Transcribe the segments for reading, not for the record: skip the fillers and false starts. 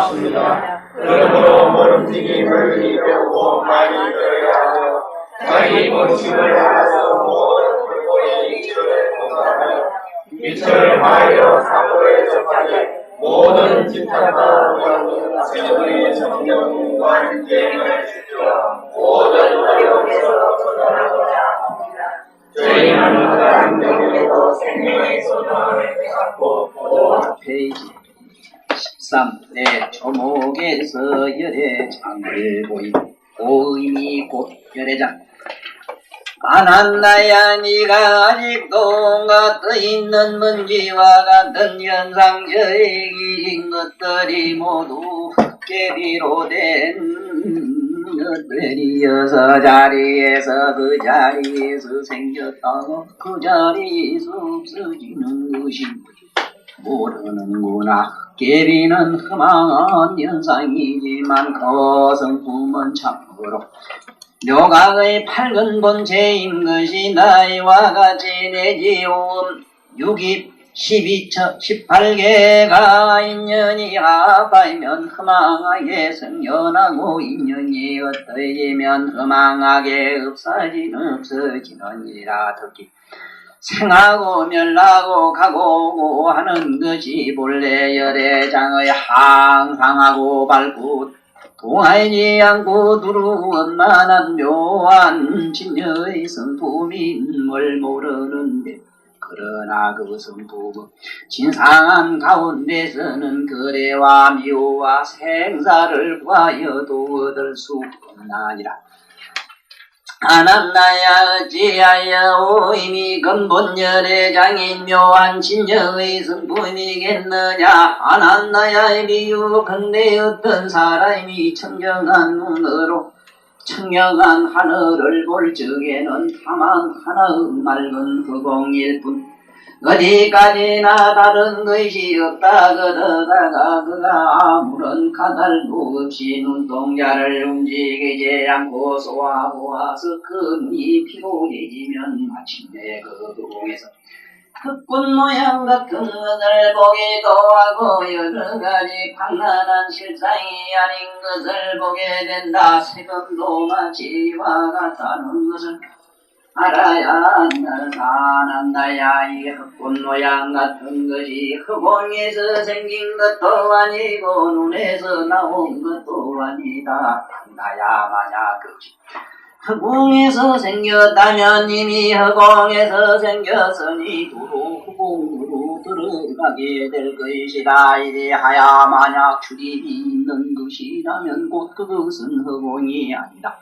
없습니다. 그러므로 모름지기를 이배우고 많이 들어야 하며 자기 본심을 알아서 모든 불고의 이치를 공감하여 이처를 하여 사고에 접하되 모든 집단과 모든 세상의 정령과 계획을 지켜 모든 어려움에서 벗어나고자 합니다. 저희는 하나님 경에도 생명의 소망을 갖고 페이지 13. 내 초목에서 열애장을 보이고 의미 곧 열애장. 만한나야 네가 아직도 gat떠 있는 먼지와 같은 현상적인 것들이 모두 깨비로 된 것들이어서 자리에서 그 자리에서 생겼다고 그 자리에서 없어지는 것이 모르는구나. 깨비는 흠한 현상이지만 그 성품은 참으로 묘각의 밝은 본체인 것이 나이와 같이 내지움 6입 18개가 인연이 합하면 흠망하게 성연하고 인연이 엇더해지면 흠망하게 없어지느니라. 특히 생하고 멸하고 가고 하는 것이 본래 열애장의 항상하고 밝고 동하지 않고 두루원만한 묘한 진여의 성품임을 모르는데, 그러나 그 성품은 진상한 가운데서는 거래와 미호와 생사를 구하여도 얻을 수 없나니라. 아난나야 어찌하여 오임이 근본 열애장인 묘한 진여의 성품이겠느냐. 아난나야의 비유 근데 어떤 사람이 청정한 눈으로 청명한 하늘을 볼 적에는 다만 하나의 맑은 허공일 뿐 어디까지나 다른 것이 없다 그러다가 그가 아무런 까닭도 없이 눈동자를 움직이지 않고 소화보아서 그 눈이 피로해지면 마침내 그 허공에서 흙꾼 모양 같은 것을 보기도 하고 여러 가지 광란한 실상이 아닌 것을 보게 된다. 세금도 마치 이와 같다는 것을 알아야 한다. 이 흙꾼 모양 같은 것이 허공에서 생긴 것도 아니고 눈에서 나온 것도 아니다. 나야 만약 그것이 허공에서 생겼다면 이미 허공에서 생겼으니 두루 허공으로 들어가게 될 것이다. 이래하야 만약 출입이 있는 것이라면 곧 그것은 허공이 아니다.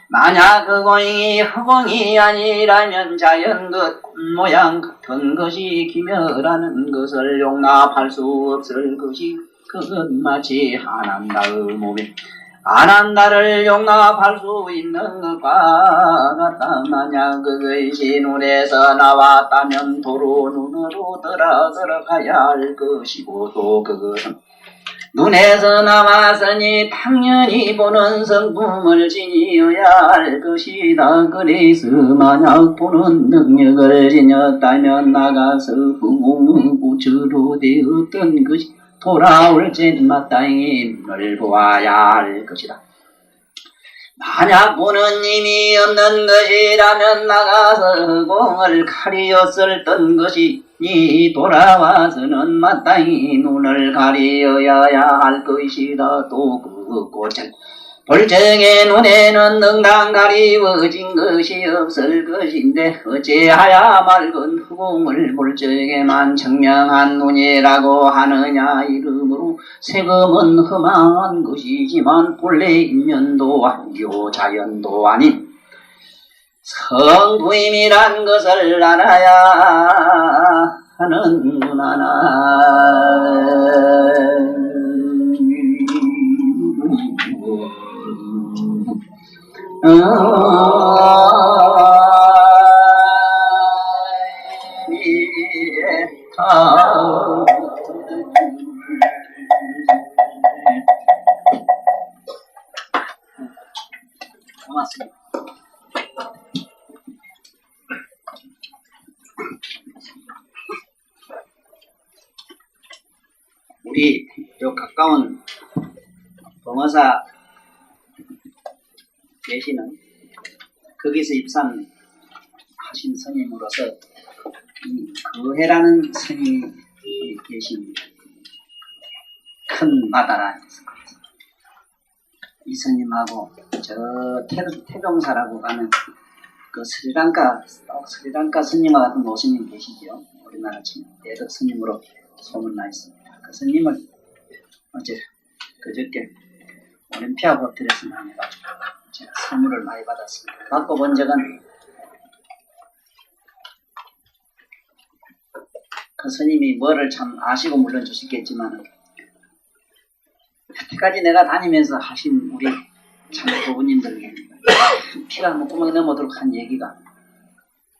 만약 허공이 아니라면 자연 것 모양 같은 것이 기멸하는 것을 용납할 수 없을 것이 그것 마치 아난다의 몸에 아난다를 용납할 수 있는 것과 같다. 만약 그것이 눈에서 나왔다면 도로 눈으로 들어가야 할 것이고 또 그것은 눈에서 나왔으니 당연히 보는 성품을 지니어야 할 것이다. 그래서 만약 보는 능력을 지녔다면 나가서 흥웅의 구처로 되었던 것이 돌아올 땐 마땅히 눈을 보아야 할 것이다. 만약 보는 힘이 없는 것이라면 나가서 허공을 가리었었던 것이 돌아와서는 마땅히 눈을 가리어야 할 것이다. 또 그 꽃은 볼 적에 눈에는 능당 가리워진 것이 없을 것인데 어찌하야 맑은 허공을 볼 적에만 청명한 눈이라고 하느냐. 이러므로 세금은 흠한 것이지만 본래 인연도 아니요 자연도 아닌 성부임이란 것을 알아야 하는구나. 고맙습니다. 우리 요 가까운 범어사 계시는 거기서 입산하신 스님으로서 이 거해라는 스님이 계십니다. 큰 바다라. 이 스님하고 저 태종사라고 하는 그 스리랑카 스님과 같은 모스님 계시죠. 우리나라 대덕 스님으로 소문나 있습니다. 그 스님을 그저께 올림피아 호텔에서 만나가지고 제가 선물을 많이 받았습니다. 받고 본 적은 그 스님이 뭐를 참 아시고 물론 주시겠지만 여태까지 내가 다니면서 하신 우리 참 부부님들 피가 목구멍에 넘어도록 한 얘기가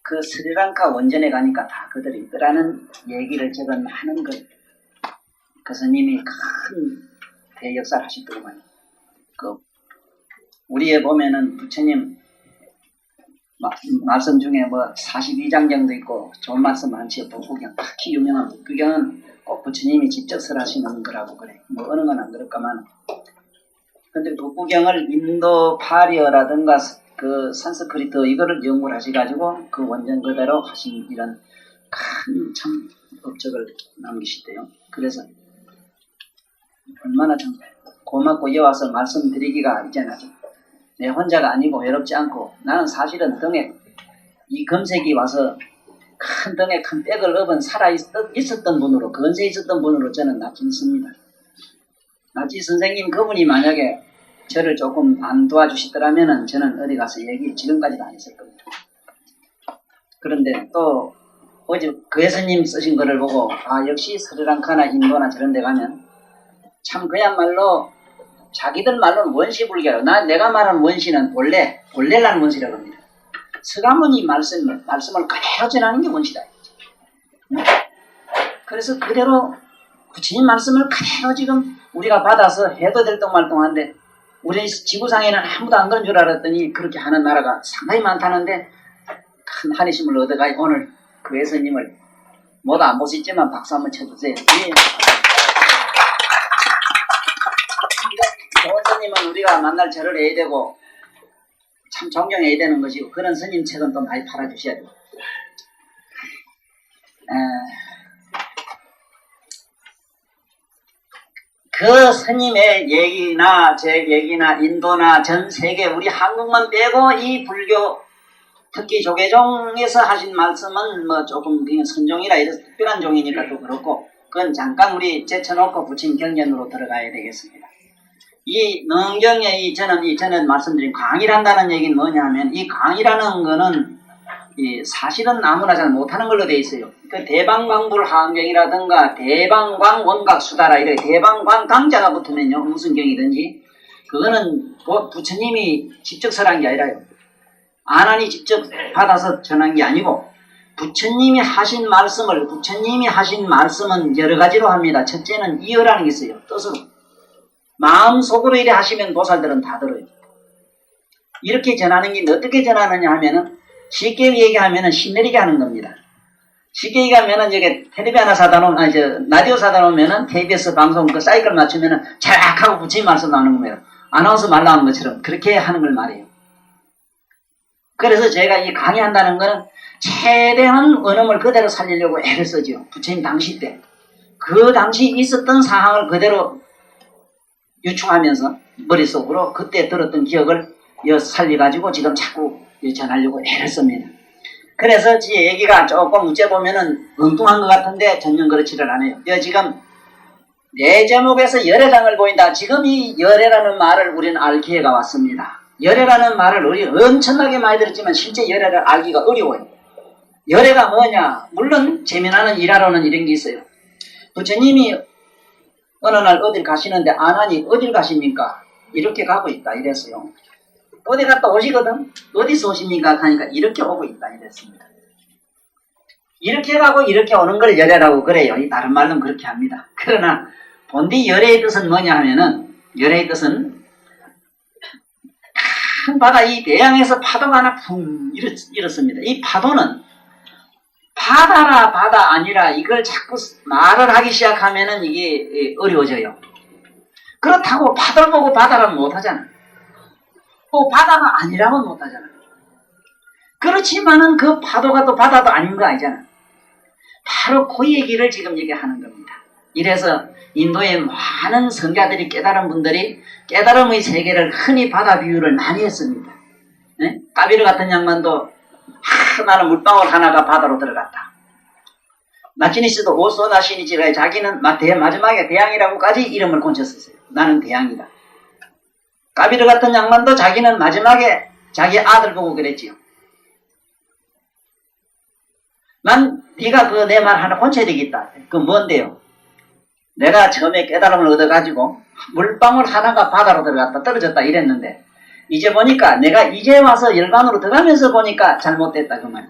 그 스리랑카 원전에 가니까 다 그들이 있더라는 얘기를 제가 하는 걸 그 스님이 큰 대역사를 하시더구만요. 그 우리에 보면은 부처님 말씀 중에 뭐 42장 정도 있고 좋은 말씀 많지요. 북구경 특히 유명한 북구경은 꼭 부처님이 직접 설하시는 거라고 그래. 뭐 어느 건 안 그럴까만. 근데 북구경을 인도 파리어라든가 그 산스크리트 이거를 연구를 하셔가지고 그 원전 그대로 하신 이런 큰 참 업적을 남기시대요. 그래서 얼마나 참 고맙고 이어 와서 말씀드리기가 있잖아요. 내 혼자가 아니고 외롭지 않고 나는 사실은 등에 이 금색이 와서 큰 등에 큰 빽을 업은 살아있었던 분으로 건세 있었던 분으로 저는 납치 있습니다. 납치 선생님 그분이 만약에 저를 조금 안 도와주시더라면 저는 어디 가서 얘기 지금까지도 안 했을 겁니다. 그런데 또 어제 그 예수님 쓰신 거를 보고 역시 스리랑카나 인도나 저런 데 가면 참 그야말로 자기들 말로는 원시불교예요. 내가 말하는 원시는 본래라는 원시라고 합니다. 서가모니 말씀을 그대로 전하는 게 원시다. 그래서 그대로 부처님 말씀을 그대로 지금 우리가 받아서 해도 될 똥말똥한데 우리 지구상에는 아무도 안 그런 줄 알았더니 그렇게 하는 나라가 상당히 많다는데 큰 한의심을 얻어가 오늘 그 예수님을 모두 안 보시지만 박수 한번 쳐주세요. 좋은 스님은 우리가 만날 절을 해야 되고 참 존경해야 되는 것이고 그런 스님 책은 또 많이 팔아주셔야 돼요. 그 스님의 얘기나 제 얘기나 인도나 전 세계 우리 한국만 빼고 이 불교 특히 조계종에서 하신 말씀은 뭐 조금 그냥 선종이라 이래서 특별한 종이니까 또 그렇고 그건 잠깐 우리 제쳐놓고 부친 경전으로 들어가야 되겠습니다. 이 능경의 저는 말씀드린 강의란다는 얘기는 뭐냐면 이 강의라는 거는 사실은 아무나 잘 못하는 걸로 돼 있어요. 그 대방광불하경이라든가 대방광 원각수다라 이렇게 대방광 강자가 붙으면요 무슨 경이든지 그거는 부처님이 직접 설한 게 아니라요. 아난이 직접 받아서 전한 게 아니고 부처님이 하신 말씀은 여러 가지로 합니다. 첫째는 이어라는 게 있어요. 뜻으로. 마음속으로 이래 하시면 보살들은 다 들어요. 이렇게 전하는 게 어떻게 전하느냐 하면은 쉽게 얘기하면은 신내리게 하는 겁니다. 쉽게 얘기하면은 여기 텔레비 하나 사다 놓으면 라디오 사다 놓으면은 KBS 방송 그 사이클 맞추면은 쫙 하고 부처님 말씀 나오는 거예요. 아나운서 말 나오는 것처럼 그렇게 하는 걸 말해요. 그래서 제가 이 강의한다는 거는 최대한 원음을 그대로 살리려고 애를 쓰죠. 부처님 당시 때. 그 당시 있었던 상황을 그대로 유충하면서 머릿속으로 그때 들었던 기억을 살려가지고 지금 자꾸 전하려고 애를 씁니다. 그래서 제 얘기가 조금 어째보면은 엉뚱한 것 같은데 전혀 그렇지를 않아요. 지금 내 제목에서 열애장을 보인다. 지금 이 열애라는 말을 우리는 알 기회가 왔습니다. 열애라는 말을 우리 엄청나게 많이 들었지만 실제 열애를 알기가 어려워요. 열애가 뭐냐? 물론 재미나는 일화로는 이런 게 있어요. 부처님이 어느 날 어딜 가시는데 아난이 어딜 가십니까? 이렇게 가고 있다 이랬어요. 어디 갔다 오시거든? 어디서 오십니까? 하니까 이렇게 오고 있다 이랬습니다. 이렇게 가고 이렇게 오는 걸 열애라고 그래요. 이 다른 말로는 그렇게 합니다. 그러나 본디 열애의 뜻은 뭐냐 하면은 열애의 뜻은 큰 바다 이 대양에서 파도가 하나 풍 일었습니다. 이 파도는 바다라 바다 아니라 이걸 자꾸 말을 하기 시작하면은 이게 어려워져요. 그렇다고 바다를 보고 바다라면 못하잖아. 또 바다가 아니라면 못하잖아. 그렇지만은 그 파도가 또 바다도 아닌 거 아니잖아. 바로 그 얘기를 지금 얘기하는 겁니다. 이래서 인도의 많은 성가들이 깨달은 분들이 깨달음의 세계를 흔히 바다 비유를 많이 했습니다. 네? 까비르 같은 양반도 나는 물방울 하나가 바다로 들어갔다. 나치니스도 오소나 시니치가 자기는 마지막에 대양이라고까지 이름을 곤쳤었어요. 나는 대양이다. 까비르 같은 양반도 자기는 마지막에 자기 아들 보고 그랬지요. 난 네가 그 내 말 하나 곤쳐야 되겠다. 그 뭔데요? 내가 처음에 깨달음을 얻어가지고 물방울 하나가 바다로 들어갔다 떨어졌다 이랬는데 이제 보니까 내가 이제 와서 열반으로 들어가면서 보니까 잘못됐다 그 말.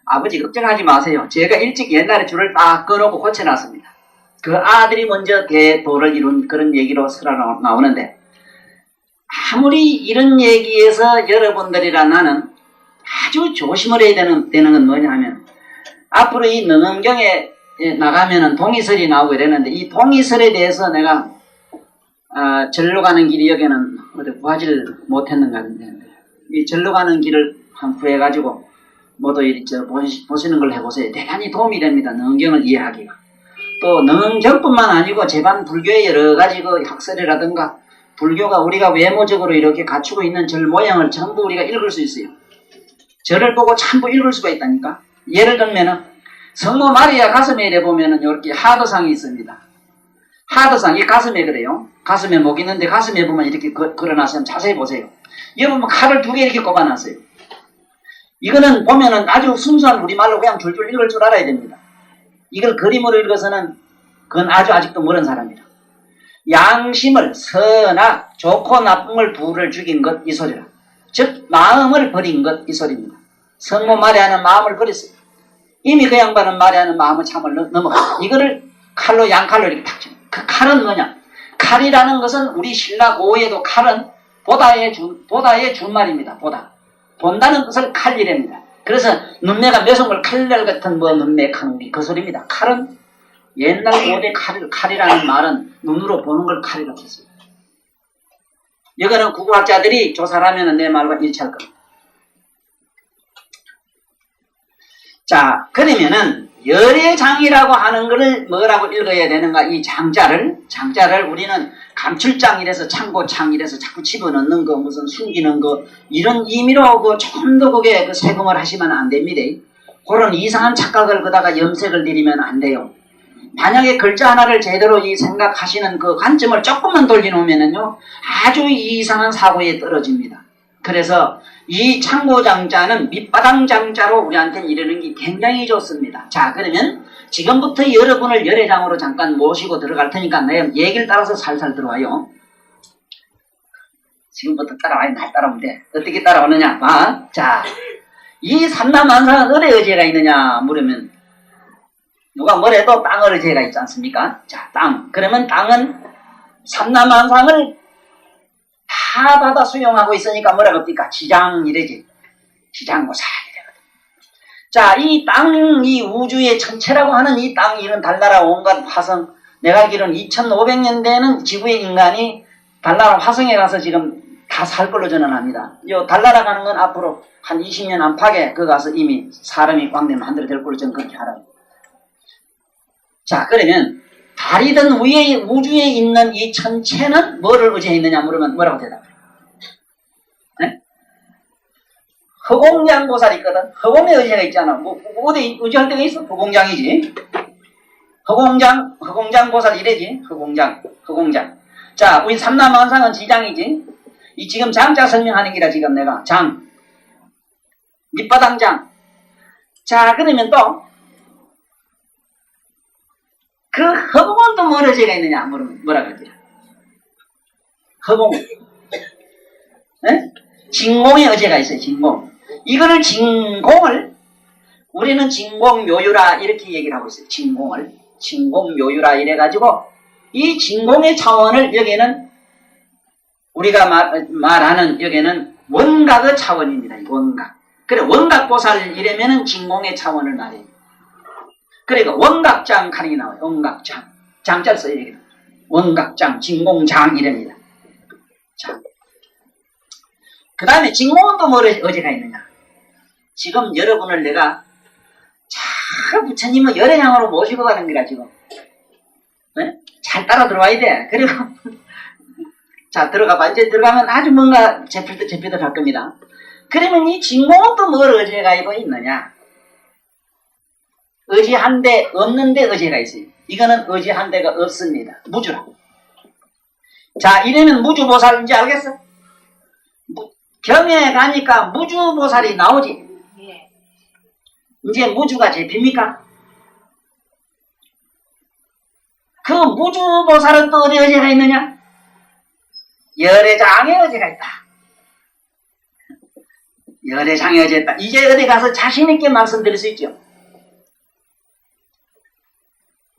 아버지 걱정하지 마세요. 제가 일찍 옛날에 줄을 딱 끊어놓고 고쳐놨습니다. 그 아들이 먼저 대도를 이룬 그런 얘기로 설화 나오는데 아무리 이런 얘기에서 여러분들이라 나는 아주 조심을 해야 되는 건 뭐냐 하면 앞으로 이 능엄경에 나가면은 동의설이 나오고 이랬는데 이 동의설에 대해서 내가 절로 가는 길이 여기는 어디 구하지를 못했는가 하는데 이 절로 가는 길을 한 구해가지고 모두 보시는 걸 해보세요. 대단히 도움이 됩니다. 능엄경을 이해하기가. 또 능엄경뿐만 아니고 제반 불교의 여러 가지 그 학설이라든가 불교가 우리가 외모적으로 이렇게 갖추고 있는 절 모양을 전부 우리가 읽을 수 있어요. 절을 보고 전부 읽을 수가 있다니까. 예를 들면은 성모 마리아 가슴에 이래 보면은 이렇게 하도상이 있습니다. 하도상이 가슴에 그래요. 가슴에 목 있는데 가슴에 보면 이렇게 걸어놨으면 자세히 보세요. 여러분 칼을 2개 이렇게 꼽아놨어요. 이거는 보면은 아주 순수한 우리말로 그냥 줄줄 읽을 줄 알아야 됩니다. 이걸 그림으로 읽어서는 그건 아직도 모르는 사람이다. 양심을 선악 좋고 나쁨을 둘을 죽인 것 이 소리라. 즉 마음을 버린 것 이 소리입니다. 성모 마리아는 마음을 버렸어요. 이미 그 양반은 마리아는 마음을 참을 넘어갔어요. 이거를 칼로 양칼로 이렇게 탁 치는. 그 칼은 뭐냐? 칼이라는 것은 우리 신라 고에도 칼은 보다의 준말입니다. 보다. 본다는 것을 칼이랍니다. 그래서 눈매가 매송을 칼날 같은 눈매 칼이 그 소리입니다. 칼은 옛날 고대 칼이라는 말은 눈으로 보는 걸 칼이라고 했어요. 이거는 국어학자들이 조사를 하면 내 말과 일치할 겁니다. 자, 그러면은 열애장이라고 하는 것을 뭐라고 읽어야 되는가? 이 장자를 우리는 감출장이라서 창고창이라서 자꾸 집어넣는 거 무슨 숨기는 거 이런 의미로 조금 더 그게 세금을 하시면 안 됩니다. 그런 이상한 착각을 거다가 염색을 들이면 안 돼요. 만약에 글자 하나를 제대로 이 생각하시는 그 관점을 조금만 돌려놓으면은요 아주 이상한 사고에 떨어집니다. 그래서 이 창고장자는 밑바닥 장자로 우리한테 이르는 게 굉장히 좋습니다. 자, 그러면 지금부터 여러분을 열애장으로 잠깐 모시고 들어갈 테니까 내 얘기를 따라서 살살 들어와요. 지금부터 따라와요. 날 따라오면 돼. 어떻게 따라오느냐 봐. 자, 이 삼남만상은 어디에 의제가 있느냐 물으면 누가 뭐래도 땅을 의제가 있지 않습니까? 자, 땅. 그러면 땅은 삼남만상을 다 받아 수용하고 있으니까 뭐라고 합니까? 지장 이래지. 지장고사 이래거든. 자, 이 땅, 이 우주의 전체라고 하는 이 땅, 이런 달나라 온갖 화성, 내가 알기로는 2500년대에는 지구의 인간이 달나라 화성에 가서 지금 다 살 걸로 저는 압니다. 요 달나라 가는 건 앞으로 한 20년 안팎에 그 가서 이미 사람이 광대를 만들어 될 걸로 저는 그렇게 알아요. 자, 그러면 달이든 위에 우주에 있는 이 천체는 뭐를 의지해 있느냐 물으면 뭐라고 대답해요? 네? 허공장보살이 있거든. 허공에 의지가 있잖아. 뭐 어디 의지할 때가 있어? 허공장이지. 허공장보살 이래지. 허공장. 자, 우리 삼남만상은 지장이지. 이 지금 장자 설명하는 기라 지금 내가 장. 밑바닥장. 자, 그러면 또 그 허공은 또 뭐로 의지가 있느냐 물으면 뭐라 그러지? 허공. 네? 진공의 의지가 있어요. 진공. 이거를 진공을 우리는 진공묘유라 이렇게 얘기를 하고 있어요. 진공묘유라 이래가지고 이 진공의 차원을 여기는 우리가 말하는 여기는 원각의 차원입니다. 원각. 그래 원각보살 이래면은 진공의 차원을 말해요. 그러니까 원각장 가능이 나와요. 원각장. 장자를 써요. 원각장, 진공장 이랍니다. 자, 그 다음에 진공은 또 뭐 어제가 있느냐? 지금 여러분을 내가 잘 부처님을 열애장으로 모시고 가는 거라 지금. 네? 잘 따라 들어와야 돼. 그리고 자 들어가봐. 이제 들어가면 아주 뭔가 제필듯 할 겁니다. 그러면 이 진공은 또 뭘 의제가 있느냐? 의지한데 없는데 의제가 있어요. 이거는 의지한데가 없습니다. 무주라. 자 이러면 무주보살인지 알겠어? 경에 가니까 무주보살이 나오지. 이제 무주가 제핍니까? 그 무주보살은 또 어디 의제가 있느냐? 열애장에 의제가 있다. 열애장에 의제 있다. 이제 어디 가서 자신있게 말씀드릴 수 있죠.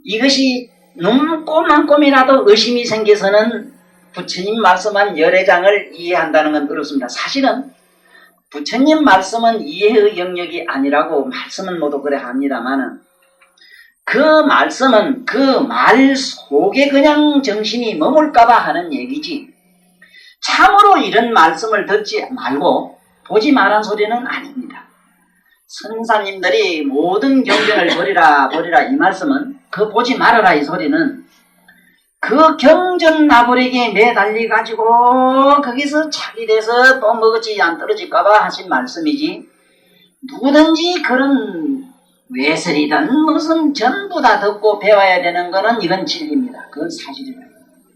이것이 눈꼼만꼼이라도 의심이 생겨서는 부처님 말씀한 열애장을 이해한다는 건 어렵습니다. 사실은 부처님 말씀은 이해의 영역이 아니라고 말씀은 모두 그래 합니다만은 그 말씀은 그 말 속에 그냥 정신이 머물까봐 하는 얘기지 참으로 이런 말씀을 듣지 말고 보지 말란 소리는 아닙니다. 선사님들이 모든 경전을 버리라 이 말씀은 그 보지 말아라 이 소리는 그 경전 나불에게 매달리 가지고 거기서 착이 돼서 또 먹었지 안 떨어질까봐 하신 말씀이지 누구든지 그런 외설이든 무슨 전부 다 듣고 배워야 되는 거는 이건 진리입니다. 그건 사실이에요.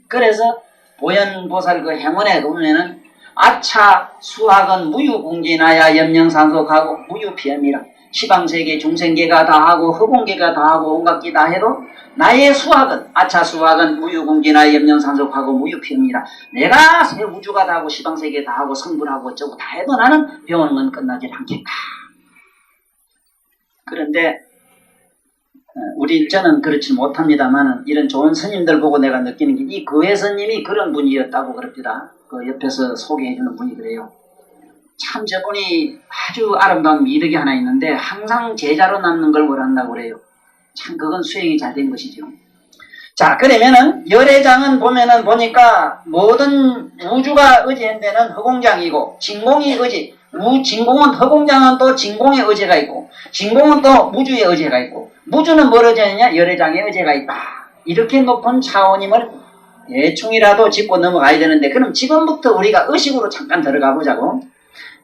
그래서 보현보살 그 행원에 보면은 아차 수학은 무유궁진하야 염령산속하고 무유피엄이라 시방세계 중생계가 다 하고 허공계가 다 하고 온갖 게 다 해도 나의 수학은 아차 수학은 무유궁진하야 염령산속하고 무유피엄이라 내가 새 우주가 다 하고 시방세계 다 하고 성불하고 어쩌고 다 해도 나는 배우는 건 끝나질 않겠다. 그런데 저는 그렇지 못합니다만은 이런 좋은 스님들 보고 내가 느끼는 게 이 그회 스님이 그런 분이었다고 그럽니다. 그 옆에서 소개해주는 분이 그래요. 참 저분이 아주 아름다운 미덕이 하나 있는데 항상 제자로 남는 걸 원한다고 그래요. 참 그건 수행이 잘 된 것이죠. 자 그러면은 열애장은 보면은 보니까 모든 우주가 의지한 데는 허공장이고 진공이 의지 진공은 허공장은 또 진공의 의제가 있고 진공은 또 무주의 의제가 있고 무주는 뭘 의제하느냐? 열애장의 의제가 있다. 이렇게 높은 차원임을 대충이라도 짚고 넘어가야 되는데 그럼 지금부터 우리가 의식으로 잠깐 들어가 보자고.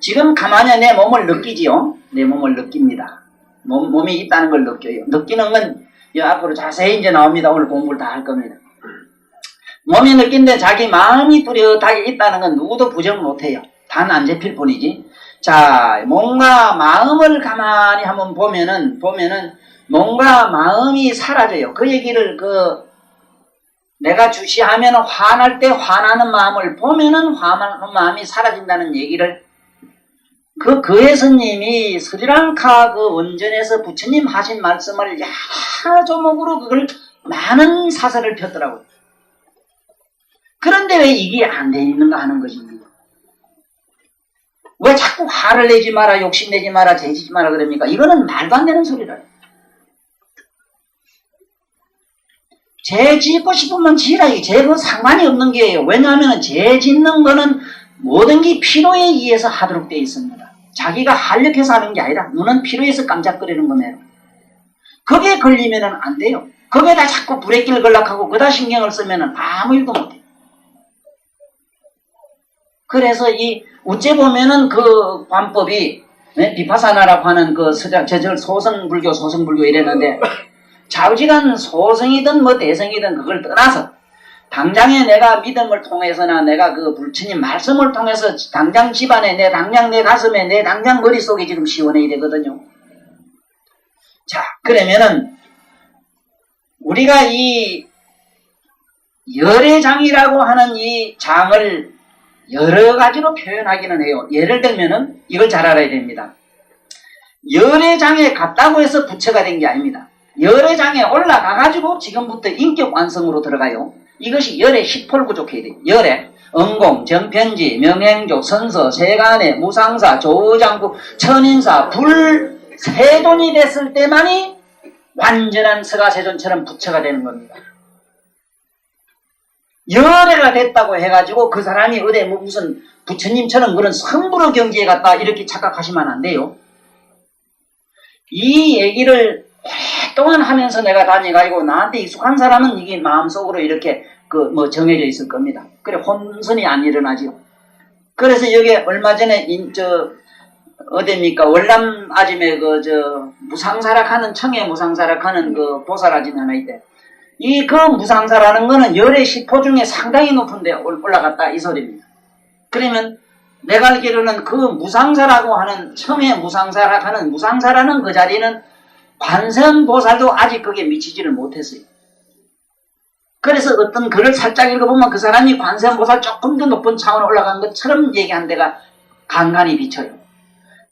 지금 가만히 내 몸을 느끼지요. 내 몸을 느낍니다. 몸이 있다는 걸 느껴요. 느끼는 건 앞으로 자세히 이제 나옵니다. 오늘 공부를 다 할 겁니다. 몸이 느낀데 자기 마음이 뚜렷하게 있다는 건 누구도 부정 못해요. 단 안 잡힐 뿐이지. 자, 뭔가 마음을 가만히 한번 보면은 뭔가 마음이 사라져요. 그 얘기를 내가 주시하면 화날 때 화나는 마음을 보면은 화나는 마음이 사라진다는 얘기를 그의 스님이 스리랑카 그 원전에서 부처님 하신 말씀을 여러 조목으로 그걸 많은 사설을 폈더라고요. 그런데 왜 이게 안 돼 있는가 하는 것입니다. 왜 자꾸 화를 내지 마라, 욕심내지 마라, 죄지지 마라 그럽니까? 이거는 말도 안 되는 소리라. 죄 짓고 싶으면 지라. 죄는 상관이 없는 게예요. 왜냐하면 죄 짓는 거는 모든 게 피로에 의해서 하도록 되어 있습니다. 자기가 한력해서 하는 게 아니라 눈은 피로해서 깜짝거리는 거네요. 거기에 걸리면 안 돼요. 거기에다 자꾸 브레이크를 걸락하고 그다 신경을 쓰면 아무 일도 못해요. 그래서 어째 보면은 그 관법이 비파사나라고 하는 그 소성불교 이랬는데 좌우지간 소성이든 뭐 대성이든 그걸 떠나서 당장에 내가 믿음을 통해서나 내가 그 부처님 말씀을 통해서 당장 집안에 당장 내 가슴에 내 당장 머릿속에 지금 시원해야 되거든요. 자 그러면은 우리가 이 열애장이라고 하는 이 장을 여러 가지로 표현하기는 해요. 예를 들면은 이걸 잘 알아야 됩니다. 열애장에 갔다고 해서 부처가 된 게 아닙니다. 열애장에 올라가가지고 지금부터 인격 완성으로 들어가요. 이것이 열애 10홀 구족해야 돼요. 열애, 응공, 정편지, 명행조, 선서, 세간의, 무상사, 조장구, 천인사, 불세존이 됐을 때만이 완전한 서가세존처럼 부처가 되는 겁니다. 열애가 됐다고 해가지고 그 사람이 어디 뭐 무슨 부처님처럼 그런 성불의 경지에 갔다 이렇게 착각하시면 안 돼요. 이 얘기를 오랫동안 하면서 내가 다녀가지고 나한테 익숙한 사람은 이게 마음속으로 이렇게 뭐 정해져 있을 겁니다. 그래 혼선이 안 일어나죠. 그래서 여기 얼마 전에 어디입니까 월남 아줌에 무상사락하는 청해 무상사락하는 그 보살 아줌이 하나 있대. 이 무상사라는 거는 열의 10호 중에 상당히 높은데 올라갔다 이 소리입니다. 그러면 내가 알기로는 그 무상사라고 하는 청해 무상사락하는 무상사라는 그 자리는 관세음보살도 아직 거기에 미치지를 못했어요. 그래서 어떤 글을 살짝 읽어보면 그 사람이 관세음보살 조금 더 높은 차원에 올라간 것처럼 얘기한 데가 간간히 비쳐요.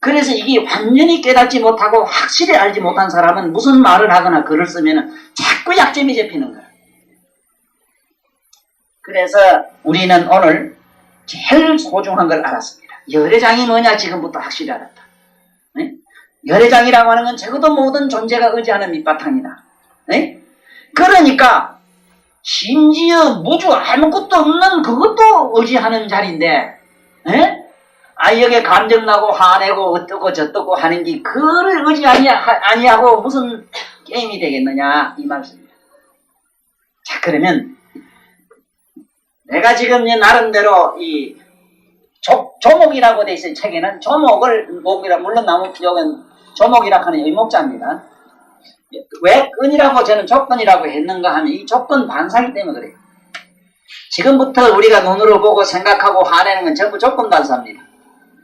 그래서 이게 완전히 깨닫지 못하고 확실히 알지 못한 사람은 무슨 말을 하거나 글을 쓰면 자꾸 약점이 잡히는 거예요. 그래서 우리는 오늘 제일 소중한 걸 알았습니다. 열애장이 뭐냐 지금부터 확실히 알았다. 네? 열애장이라고 하는 건 적어도 모든 존재가 의지하는 밑바탕이다. 네? 그러니까 심지어 무주 아무것도 없는 그것도 의지하는 자리인데 네? 여기에 감정나고 화내고 어떠고 저떠고 하는 게 그를 의지 아니하고 무슨 게임이 되겠느냐 이 말씀입니다. 자 그러면 내가 지금 나름대로 이 조목이라고 돼 있어요. 책에는 목이라 물론 나무 여긴 조목이라고 하는 의목자입니다. 왜 끈이라고 저는 조건이라고 했는가 하면 이 조건 반사기 때문에 그래요. 지금부터 우리가 눈으로 보고 생각하고 화내는 건 전부 조건 반사입니다.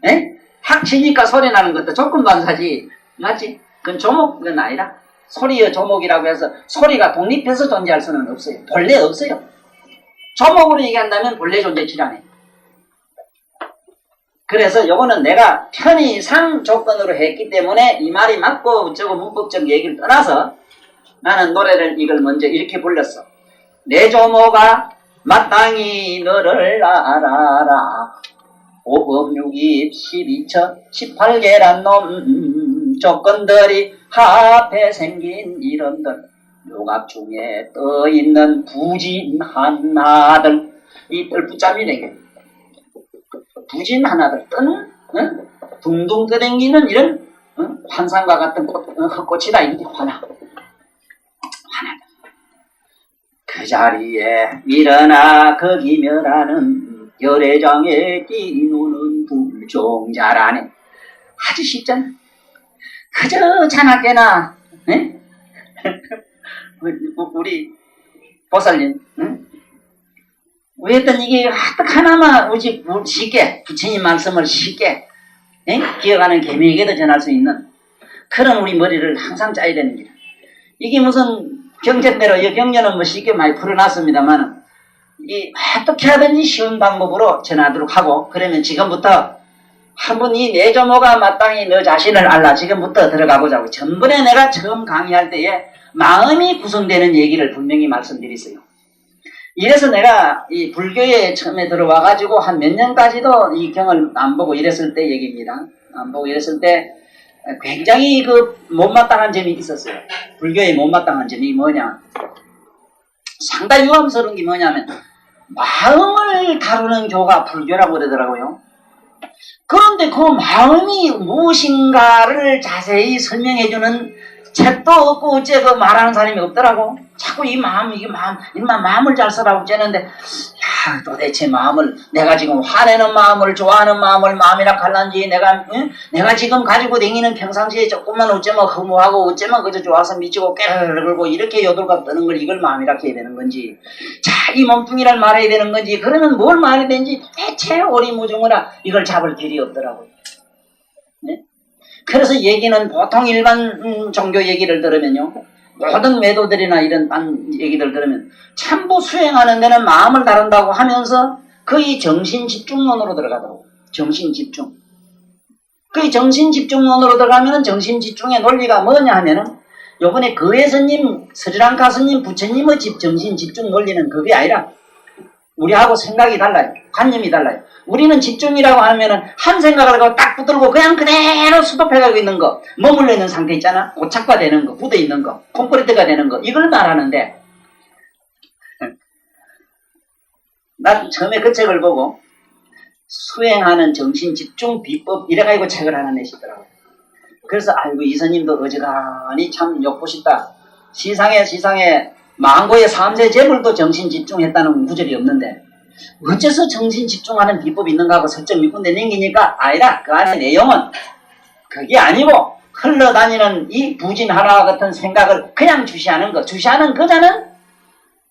에? 확 치니까 소리 나는 것도 조건 반사지. 맞지? 그건 조목은 아니라 소리의 조목이라고 해서 소리가 독립해서 존재할 수는 없어요. 본래 없어요. 조목으로 얘기한다면 본래 존재치 않아요. 그래서 요거는 내가 편의상 조건으로 했기 때문에 이 말이 맞고 저거 문법적 얘기를 떠나서 나는 노래를 이걸 먼저 이렇게 불렀어. 내 조모가 마땅히 너를 알아라. 5법 6입 12처 18개란 놈 조건들이 합해 생긴 이런들 요각 중에 떠있는 부진 하나들 이 뜰붙잡이네. 부진 하나들 응? 둥둥 떠댕기는 이런 환상과 같은 헛꽃이다 이게 하나 그 자리에 일어나 거기면하는 열애장에 끼누는 불종자라네. 아주 쉽잖아. 그저 자나깨나 우리 보살님 왜 했던 이게 하나만 쉽게 부처님 말씀을 쉽게 기억하는 개미에게도 전할 수 있는 그런 우리 머리를 항상 짜야 되는 길. 이게 무슨 경전대로 이 경전은 뭐 쉽게 많이 풀어놨습니다만 이 어떻게 하든지 쉬운 방법으로 전하도록 하고 그러면 지금부터 한번 이 내 조모가 마땅히 너 자신을 알라. 지금부터 들어가 보자고. 전번에 내가 처음 강의할 때에 마음이 구성되는 얘기를 분명히 말씀드렸어요. 이래서 내가 이 불교에 처음에 들어와가지고 한 몇 년까지도 이 경을 안 보고 이랬을 때 얘기입니다. 안 보고 이랬을 때 굉장히 못마땅한 점이 있었어요. 불교의 못마땅한 점이 뭐냐. 상당히 유감스러운 게 뭐냐면 마음을 다루는 교가 불교라고 그러더라고요. 그런데 그 마음이 무엇인가를 자세히 설명해주는 책도 없고 어째 말하는 사람이 없더라고. 자꾸 마음을 잘 쓰라고 째는데 도대체 마음을 내가 지금 화내는 마음을 좋아하는 마음을 마음이라 갈란지 내가 지금 가지고 다니는 평상시에 조금만 어쩌면 허무하고 어쩌면 그저 좋아서 미치고 깨르르고 이렇게 요들갑 뜨는 걸 이걸 마음이라 해야 되는 건지 자기 몸뚱이를 말해야 되는 건지 그러면 뭘 말해야 되는지 대체 오리무중이라 이걸 잡을 길이 없더라고요. 네? 그래서 얘기는 보통 일반 종교 얘기를 들으면요 모든 외도들이나 이런 딴 얘기들 들으면 참부 수행하는 데는 마음을 다룬다고 하면서 거의 정신집중론으로 들어가더라고요. 정신집중. 거의 정신집중론으로 들어가면 정신집중의 논리가 뭐냐 하면은 요번에 그회스님, 스리랑카 스님, 부처님의 정신집중 논리는 그게 아니라 우리하고 생각이 달라요. 관념이 달라요. 우리는 집중이라고 하면은 한 생각을 하고 딱 붙들고 그냥 그대로 수도해가고 있는 거, 머물러 있는 상태 있잖아. 고착화되는 거, 굳어 있는 거, 콘크리트가 되는 거, 이걸 말하는데 난 처음에 그 책을 보고 수행하는 정신집중 비법 이래가지고 책을 하나 내시더라고요. 그래서 아이고 이선님도 어지간히 참 욕보시다. 시상에 망고의 3세 재물도 정신집중했다는 구절이 없는데 어째서 정신집중하는 비법이 있는가 하고 설정 밑군데 넘기니까 아니라 그 안에 내용은 그게 아니고 흘러다니는 이 부진 하나와 같은 생각을 그냥 주시하는 것. 주시하는 거자는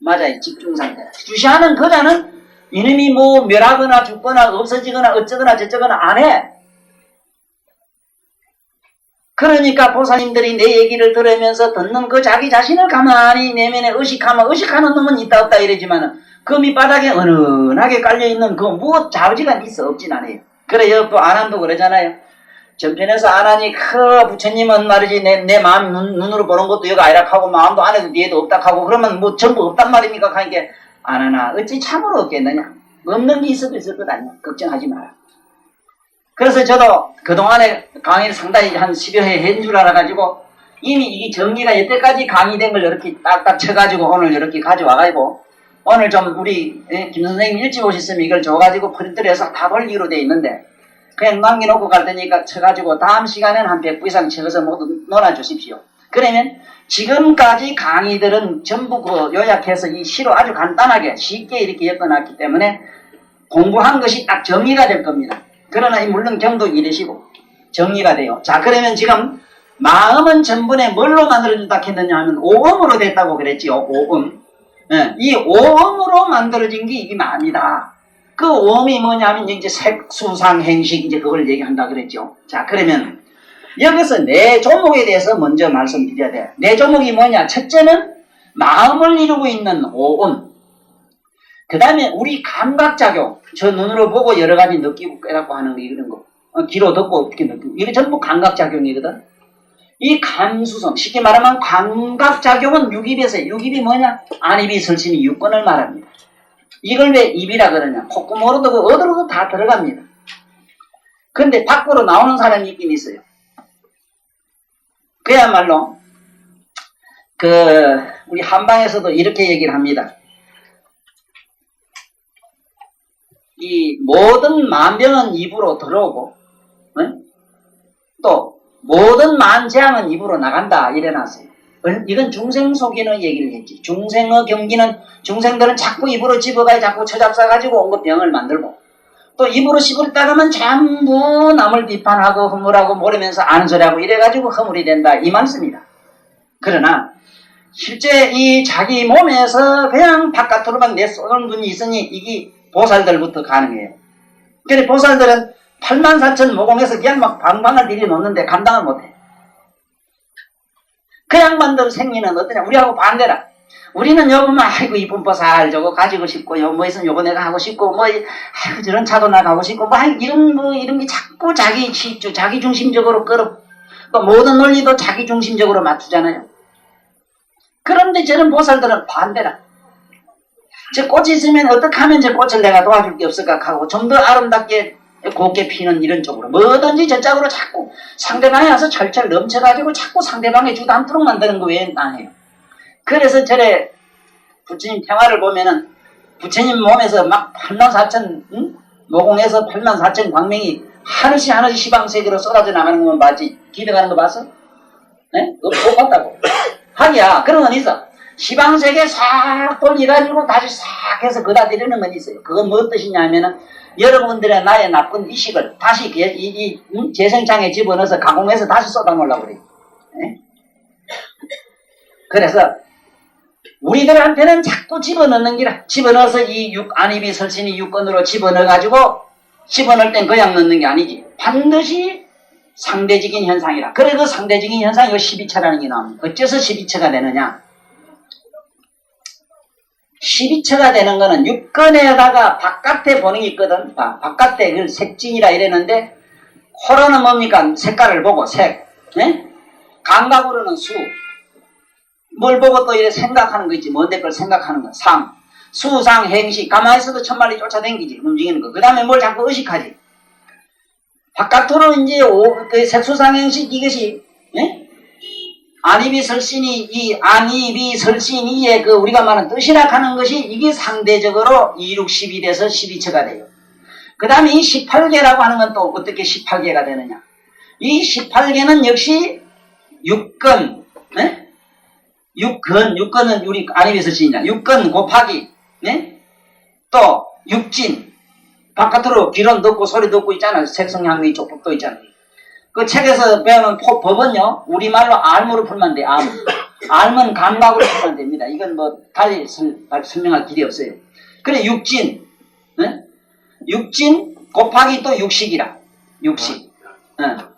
맞아요. 집중상태. 주시하는 거자는 이놈이 뭐 멸하거나 죽거나 없어지거나 어쩌거나 저쩌거나 안 해. 그러니까 보살님들이 내 얘기를 들으면서 듣는 그 자기 자신을 가만히 내면에 의식하면 의식하는 놈은 있다 없다 이러지만은 그 밑바닥에 은은하게 깔려있는 그 무엇 자우지가 있어 없진 않아요. 그래요. 또 아난도 그러잖아요. 전편에서 아난이 부처님은 말이지 내 마음 눈으로 보는 것도 여기 아니라 하고 마음도 안에도 뒤에도 없다 하고 그러면 뭐 전부 없단 말입니까? 하니까 아난아 어찌 참으로 없겠느냐. 없는 게 있어도 있을 것 아니야. 걱정하지 마라. 그래서 저도 그동안에 강의를 상당히 한 10여 회 한 줄 알아가지고 이미 이 정리가 여태까지 강의된 걸 이렇게 딱딱 쳐가지고 오늘 이렇게 가져와가지고 오늘 좀 우리 김 선생님 일찍 오셨으면 이걸 줘가지고 프린트를 해서 다 돌리기로 돼 있는데 그냥 남겨놓고 갈 테니까 쳐가지고 다음 시간에는 한 100부 이상 쳐서 모두 놀아주십시오. 그러면 지금까지 강의들은 전부 그 요약해서 이 시로 아주 간단하게 쉽게 이렇게 엮어놨기 때문에 공부한 것이 딱 정리가 될 겁니다. 그러나 물론 경도 이러시고 정리가 돼요. 자 그러면 지금 마음은 전번에 뭘로 만들어진다 했느냐 하면 오음으로 됐다고 그랬지요. 오음. 예, 이 오음으로 만들어진 게 이게 마음이다. 그 오음이 뭐냐면 이제 색, 수상, 행식 이제 그걸 얘기한다 그랬죠. 자 그러면 여기서 네 조목에 대해서 먼저 말씀드려야 돼. 네 조목이 뭐냐? 첫째는 마음을 이루고 있는 오음. 그 다음에 우리 감각작용, 저 눈으로 보고 여러 가지 느끼고 깨닫고 하는 거, 이런 거. 귀로 듣고 어떻게 느끼고. 이게 전부 감각작용이거든. 이 감수성, 쉽게 말하면 감각작용은 육입에서, 육입이 뭐냐? 안입이 설심이 육권을 말합니다. 이걸 왜 입이라 그러냐? 콧구멍으로도 그 어디로도 다 들어갑니다. 근데 밖으로 나오는 사람이 있긴 있어요. 그야말로, 우리 한방에서도 이렇게 얘기를 합니다. 이 모든 만병은 입으로 들어오고 또 모든 만재앙은 입으로 나간다 이래놨어요. 이건 중생 속인의 얘기를 했지. 중생의 경기는 중생들은 자꾸 입으로 집어가지고 자꾸 처잡사가지고 온 거 병을 만들고 또 입으로 씹으렸다 하면 전부 남을 비판하고 허물하고 모르면서 아는 소리하고 이래가지고 허물이 된다 이 말씀이다. 그러나 실제 이 자기 몸에서 그냥 바깥으로만 내쏘는 분이 있으니 이게 보살들부터 가능해요. 그래 보살들은 84,000 모공에서 그냥 막 방방을 들이놓는데 감당을 못해. 그 양반들 생리는 어떠냐? 우리하고 반대라. 우리는 여보면 아이고 이쁜 보살 저거 가지고 싶고 요 뭐 있으면 요거 내가 하고 싶고 뭐 아이고 저런 차도 나가고 싶고 뭐 이런 게 자꾸 자기 중심적으로 끌어 또 모든 논리도 자기 중심적으로 맞추잖아요. 그런데 저런 보살들은 반대라. 저 꽃이 있으면 어떻게 하면 저 꽃을 내가 도와줄 게 없을까 하고 좀 더 아름답게 곱게 피는 이런 쪽으로 뭐든지 저쪽으로 자꾸 상대방에 와서 철철 넘쳐가지고 자꾸 상대방의 주도 않도록 만드는 거 외엔 안 해요. 그래서 저래 부처님 평화를 보면은 부처님 몸에서 막 84,000 모공에서 84,000 광명이 하늘씩 시방세계로 쏟아져 나가는 것만 봤지 기대가는 거 봤어? 네? 그거 못 봤다고. 하기야 그런 건 있어. 시방세계 싹 돌려가지고 다시 싹 해서 그다 드리는 건 있어요. 그건 뭐 뜻이냐 하면은 여러분들의 나의 나쁜 이식을 다시 재생창에 집어넣어서 가공해서 다시 쏟아놓으려고 그래요. 네? 그래서 우리들한테는 자꾸 집어넣는 기라. 집어넣어서 이 안입이 설신이 육건으로 집어넣어가지고 집어넣을 땐 그냥 넣는 게 아니지. 반드시 상대적인 현상이라. 그래 그 상대적인 현상이 12처라는 게 나옵니다. 어째서 12처가 되느냐? 12처가 되는 거는 육건에다가 바깥에 보는 게 있거든. 바깥에 그걸 색진이라 이랬는데 호로는 뭡니까? 색깔을 보고 색. 네? 감각으로는 수. 뭘 보고 또 이래 생각하는 거 있지. 뭔데 그걸 생각하는 거. 상. 수상 행식. 가만히 있어도 천만리 쫓아다니지. 움직이는 거. 그 다음에 뭘 자꾸 의식하지. 바깥으로 이제 그 색수상 행식 이것이 네? 안이비설신이 이 안이비설신이의 그 우리가 말하는 뜻이라 하는 것이 이게 상대적으로 2, 6, 10이 돼서 12처가 돼요. 그 다음에 이 18개라고 하는 건 또 어떻게 18개가 되느냐. 이 18개는 역시 6건, 네? 6건은 우리 안이비설신이냐. 6건 곱하기, 네? 또 6진. 바깥으로 귀론 듣고 소리 듣고 있잖아요. 색성향미 족법도 있잖아요. 그 책에서 배우는 법은요, 우리말로 알무로 풀면 돼, 알무. 알면 감각으로 풀면 됩니다. 이건 뭐, 달리 설명할 길이 없어요. 그래, 육진. 네? 육진 곱하기 또 육식이라. 육식.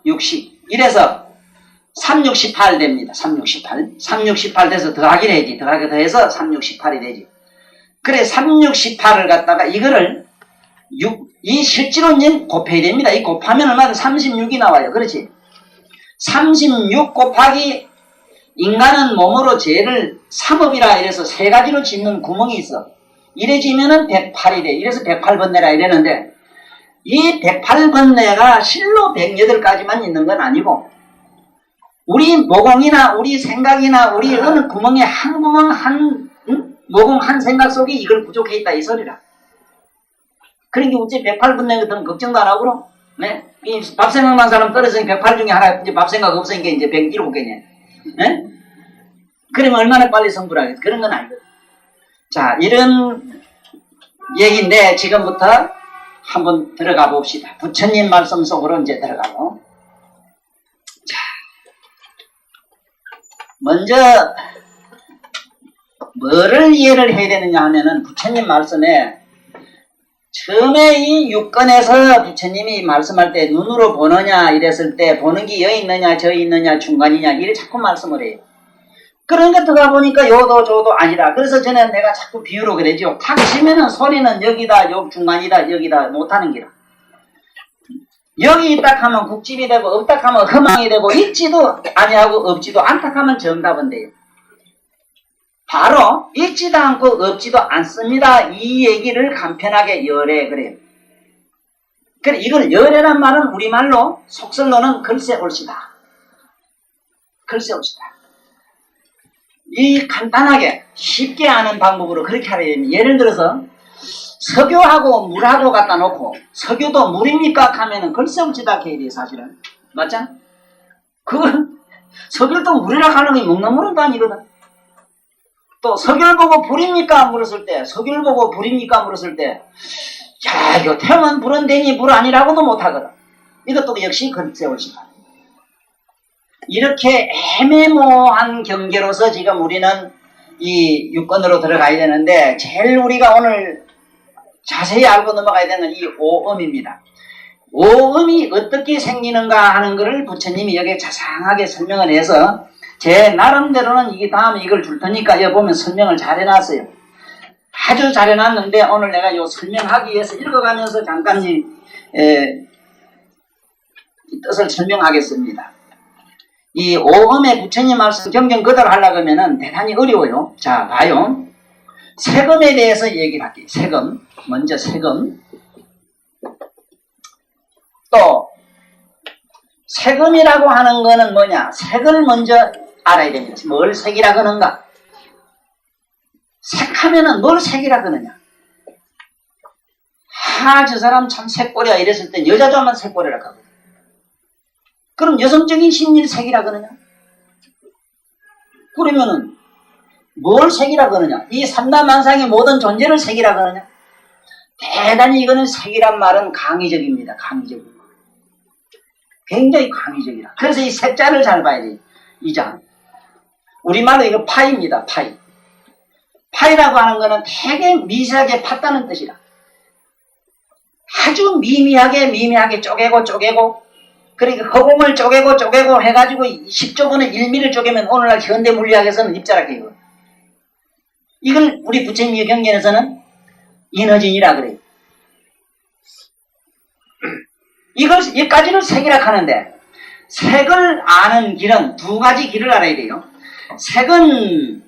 육식. 이래서 3, 6, 18 됩니다. 3, 6, 18. 3, 6, 18 돼서 더하기 되지. 더하기 더해서 3, 6, 18이 되지. 그래, 3, 6, 18을 갖다가 이거를 이 실지론인 곱해야 됩니다. 이 곱하면 얼마나 36이 나와요. 그렇지? 36 곱하기 인간은 몸으로 죄를 3업이라 이래서 세 가지로 짓는 구멍이 있어. 이래 지면은 108이 돼. 이래서 108번뇌라 이랬는데 이 108번뇌가 실로 108가지만 있는 건 아니고 우리 모공이나 우리 생각이나 우리 어느 구멍에 한 구멍 모공 한 생각 속에 이걸 부족해 있다 이 소리라. 그러니까 어째 108번뇌 같은 걱정도 안 하고 그럼 네? 이 밥 생각난 사람 떨어지니까 108 중에 하나 이제 밥 생각 없으니까 이제 107개네. 네? 그러면 얼마나 빨리 성불하겠어. 그런 건 아니거든. 자, 이런 얘기인데 지금부터 한번 들어가 봅시다. 부처님 말씀 속으로 이제 들어가고. 자, 먼저 뭐를 이해를 해야 되느냐 하면은 부처님 말씀에 처음에 이 6건에서 부처님이 말씀할 때 눈으로 보느냐 이랬을 때 보는 게 여기 있느냐 저기 있느냐 중간이냐 이래 자꾸 말씀을 해요. 그러니까 들어가 보니까 요도 저도 아니다. 그래서 저는 내가 자꾸 비유로 그러죠. 탁 치면은 소리는 여기다 요 중간이다 여기다 못하는 기라. 여기 있다 하면 국집이 되고 없다 하면 허망이 되고 있지도 아니하고 없지도 않다 하면 정답은 돼요. 바로 있지도 않고 없지도 않습니다. 이 얘기를 간편하게 열애 그래요. 그래 이걸 열애란 말은 우리말로 속설로는 글쎄 옳시다. 글쎄 옳시다. 이 간단하게 쉽게 아는 방법으로 그렇게 하려 됩니다. 예를 들어서 석유하고 물하고 갖다 놓고 석유도 물입니까? 하면은 글쎄 옳시다 해야 돼요. 사실은. 맞잖아? 그건 석유도 물이라 하는 게 먹는 물은 아니거든. 또 석유를 보고 불입니까? 물었을 때 석유를 보고 불입니까? 물었을 때 야 이거 태우면 불은 되니 불 아니라고도 못하거든. 이것도 역시 글쎄 옳시다. 이렇게 애매모호한 경계로서 지금 우리는 이 6권으로 들어가야 되는데 제일 우리가 오늘 자세히 알고 넘어가야 되는 이 오음입니다. 오음이 어떻게 생기는가 하는 것을 부처님이 여기에 자상하게 설명을 해서 제 나름대로는 이게 다음에 이걸 줄 테니까 여기 보면 설명을 잘 해놨어요. 아주 잘 해놨는데 오늘 내가 요 설명하기 위해서 읽어가면서 잠깐 이 뜻을 설명하겠습니다. 이 오음의 부처님 말씀 경경 그대로 하려고 하면은 대단히 어려워요. 자, 봐요. 세금에 대해서 얘기를 할게요. 세금. 먼저 세금. 또 세금이라고 하는 거는 뭐냐? 색을 먼저 알아야 됩니다. 뭘 색이라 그러는가? 색하면은 뭘 색이라 그러냐? 저 사람 참 색꼬리야 이랬을 때 여자도 하면 색꼬리라 하거든. 그럼 여성적인 심리를 색이라 그러냐? 그러면은 뭘 색이라 그러냐? 이 삼다만상의 모든 존재를 색이라 그러냐? 대단히 이거는 색이란 말은 강의적입니다. 강의적이고. 굉장히 강의적이라. 그래서 이 색자를 잘 봐야 돼요. 이 장. 우리말로 이거 파입니다. 파이. 파이라고 하는 거는 되게 미세하게 팠다는 뜻이라. 아주 미미하게 쪼개고 그러니까 허공을 쪼개고 해가지고 10조분의 1미를 쪼개면 오늘날 현대 물리학에서는 입자라해요. 이걸 우리 부처님의 경전에서는 인허진이라 그래요. 이까지를 색이라 하는데 색을 아는 길은 두 가지 길을 알아야 돼요. 색은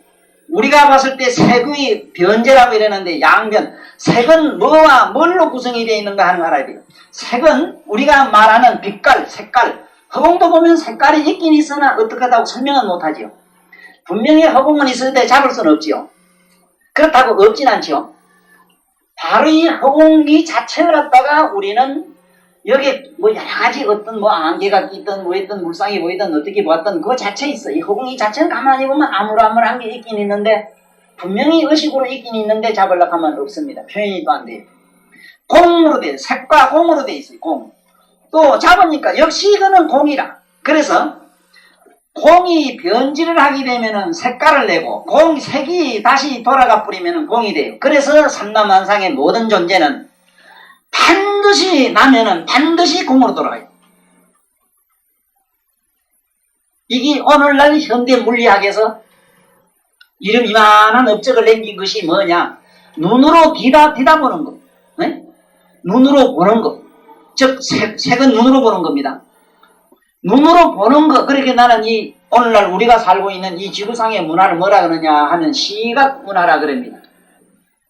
우리가 봤을 때 색의 변제라고 이러는데 양변. 색은 뭐와 뭘로 구성이 되어 있는가 하는 걸 알아야 돼요. 색은 우리가 말하는 빛깔, 색깔, 허공도 보면 색깔이 있긴 있으나 어떻게다고 설명은 못하지요. 분명히 허공은 있을 때 잡을 수는 없지요. 그렇다고 없진 않지요. 바로 이 허공이 자체를 갖다가 우리는 여기 뭐 여러 가지 어떤 뭐 안개가 끼든 뭐 있든 물상이 보이든 어떻게 보았든 그거 자체 있어. 이 허공이 자체는 가만히 보면 아무렇아무렇한 게 있긴 있는데 분명히 의식으로 있긴 있는데 잡으려고 하면 없습니다. 표현이 또 안 돼요. 공으로 돼 있어요. 색과 공으로 돼 있어요. 공. 또 잡으니까 역시 이거는 공이라. 그래서 공이 변질을 하게 되면은 색깔을 내고 색이 다시 돌아가 뿌리면은 공이 돼요. 그래서 삼라만상의 모든 존재는 반드시 나면은 반드시 공으로 돌아가요. 이게 오늘날 현대 물리학에서 이름 이만한 업적을 남긴 것이 뭐냐? 눈으로 뒤다보는 것. 네? 눈으로 보는 것. 즉 색은 눈으로 보는 겁니다. 눈으로 보는 것. 그렇게 나는 이 오늘날 우리가 살고 있는 이 지구상의 문화를 뭐라 그러냐 하면 시각 문화라 그럽니다.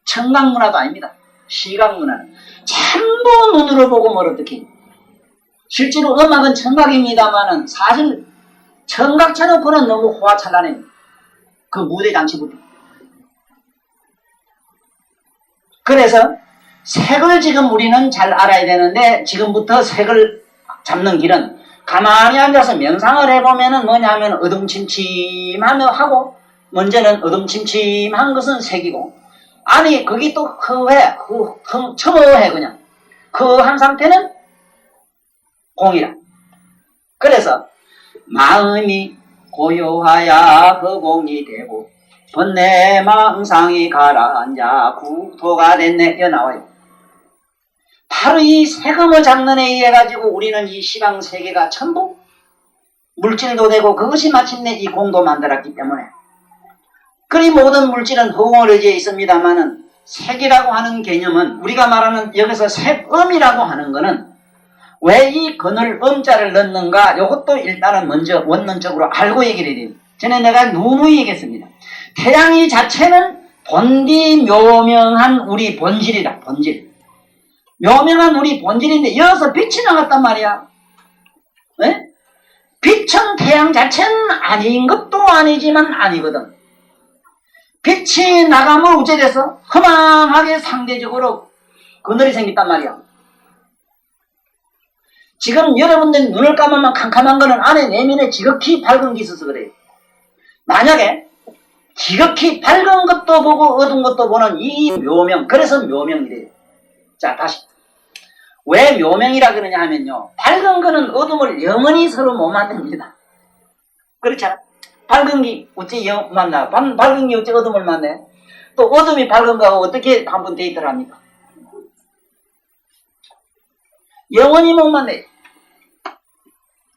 청각 문화도 아닙니다. 시각 문화는 전부 눈으로 보고 뭘 어떻게. 실제로 음악은 청각입니다만은 사실 청각 쳐놓고는 너무 호화찬란해요. 그 무대 장치부터. 그래서 색을 지금 우리는 잘 알아야 되는데 지금부터 색을 잡는 길은 가만히 앉아서 명상을 해보면은 뭐냐면 어둠침침하며 하고 먼저는 어둠침침한 것은 색이고 아니 거기 또 허해 첨어해 그냥 한 상태는 공이라. 그래서 마음이 고요하야 허공이 되고 번뇌 망상이 가라앉아 국토가 됐네. 이거 나와요. 바로 이 세금을 잡는 에 의해 가지고 우리는 이 시방 세계가 전부 물질도 되고 그것이 마침내 이 공도 만들었기 때문에 그리 모든 물질은 허공을 의지해 있습니다만은 색이라고 하는 개념은 우리가 말하는 여기서 색음이라고 하는 거는 왜 이 그늘 음자를 넣는가 이것도 일단은 먼저 원론적으로 알고 얘기를 해야 돼요. 전에 내가 누누이 얘기했습니다. 태양이 자체는 본디 묘명한 우리 본질이다. 본질. 묘명한 우리 본질인데 여기서 빛이 나갔단 말이야. 네? 빛은 태양 자체는 아닌 것도 아니지만 아니거든. 빛이 나가면 어째 돼서 허망하게 상대적으로 그늘이 생겼단 말이야. 지금 여러분들 눈을 감으면 캄캄한 거는 안에 내면에 지극히 밝은 게 있어서 그래요. 만약에 지극히 밝은 것도 보고 어두운 것도 보는 이 묘명, 그래서 묘명이래요. 자, 다시. 왜 묘명이라 그러냐 하면요. 밝은 거는 어둠을 영원히 서로 못 만듭니다. 그렇잖아. 밝은 게 어째 만나? 밝은 게 어째 어둠을 만나요? 또 어둠이 밝은 거하고 어떻게 한번 데이트를 합니까? 영원히 못 만나요.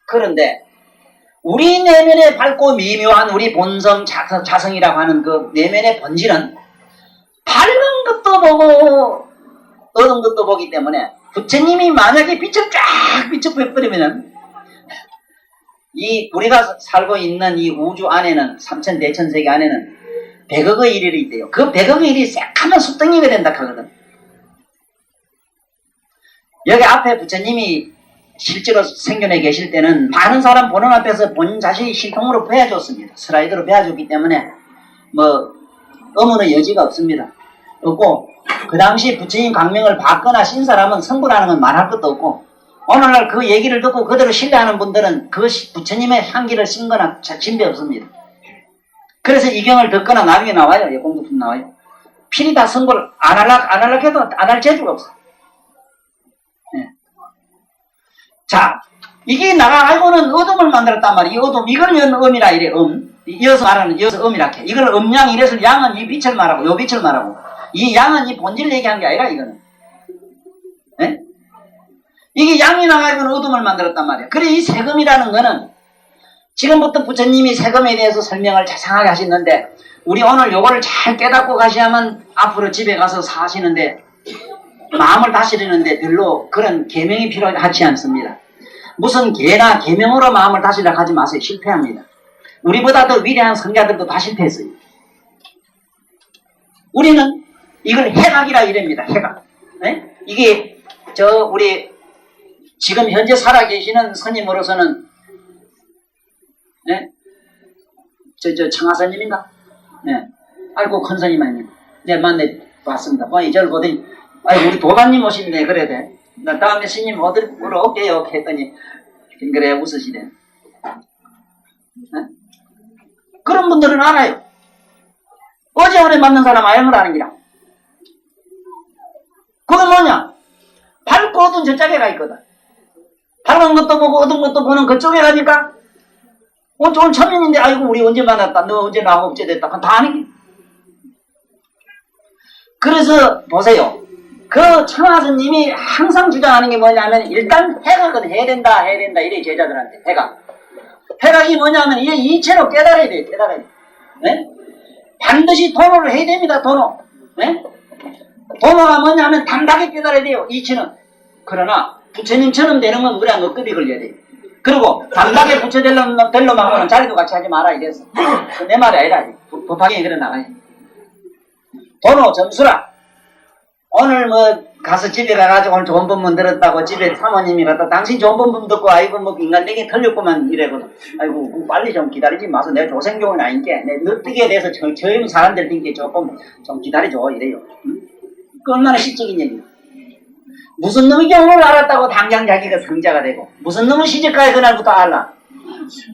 그런데 우리 내면에 밝고 미묘한 우리 본성 자성이라고 하는 그 내면의 본질은 밝은 것도 보고 어두운 것도 보기 때문에 부처님이 만약에 빛을 쫙 비춰버리면은 이 우리가 살고 있는 이 우주 안에는 3,4,000세계 안에는 100억의 일이 있대요. 그 100억의 일이 새카만 숫덩이가 된다 하거든. 여기 앞에 부처님이 실제로 생전에 계실 때는 많은 사람 보는 앞에서 본인 자신이 실통으로 베어줬습니다. 슬라이드로 베어줬기 때문에 뭐 의문의 여지가 없습니다. 없고 그 당시 부처님 강명을 받거나 신 사람은 성불하는 건 말할 것도 없고 오늘날 그 얘기를 듣고 그대로 신뢰하는 분들은 그 부처님의 향기를 신거나 진배 없습니다. 그래서 이 경을 듣거나 나중에 나와요. 공부품 나와요. 필히 다 성불 안 할라 해도 안 할 재주가 없어. 네. 자, 이게 나가 알고는 어둠을 만들었단 말이야. 이 어둠, 이걸 음이라 이래, 이어서 말하는, 이어서 음이라 해. 이걸 음양, 이래서 양은 이 빛을 말하고, 요 빛을 말하고. 이 양은 이 본질 얘기한 게 아니라, 이거는. 네? 이게 양이 나가고는 어둠을 만들었단 말이야. 그래, 이 세금이라는 거는, 지금부터 부처님이 세금에 대해서 설명을 자상하게 하시는데, 우리 오늘 요거를 잘 깨닫고 가셔야만 앞으로 집에 가서 사시는데, 마음을 다스리는데 별로 그런 계명이 필요하지 않습니다. 무슨 계나 계명으로 마음을 다스리려고 하지 마세요. 실패합니다. 우리보다 더 위대한 성자들도 다 실패했어요. 우리는 이걸 해각이라 이랍니다. 해각. 네? 이게 우리 지금 현재 살아계시는 스님으로서는 네? 청하선님인가? 네. 아이고, 큰 스님 아닙니까? 네, 만나 봤습니다. 보니 저를 보더니, 아이고, 우리 도반님 오신네, 그래, 돼. 나 다음에 스님 어디로 올게요? 했더니, 그래, 웃으시대. 네? 그런 분들은 알아요. 어제 오래 만난 사람 알면 아는 기라. 그건 뭐냐? 밝고 어두운 저쪽에가 있거든. 밝은 것도 보고 어두운 것도 보는 그쪽에 가니까 오늘 천년인데 아이고 우리 언제 만났다 너 언제 나하고 어째됐다 그건 다 아는 게. 그래서 보세요. 그 청하스님이 항상 주장하는 게 뭐냐면 일단 해각은 해야 된다 이래 제자들한테 해각이 뭐냐면 이게 이체로 깨달아야 돼. 네? 반드시 도노를 해야 됩니다. 도노. 네? 도노가 뭐냐면 단박에 깨달아야 돼요. 이치는. 그러나 부처님처럼 되는 건 우리랑 억급이 걸려야 돼요. 그리고 단박에 부처 되려면 하고는 자리도 같이 하지 말아야 돼서. 내 말이 아니라 법하게 그래 나가야 돼. 도노 점수라. 오늘 뭐 가서 집에 가가지고 오늘 좋은 법문 들었다고 집에 사모님이 갔다 당신 좋은 법문 듣고 아이고 뭐 인간되게 틀렸구만 이래거든. 아이고 빨리 좀 기다리지 마서 내가 조생종은 아닌게 내 늦게 돼서 젊은 사람들 든게 조금 좀 기다려줘 이래요. 응? 그 얼마나 시적인 얘기야. 무슨 놈의 경우를 알았다고 당장 자기가 성자가 되고 무슨 놈의 시집가에 그날부터 알라.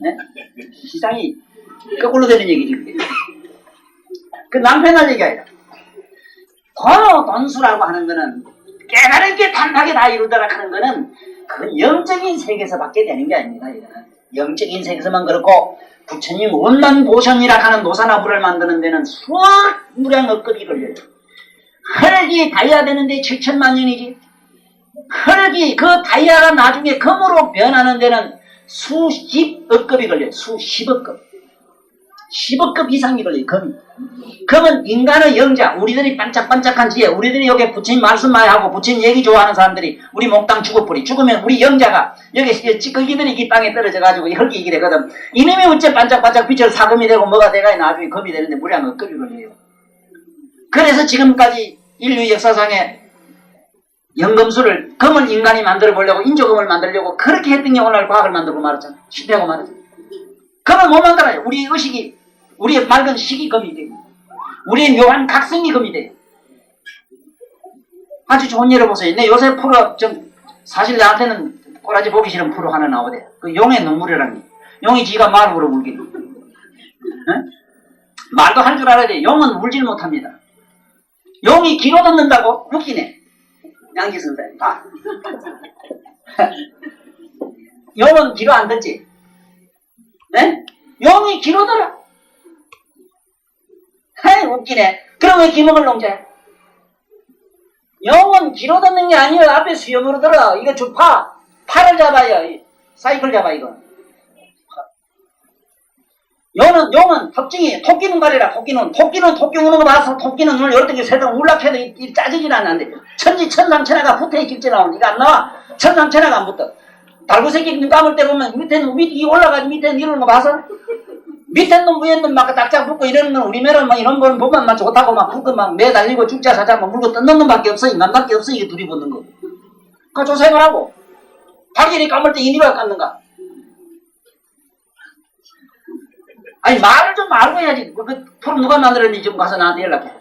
네? 시상이 거꾸로 되는 얘기지 그게. 그 남편할 얘기가 아니라 돈수라고 하는 거는 깨달을게 단박에 다 이루더라 하는 거는 그건 영적인 세계에서 밖에 되는 게 아닙니다. 이거는. 영적인 세계에서만 그렇고 부처님 원만 보션이라 하는 노사나불을 만드는 데는 수무량 억급이 걸려요. 혈기 다이아 되는데 7천만 년이지. 혈기 그 다이아가 나중에 금으로 변하는 데는 수십 억급이 걸려요. 수십억급. 10억급 이상이 걸려요. 금은 인간의 영자, 우리들이 반짝반짝한 지혜, 우리들이 여기 부처님 말씀 많이 하고 부처님 얘기 좋아하는 사람들이 우리 몽땅 죽어버리. 죽으면 우리 영자가 여기 찌꺼기들이 이 땅에 떨어져가지고 혈기 이게 되거든. 이놈이 어째 반짝반짝 빛을 사금이 되고 뭐가 돼가 나중에 금이 되는데 우리랑 억급이 걸려요. 그래서 지금까지 인류 역사상에 연금술을 금을 인간이 만들어 보려고 인조금을 만들려고 그렇게 했던 게 오늘 과학을 만들고 말았잖아. 실패하고 말았잖아. 금을 못 만들어요. 우리의 의식이 우리의 맑은 식이 금이 돼요. 우리의 묘한 각성이 금이 돼요. 아주 좋은 예를 보세요. 내 요새 프로 사실 나한테는 꼬라지 보기 싫은 프로 하나 나오대. 그 용의 눈물이라는 게. 용이 지가 말을 울어 울기는. 응? 말도 할 줄 알아야 돼. 용은 울질 못합니다. 용이 귀로 듣는다고? 웃기네. 양지 선생님 봐. 용은 귀로 안 듣지? 네? 용이 귀로 들어. 하이 웃기네. 그럼 왜 귀먹을 농자야? 용은 귀로 듣는 게 아니에요. 앞에 수염으로 들어. 이거 주파. 팔을 잡아요. 사이클 잡아 이거. 용은 특징이 토끼 눈가리라. 토끼는 토끼 우는 거 봐서 토끼는 눈을 열두 개 세동 울락해도 짜지질 않는데 천상천하가 붙어야 길지 나오는 이거 안 나와. 천상천하가 안 붙어. 달구새끼 눈 감을 때 보면 밑에는 위 올라가지 밑에는 이러는 거 봐서 밑에 놈 위에 놈 막 딱짝 붙고 이러는 건 우리 매는 막 이런 거는 보면 막 좋다고 막 붙고 막 매달리고 죽자 사자 막 물고 뜯는 놈밖에 없어. 인간밖에 없어. 이게 둘이 붙는 거. 그거 조사를 하고 자기리 감을 때 이니가 감는가. 아니 말을 좀 알고 해야지. 그 프로 누가 만들었는지 좀 가서 나한테 연락해.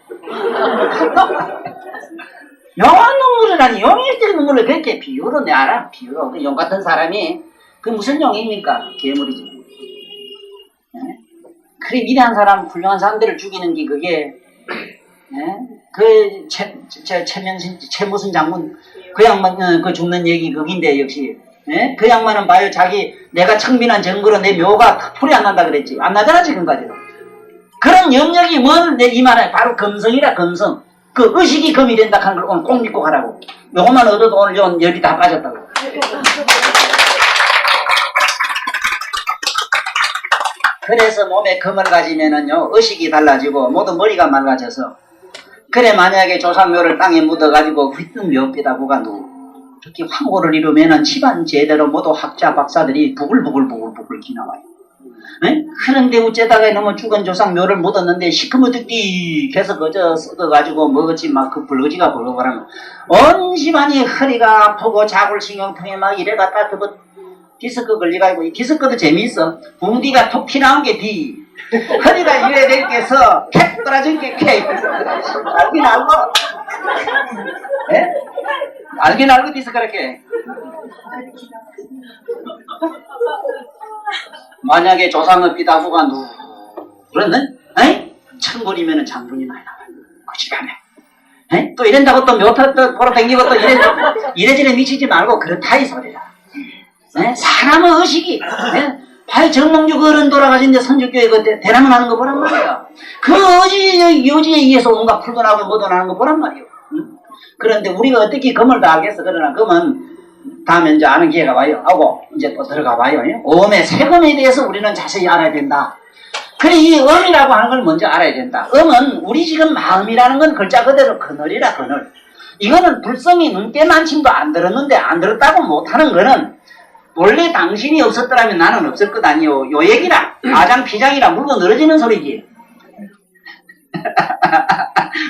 영한 눈물이라니. 용일 때 눈물을 그렇게 비유로 내 알아. 비유로. 그 용 같은 사람이 그 무슨 용입니까? 괴물이지. 네? 그래 위대한 사람 훌륭한 사람들을 죽이는 게 그게 네? 그 최무슨 장군 그 양반 그 죽는 얘기 그긴데 역시 네? 그 양반은 봐요. 자기 내가 청빈한 정거로 내 묘가 풀이 안 난다 그랬지. 안 나잖아 지금까지도. 그런 영역이 뭘 내 이 말에 바로 금성이라 금성. 그 의식이 금이 된다 하는 걸 오늘 꼭 믿고 가라고. 요것만 얻어도 오늘 요 열이 다 빠졌다고. 그래서 몸에 금을 가지면은요 의식이 달라지고 모두 머리가 맑아져서 그래 만약에 조상묘를 땅에 묻어가지고 휘뜬 묘비다 구간도 특히 황고를 이루면은 집안 제대로 모두 학자 박사들이 부글부글 기나와요. 네? 그런데 어째다가 너무 죽은 조상 묘를 묻었는데 시커멓게 계속 그저 썩어가지고 먹었지 막 그 불거지가 벌어버리면 온 집안이 허리가 아프고 자골신경통에 막 이래가 따뜻한 디스크 걸려가지고, 이 디스크도 재미있어. 붕디가 톡 튀나온 게 디. 허리가 이래 될 게서 캡 떨어진 게 K. 알긴 알고. 예? 알긴 알고 디스크 그렇게. 만약에 조상의 비다구가 누구랬는? 에이? 천군이면은 장군이 많이 나와요. 그 집안에. 또 이런다고 또 묘타 또 보러 댕기고 또 이래저래 미치지 말고 그렇다 이 소리라. 사람의 의식이 바위 정몽주 어른 돌아가신데 선주교회 그 대람을 하는 거 보란 말이야. 그 여지에 의해서 온갖 풀도 나고 뭐도 나는 거 보란 말이야. 그런데 우리가 어떻게 금을 다 알겠어. 그러나 금은 다음에 이제 아는 기회가 와요. 하고 이제 또 들어가 봐요. 음의 세금에 대해서 우리는 자세히 알아야 된다. 그래 이 음이라고 하는 걸 먼저 알아야 된다. 음은 우리 지금 마음이라는 건 글자 그대로 그늘이라 그늘. 이거는 불성이 눈깨만침도 안 들었는데 안 들었다고 못하는 거는 원래 당신이 없었더라면 나는 없을 것 아니요. 요 얘기라 아장피장이라 물고 늘어지는 소리지.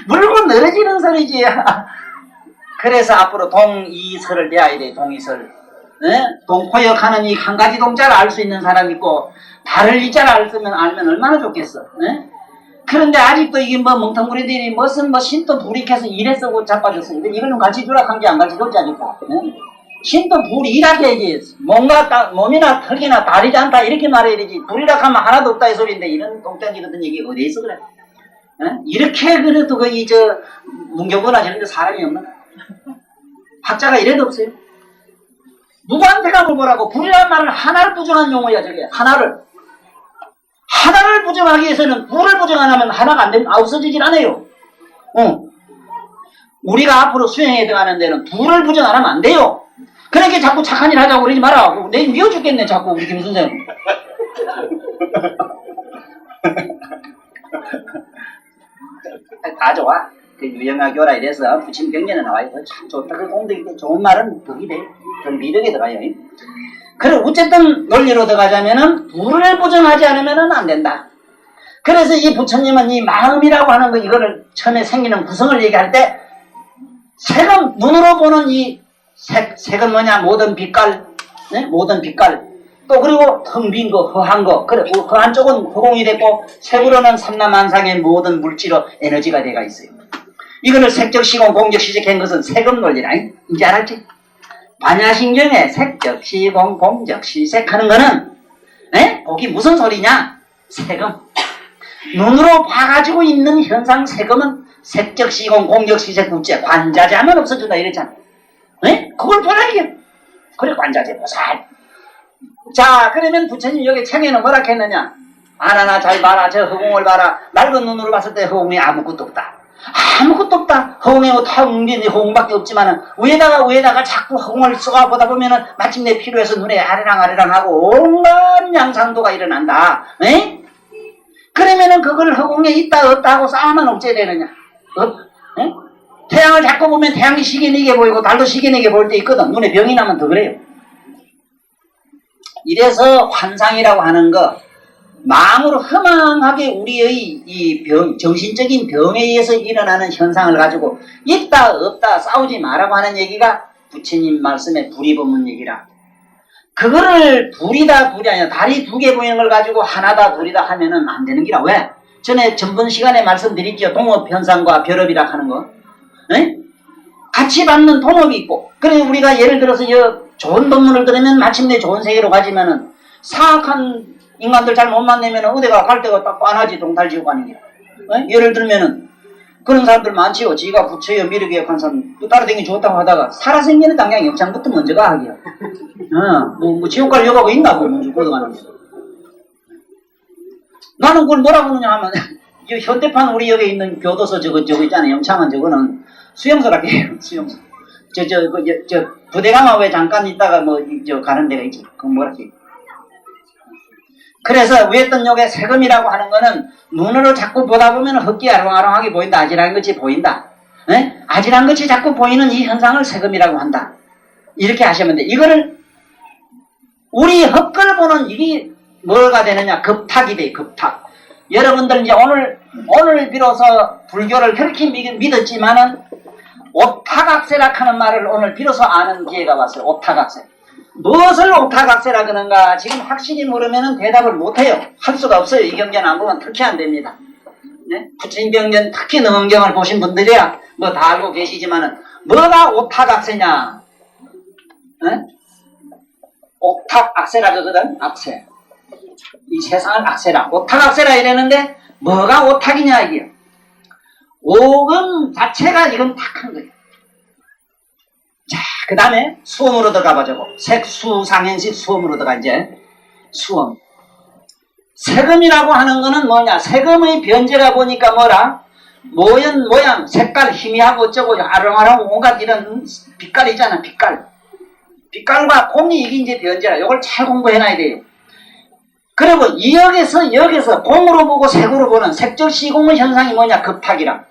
물고 늘어지는 소리지. 그래서 앞으로 동이설을 배워야 돼. 동이설. 동포역하는 이 한 가지 동자를 알 수 있는 사람이 있고 다를 이자를 알면 얼마나 좋겠어. 그런데 아직도 이게 뭐 멍텅구리들이 무슨 신도 불이켜서 이래 쓰고 자빠졌어. 이걸 좀 같이 주라 한 게 안 같이 줬지 아직도. 신도 불이 일하게 뭔가 몸이나 턱이나 다리지 않다 이렇게 말해야 되지. 불이라 하면 하나도 없다 이 소리인데 이런 동장지 같은 얘기 어디에 있어 그래. 이렇게 그래도 문교거나 저런 데 사람이 없나? 학자가 이래도 없어요. 누구한테 가볼 거라고. 불이라는 말은 하나를 부정한 용어야. 저게 하나를 부정하기 위해서는 불을 부정 안 하면 하나가 안 되면 없어지질 않아요. 우리가 앞으로 수행해야 들어가는 데는 불을 부정 안 하면 안 돼요. 그러니까 자꾸 착한 일 하자고 그러지 마라. 내 미워 죽겠네 자꾸 우리 김 선생님. 다 좋아. 그 유영하교라 이래서 부침 경전에 나와요. 참 좋다. 그 공덕이 좋은 말은 덕이 돼. 그 미덕에 들어가요. 그래 어쨌든 논리로 들어가자면은 불을 부정하지 않으면은 안 된다. 그래서 이 부처님은 이 마음이라고 하는 거 이거를 처음에 생기는 구성을 얘기할 때 색은 눈으로 보는 이 색은 뭐냐 모든 빛깔, 모든 빛깔. 또 그리고 텅 빈 거, 허한 거. 그래 그 한쪽은 허공이 됐고 색으로는 삼라만상의 모든 물질로 에너지가 돼가 있어요. 이거를 색적 시공 공적 시색한 것은 세금 논리라. 이제 알았지? 반야신경에 색적 시공 공적 시색하는 거는 거기 무슨 소리냐? 세금. 눈으로 봐가지고 있는 현상 세금은 색적 시공 공적 시색 국제 관자재하면 없어진다 이랬잖아. 그걸 보라게. 그래 관자재 보살. 자 그러면 부처님 여기 책에는 뭐라 했느냐? 아나나 잘 봐라. 저 허공을 봐라. 낡은 눈으로 봤을 때 허공에 아무것도 없다. 아무것도 없다. 허공에 텅 빈 허공밖에 없지만은 위에다가 자꾸 허공을 쏘아보다 보면은 마침내 필요해서 눈에 아리랑 하고 온갖 양상도가 일어난다. 그러면은 그걸 허공에 있다 없다 하고 싸우면 어째 되느냐? 태양을 자꾸 보면 태양이 시계내게 보이고 달도 시계내게 보일 때 있거든. 눈에 병이 나면 더 그래요. 이래서 환상이라고 하는 거 마음으로 허망하게 우리의 이 정신적인 병에 의해서 일어나는 현상을 가지고 있다 없다 싸우지 마라고 하는 얘기가 부처님 말씀의 불이 법문 얘기라. 그거를 불이다 불이 아니라 다리 두 개 보이는 걸 가지고 하나다 둘이다 하면은 안 되는 기라. 왜? 전에 전번 시간에 말씀드렸죠. 동업 현상과 별업이라 하는 거. 같이 받는 동업이 있고. 그래 우리가 예를 들어서 좋은 법문을 들으면 마침내 좋은 세계로 가지면은 사악한 인간들 잘 못 만나면 어디가 갈 데가 딱 뻔하지. 동탈지옥 가는 게. 예를 들면은 그런 사람들 많지요. 지가 부처여 미륵에 간 사람 따라다니기 좋다고 하다가 살아생기는 당장 영창부터 먼저 가 하기야. 뭐 지옥 갈 여가가 있나 그 먼저 걷어가는 거. 나는 그걸 뭐라고 하느냐 하면 현대판 우리 여기 있는 교도소 저거 있잖아요. 영창은 저거는 수용소라고 해요. 수용소. 저 부대강화 왜 잠깐 있다가 가는 데가 있지. 그건 뭐라지? 그래서 위에던 요게 세금이라고 하는 거는 눈으로 자꾸 보다 보면 흙기 아롱아롱하게 보인다. 아질한 것이 보인다. 아질한 것이 자꾸 보이는 이 현상을 세금이라고 한다. 이렇게 하시면 돼. 이거를 우리 흙을 보는 이게 뭐가 되느냐? 급탁이 돼. 급탁. 여러분들 이제 오늘 비로소 불교를 그렇게 믿었지만은 오타각세라 하는 말을 오늘 비로소 아는 기회가 왔어요. 오타각세. 무엇을 오타각세라 그런가 지금 확실히 물으면 대답을 못해요. 할 수가 없어요. 이 경전 안 보면 특히 안 됩니다. 네? 부처님 경전 특히 능엄경을 보신 분들이야 뭐 다 알고 계시지만은 뭐가 오타각세냐? 네? 오탁악세라 그러거든. 악세. 이 세상을 악세라. 오탁악세라 이랬는데 뭐가 오탁이냐 이게. 오금 자체가 이건 탁한 거예요. 자, 그 다음에 수험으로 들어가보자고. 색수상현식 수험으로 들어가 이제. 수험. 세금이라고 하는 거는 뭐냐? 세금의 변제가 보니까 뭐라? 모양, 색깔, 희미하고 어쩌고 아롱아롱 온갖 이런 빛깔 있잖아. 빛깔과 곰이 이게 이제 변제라. 이걸 잘 공부해놔야 돼요. 그리고 여기서 공으로 보고 색으로 보는 색적 시공의 현상이 뭐냐? 급탁이라.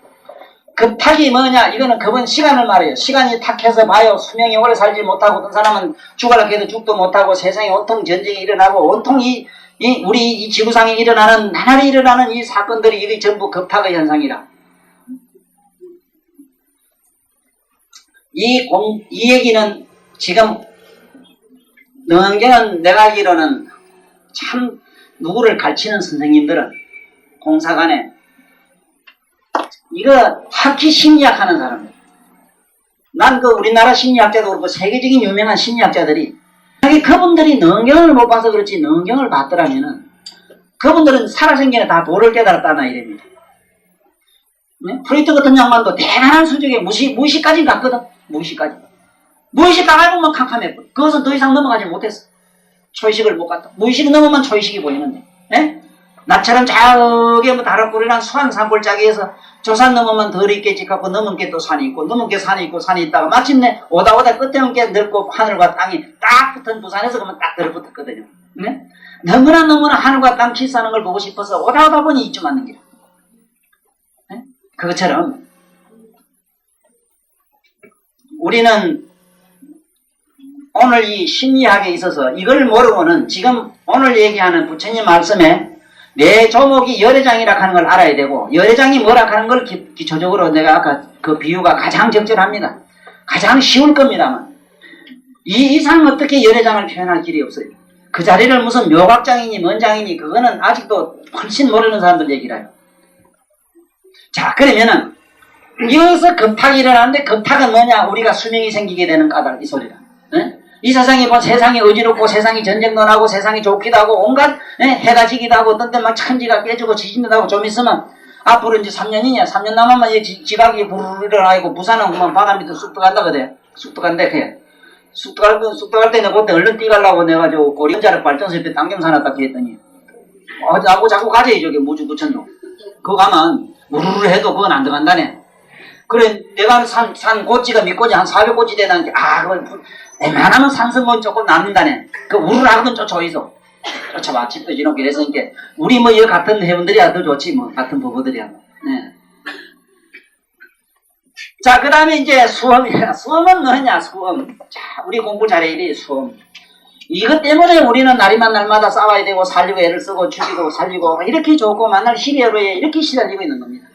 급탁이 뭐냐? 이거는 급은 시간을 말해요. 시간이 탁해서 봐요. 수명이 오래 살지 못하고 어떤 사람은 죽으려고 해도 죽도 못하고 세상에 온통 전쟁이 일어나고 온통 우리 이 지구상에 일어나는 나날이 일어나는 이 사건들이 이게 전부 급탁의 현상이라. 이 얘기는 지금 능엄경은 내가 알기로는 참 누구를 가르치는 선생님들은 공사관에 이거 학기 심리학 하는 사람들. 난 그 우리나라 심리학자도 그렇고 세계적인 유명한 심리학자들이 그분들이 능엄경을 못 봐서 그렇지 능엄경을 봤더라면은 그분들은 살아생전에 다 도를 깨달았다나 이랍니다. 네? 프로이트 같은 양반도 대단한 수준의 무의식까지 갔거든. 무의식 가가지고만 캄캄했고 그것은 더 이상 넘어가지 못했어. 초의식을 못 갔다. 무의식이 넘으면 초의식이 보이는데. 네? 나처럼 저기 뭐 다락골이랑 수안산골짜기에서 조산 넘으면 덜 있겠지 갖고 넘은 게 또 산이 있고 넘은 게 산이 있고 산이 있다가 마침내 오다 끝에 온게 넓고 하늘과 땅이 딱 붙은 부산에서 그러면 딱 들어붙었거든요. 네? 너무나 하늘과 땅 키스하는 걸 보고 싶어서 오다 보니 이쯤 왔는 길. 네? 그것처럼 우리는 오늘 이 심리학에 있어서 이걸 모르고는 지금 오늘 얘기하는 부처님 말씀에 내 조목이 열애장이라 하는 걸 알아야 되고 열애장이 뭐라 하는 걸 기초적으로 내가 아까 그 비유가 가장 적절합니다. 가장 쉬울 겁니다만 이 이상 어떻게 열애장을 표현할 길이 없어요. 그 자리를 무슨 묘각장이니 뭔장이니 그거는 아직도 훨씬 모르는 사람들 얘기라요. 자 그러면은 여기서 급탁이 일어나는데 급탁은 뭐냐? 우리가 수명이 생기게 되는 까닭 이 소리다. 네? 이 세상이 뭐 세상이 어지럽고 세상이 전쟁도 나고 세상이 좋기도 하고 온갖 해가 지기도 하고 어떤 때 막 천지가 깨지고 지진도 나고 좀 있으면 앞으로 이제 3년이냐 3년 남으면 지각이 부르르 일어나고 부산은 그만 바다 밑에 쑥 들어간다 그래. 쑥 들어간다 그래. 쑥 들어갈 때는 그때 얼른 뛰가려고 내가 저 고리자력 발전소 옆에 당경 사놨다 그랬더니 하고 자꾸 가재 저기 무주구천도 그거 가면 우르르 해도 그건 안 들어간다네. 그래 내가 산 고지가 몇 고지 한 400고지 되는데 그걸 웬만하면 산성은 조금 남는다네. 그 우르르하거든 쫓아오이소. 쫓아봐. 집도 지놓게 그래서 이게 우리 뭐 여 같은 회원들이야 더 좋지 뭐 같은 부부들이야. 네. 자, 그 다음에 이제 수험이야. 수험은 뭐냐, 수험. 자, 우리 공부 잘해야 돼, 수험. 이것 때문에 우리는 날이만 날마다 싸워야 되고 살리고 애를 쓰고 죽이고 살리고 이렇게 좋고 만날 희례로에 이렇게 시달리고 있는 겁니다.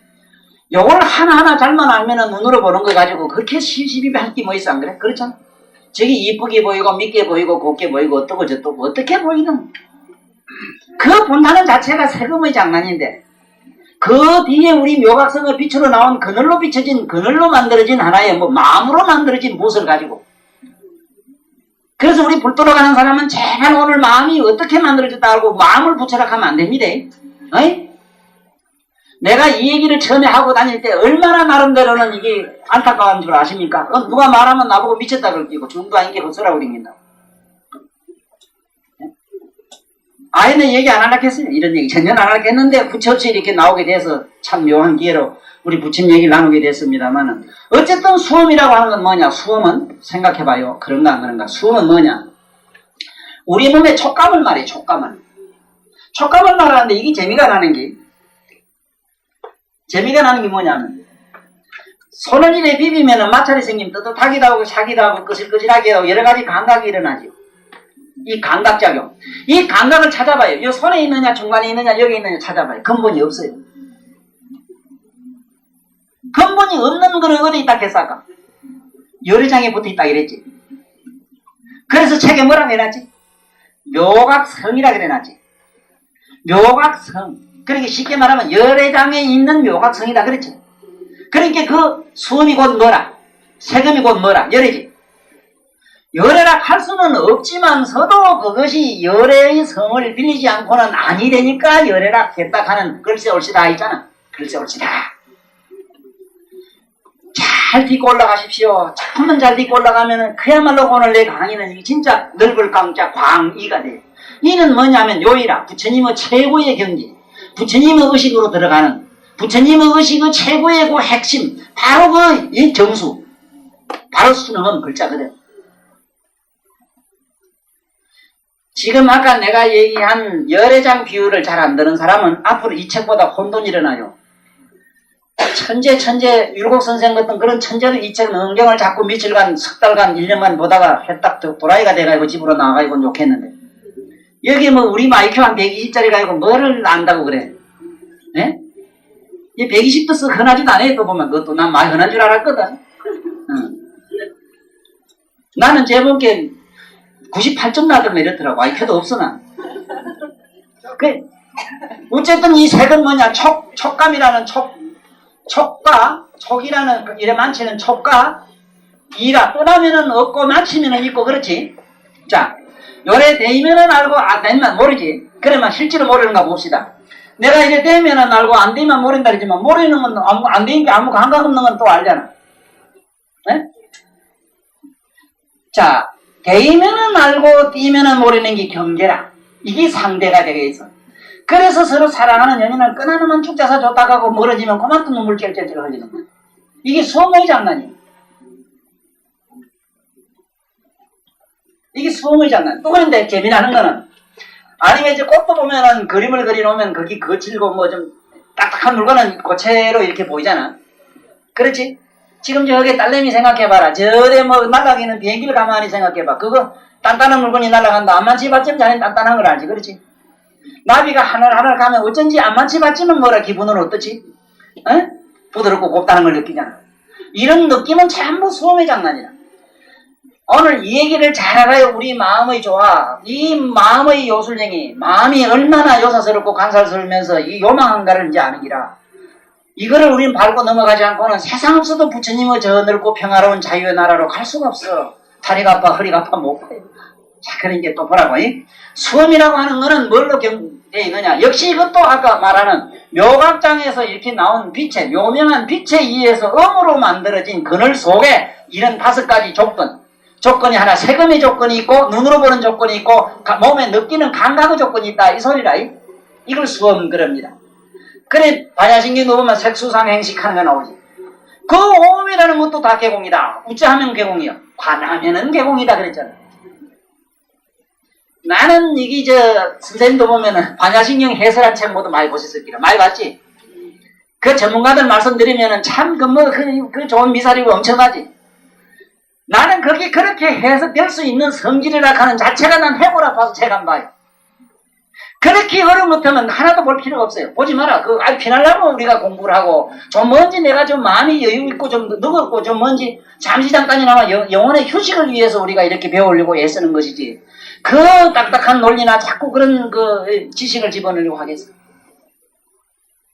요걸 하나하나 잘만 알면은 눈으로 보는 거 가지고 그렇게 시비할 게 뭐 있어, 안 그래? 그렇잖아. 저기 이쁘게 보이고 밉게 보이고 곱게 보이고 어떠고 저떠고 어떻게 보이든 그 본다는 자체가 세금의 장난인데 그 뒤에 우리 묘각성의 빛으로 나온 그늘로 비춰진 그늘로 만들어진 하나의 뭐 마음으로 만들어진 무엇을 가지고 그래서 우리 불 돌아가는 사람은 제발 오늘 마음이 어떻게 만들어졌다 하고 마음을 붙여라 하면 안 됩니다. 어이? 내가 이 얘기를 처음에 하고 다닐 때 얼마나 나름대로는 이게 안타까운 줄 아십니까? 누가 말하면 나보고 미쳤다 그러고 중도 아닌 게 헛소라고 댕긴다고. 아예는 얘기 안 하려고 했어요. 이런 얘기 전혀 안 하려고 했는데 부처없이 이렇게 나오게 돼서 참 묘한 기회로 우리 부처님 얘기를 나누게 됐습니다만은 어쨌든 수험이라고 하는 건 뭐냐? 수험은 생각해봐요. 그런가 안 그런가? 수험은 뭐냐? 우리 몸의 촉감을 말해. 촉감을 말하는데 이게 재미가 나는 게 뭐냐면 손을 이래 비비면은 마찰이 생기면 뜨뜻하기도 하고 샤기도 하고 끄실끄실하게 하고 여러 가지 감각이 일어나죠. 이 감각작용. 이 감각을 찾아봐요. 이 손에 있느냐 중간에 있느냐 여기 있느냐 찾아봐요. 근본이 없어요. 근본이 없는 거는 어디 있다 했을까? 열애장에 붙어 있다 이랬지. 그래서 책에 뭐라고 해놨지? 묘각성이라 그래놨지. 묘각성. 그러니까 쉽게 말하면 열애장에 있는 묘각성이다 그랬지. 그러니까 그 수음이 곧 뭐라? 세금이 곧 뭐라? 열애지. 열애라 할 수는 없지만서도 그것이 열애의 성을 빌리지 않고는 아니되니까 열애라 했다 하는 글쎄 옳시다 있잖아. 글쎄 옳시다. 잘 딛고 올라가십시오. 조금만 잘 딛고 올라가면은 그야말로 오늘 내 강의는 이게 진짜 넓을 깜짝 광이가 돼. 이는 뭐냐면 요이라 부처님의 최고의 경지, 부처님의 의식으로 들어가는 부처님의 의식의 최고의 그 핵심, 바로 그 이 정수, 바로 수능은 글자 그대로. 지금 아까 내가 얘기한 열애장 비유를 잘 안 듣는 사람은 앞으로 이 책보다 혼돈이 일어나요. 천재 율곡선생 같은 그런 천재들 이 책 능경을 자꾸 며칠간 석 달간 1년간 보다가 해딱 도라이가 돼가지고 집으로 나가고 욕했는데 여기 뭐 우리 마이큐 한 120짜리 가지고 뭐를 안다고 그래. 예? 이 120도 썩 흔하지도 않아요. 또 보면 그것도 난 많이 흔한 줄 알았거든. 응. 나는 제목에 98점 나더라 이렇더라고. IQ도 없어 난. 어쨌든 이 색은 뭐냐? 촉감이라는 촉이라는 이래 많지는 촉과 이라 떠나면은 없고 많치면은 있고 그렇지. 자, 요래 되면은 알고 안 되면 모르지. 그러면 실제로 모르는가 봅시다. 내가 이래 되면은 알고 안 되면 모른다 그러지만 모르는 건 안 되는 게 아무 감각 없는 건 또 알잖아. 네? 자, 되면은 알고 뛰면은 모르는 게 경계라. 이게 상대가 되겠어. 그래서 서로 사랑하는 연인을 끊어놓으면 죽자사 줬다가고 멀어지면 그만 또 눈물 찔찔찔 흘리는 거야. 이게 수험의 장난이야. 이게 수험의 장난. 또 그런데 재미나는 거는 아니면 이제 꽃도 보면은 그림을 그려놓으면 거기 거칠고 뭐 좀 딱딱한 물건은 고체로 이렇게 보이잖아. 그렇지? 지금 저기 딸내미 생각해봐라. 저래 뭐 날아가는 비행기를 가만히 생각해봐. 그거 단단한 물건이 날아간다. 안만치 받지면 자네 단단한 걸 알지. 그렇지? 나비가 하늘 가면 어쩐지 안만치 받지면 뭐라 기분은 어떻지? 에? 부드럽고 곱다는 걸 느끼잖아. 이런 느낌은 전부 수험의 장난이야. 오늘 이 얘기를 잘 알아요. 우리 마음의 조화, 이 마음의 요술쟁이, 마음이 얼마나 요사스럽고 간살스러우면서 이 요망한가를 이제 아는 기라. 이거를 우리는 밟고 넘어가지 않고는 세상 없어도 부처님의 저 넓고 평화로운 자유의 나라로 갈 수가 없어. 다리가 아파, 허리가 아파, 못 가요. 자, 그러니까 또 보라고. 수험이라고 하는 거는 뭘로 되어 있느냐. 역시 이것도 아까 말하는 묘각장에서 이렇게 나온 빛의, 묘명한 빛에 의해서 음으로 만들어진 그늘 속에 이런 5가지 조건이 하나, 세금의 조건이 있고, 눈으로 보는 조건이 있고, 몸에 느끼는 감각의 조건이 있다. 이 소리라. 이걸 수험 그럽니다. 그래, 반야신경도 보면 색수상 행식하는 거 나오지. 그 오음이라는 것도 다 개공이다. 우짜하면 개공이요. 관하면은 개공이다 그랬잖아. 나는 이게 선생님도 보면은 반야신경 해설한 책 모두 많이 보셨을 거라. 많이 봤지? 그 전문가들 말씀드리면은 참 그 좋은 미사리고 엄청나지. 나는 그게 그렇게 해석될 수 있는 성질이라 하는 자체가 난 해보라 봐서 책 안 봐요. 그렇게 어려운 것하면 하나도 볼 필요가 없어요. 보지 마라. 피날라고 우리가 공부를 하고, 좀 뭔지 내가 좀 마음이 여유 있고, 좀 느긋고, 좀 뭔지 잠시 잠깐이나마 영혼의 휴식을 위해서 우리가 이렇게 배우려고 애쓰는 것이지. 그 딱딱한 논리나 자꾸 그런 지식을 집어넣으려고 하겠어.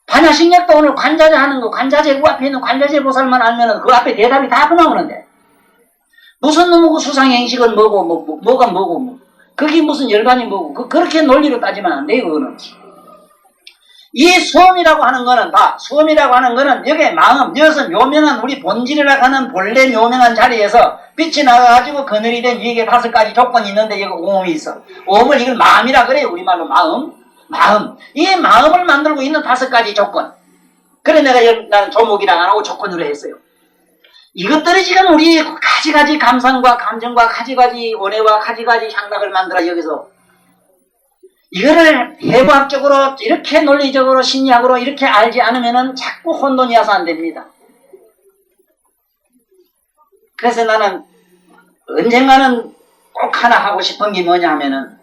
반야신약도 오늘 관자재 하는 거, 관자재 그 앞에 있는 관자재 보살만 알면은 그 앞에 대답이 다 나오는데. 무슨 놈의 수상행식은 뭐가 뭐고. 그게 무슨 열반이 뭐고. 그렇게 논리로 따지면 안 돼요, 그거는. 이 수험이라고 하는 거는, 수험이라고 하는 거는, 여기에 마음, 여기서 묘명한 우리 본질이라고 하는 본래 묘명한 자리에서 빛이 나가가지고 그늘이 된 위에 5가지 조건이 있는데, 여기 오음이 있어. 오음을 이걸 마음이라 그래요, 우리말로 마음. 이 마음을 만들고 있는 5가지 조건. 그래, 나는 조목이라고 안 하고 조건으로 했어요. 이것들이 지금 우리 가지가지 감상과 감정과 가지가지 원해와 가지가지 향락을 만들어 여기서 이거를 해부학적으로 이렇게 논리적으로 심리학으로 이렇게 알지 않으면은 자꾸 혼돈이 와서 안 됩니다. 그래서 나는 언젠가는 꼭 하나 하고 싶은 게 뭐냐 하면은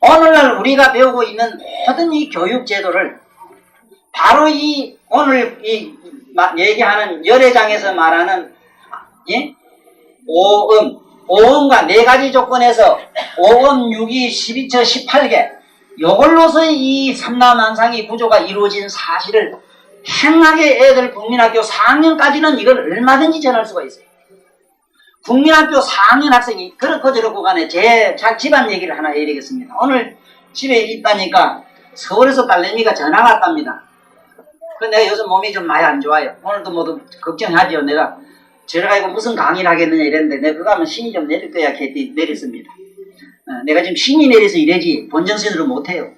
오늘날 우리가 배우고 있는 모든 이 교육 제도를 바로 오늘 얘기하는 열애장에서 말하는 오음과 네 가지 조건에서 5음, 6이, 12처, 18개 요걸로서 이 삼라만상의 구조가 이루어진 사실을 행하게 애들 국민학교 4학년까지는 이걸 얼마든지 전할 수가 있어요. 국민학교 4학년 학생이 그렇고 저렇고 간에 제 집안 얘기를 하나 해야 되겠습니다. 오늘 집에 있다니까 서울에서 딸내미가 전화가 왔답니다. 내가 요즘 몸이 좀 많이 안 좋아요. 오늘도 모두 걱정하죠. 내가 저래가지고 무슨 강의를 하겠느냐 이랬는데 내가 그거 하면 신이 좀 내릴 거야 했더니 내렸습니다. 내가 지금 신이 내려서 이래지 본전신으로 못해요.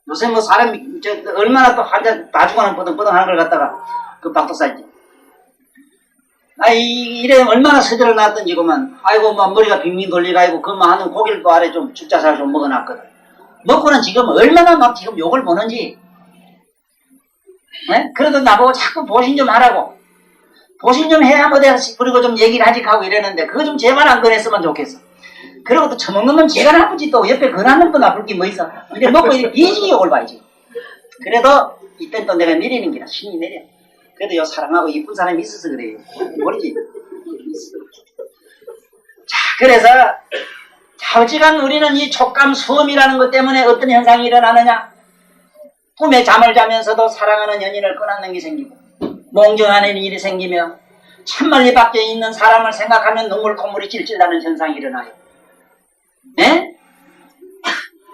요새 뭐 사람이 얼마나 또 한잔 나중에는 뻐덩뻐덩 하는 걸 갖다가 그 박도사지. 이래 얼마나 서들어 놨던지고만 아이고 뭐 머리가 빙빙 돌리가지고 그만 하는 고기를 또 아래 좀 죽자살 좀 먹어놨거든. 먹고는 지금 얼마나 막 지금 욕을 보는지. 네? 그래도 나보고 자꾸 보신 좀 하라고. 보신 좀 해야 뭐 내가 그리고 좀 얘기를 하지 하고 이랬는데 그거 좀 제발 안 꺼냈으면 좋겠어. 그리고 또 처먹는 놈 지가 나쁘지 또 옆에 건한 놈도 나쁠 게 뭐 있어. 근데 먹고 이지 욕을 봐야지. 그래도 이땐 또 내가 내리는 게라 신이 내려. 그래도 요 사랑하고 이쁜 사람이 있어서 그래요. 모르지. 자, 그래서 어지간 우리는 이 촉감 수음이라는 것 때문에 어떤 현상이 일어나느냐. 꿈에 잠을 자면서도 사랑하는 연인을 꺼놨는 게 생기고 몽정하는 일이 생기며 천만리 밖에 있는 사람을 생각하면 눈물 콧물이 찔찔 나는 현상이 일어나요. 네?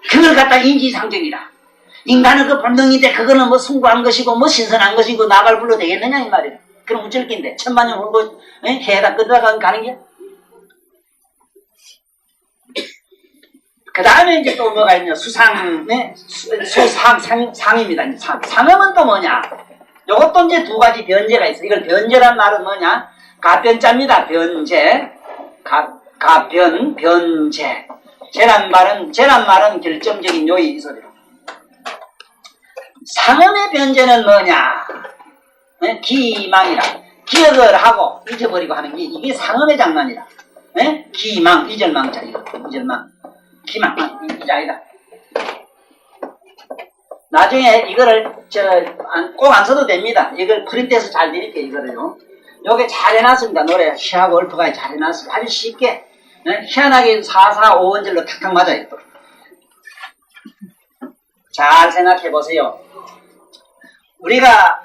그걸 갖다 인지상정이라. 인간은 그 본능인데 그거는 뭐 숭고한 것이고 뭐 신선한 것이고 나발 불러 되겠느냐 이 말이야. 그럼 어쩔 낀데 천만년 울고 해에다 끄다가 가는 게. 그 다음에 이제 또 뭐가 있냐. 수상, 네? 상입니다. 상음은 또 뭐냐. 요것도 이제 두 가지 변제가 있어. 이걸 변제란 말은 뭐냐. 가변자입니다. 변제. 변제. 제란 말은 결정적인 요의 이 소리로. 상음의 변제는 뭐냐. 네? 기망이라. 기억을 하고 잊어버리고 하는 게 이게 상음의 장난이라. 네? 기망, 이절망자 이거. 이절망. 기망, 이게 아니다. 나중에 이거를 꼭 안 써도 됩니다. 이걸 프린트해서 잘 드릴게요. 이거를요. 요게 잘 해놨습니다. 노래 시하고 얼프가 잘 해놨습니다. 아주 쉽게 네? 희한하게 4, 4, 5원절로 탁탁 맞아요. 또. 잘 생각해 보세요. 우리가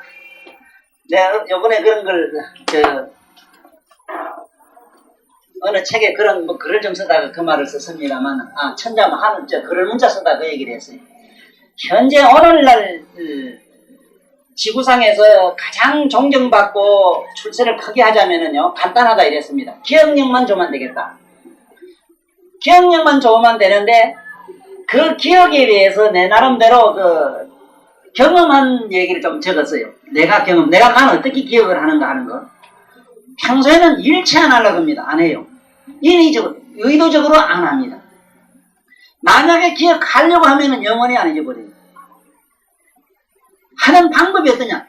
요번에 그런 걸 어느 책에 그런 뭐 글을 좀 쓰다가 그 말을 썼습니다만 천자만 하는 글을 문자 쓰다가 그 얘기를 했어요. 현재 오늘날 지구상에서 가장 존경받고 출세를 크게 하자면은요 간단하다 이랬습니다. 기억력만 좋으면 되겠다. 기억력만 좋으면 되는데 그 기억에 대해서 내 나름대로 그 경험한 얘기를 좀 적었어요. 내가 난 어떻게 기억을 하는가 하는 거. 평소에는 일치 안 하려고 합니다. 안 해요. 의도적으로 안 합니다. 만약에 기억하려고 하면은 영원히 안 잊어버려요. 하는 방법이 어떠냐?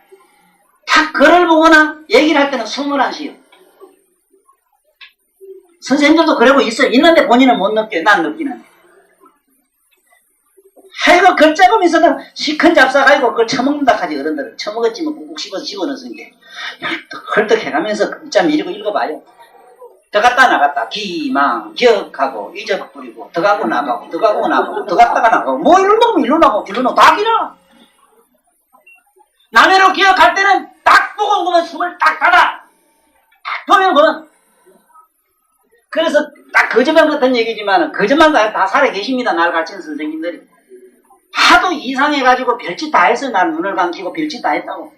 딱 글을 보거나 얘기를 할 때는 숨을 안 쉬어요. 선생님들도 그러고 있어요. 있는데 본인은 못 느껴요. 난 느끼는데. 하여간 글자금 있어도 시큰 잡사가지고 그걸 처먹는다 하지 어른들은. 처먹었지 뭐 꾹꾹 씹어서 집어넣은 게 헐떡 해가면서 글자 미리고 읽어봐요. 들어갔다 나갔다 기망 기억하고 잊어버리고 들어가고 나가고 들어가고 나가고 들어갔다가 나가고 뭐 일로 나가고 다 길어. 남해로 기억할 때는 딱 보고 그러면 숨을 딱 닫아. 딱 보면 그건 그래서 딱 거짓말 같은 얘기지만 거짓말 다 살아 계십니다. 날 가르치는 선생님들이. 하도 이상해가지고 별짓 다 했어요. 난 눈을 감기고 별짓 다 했다고.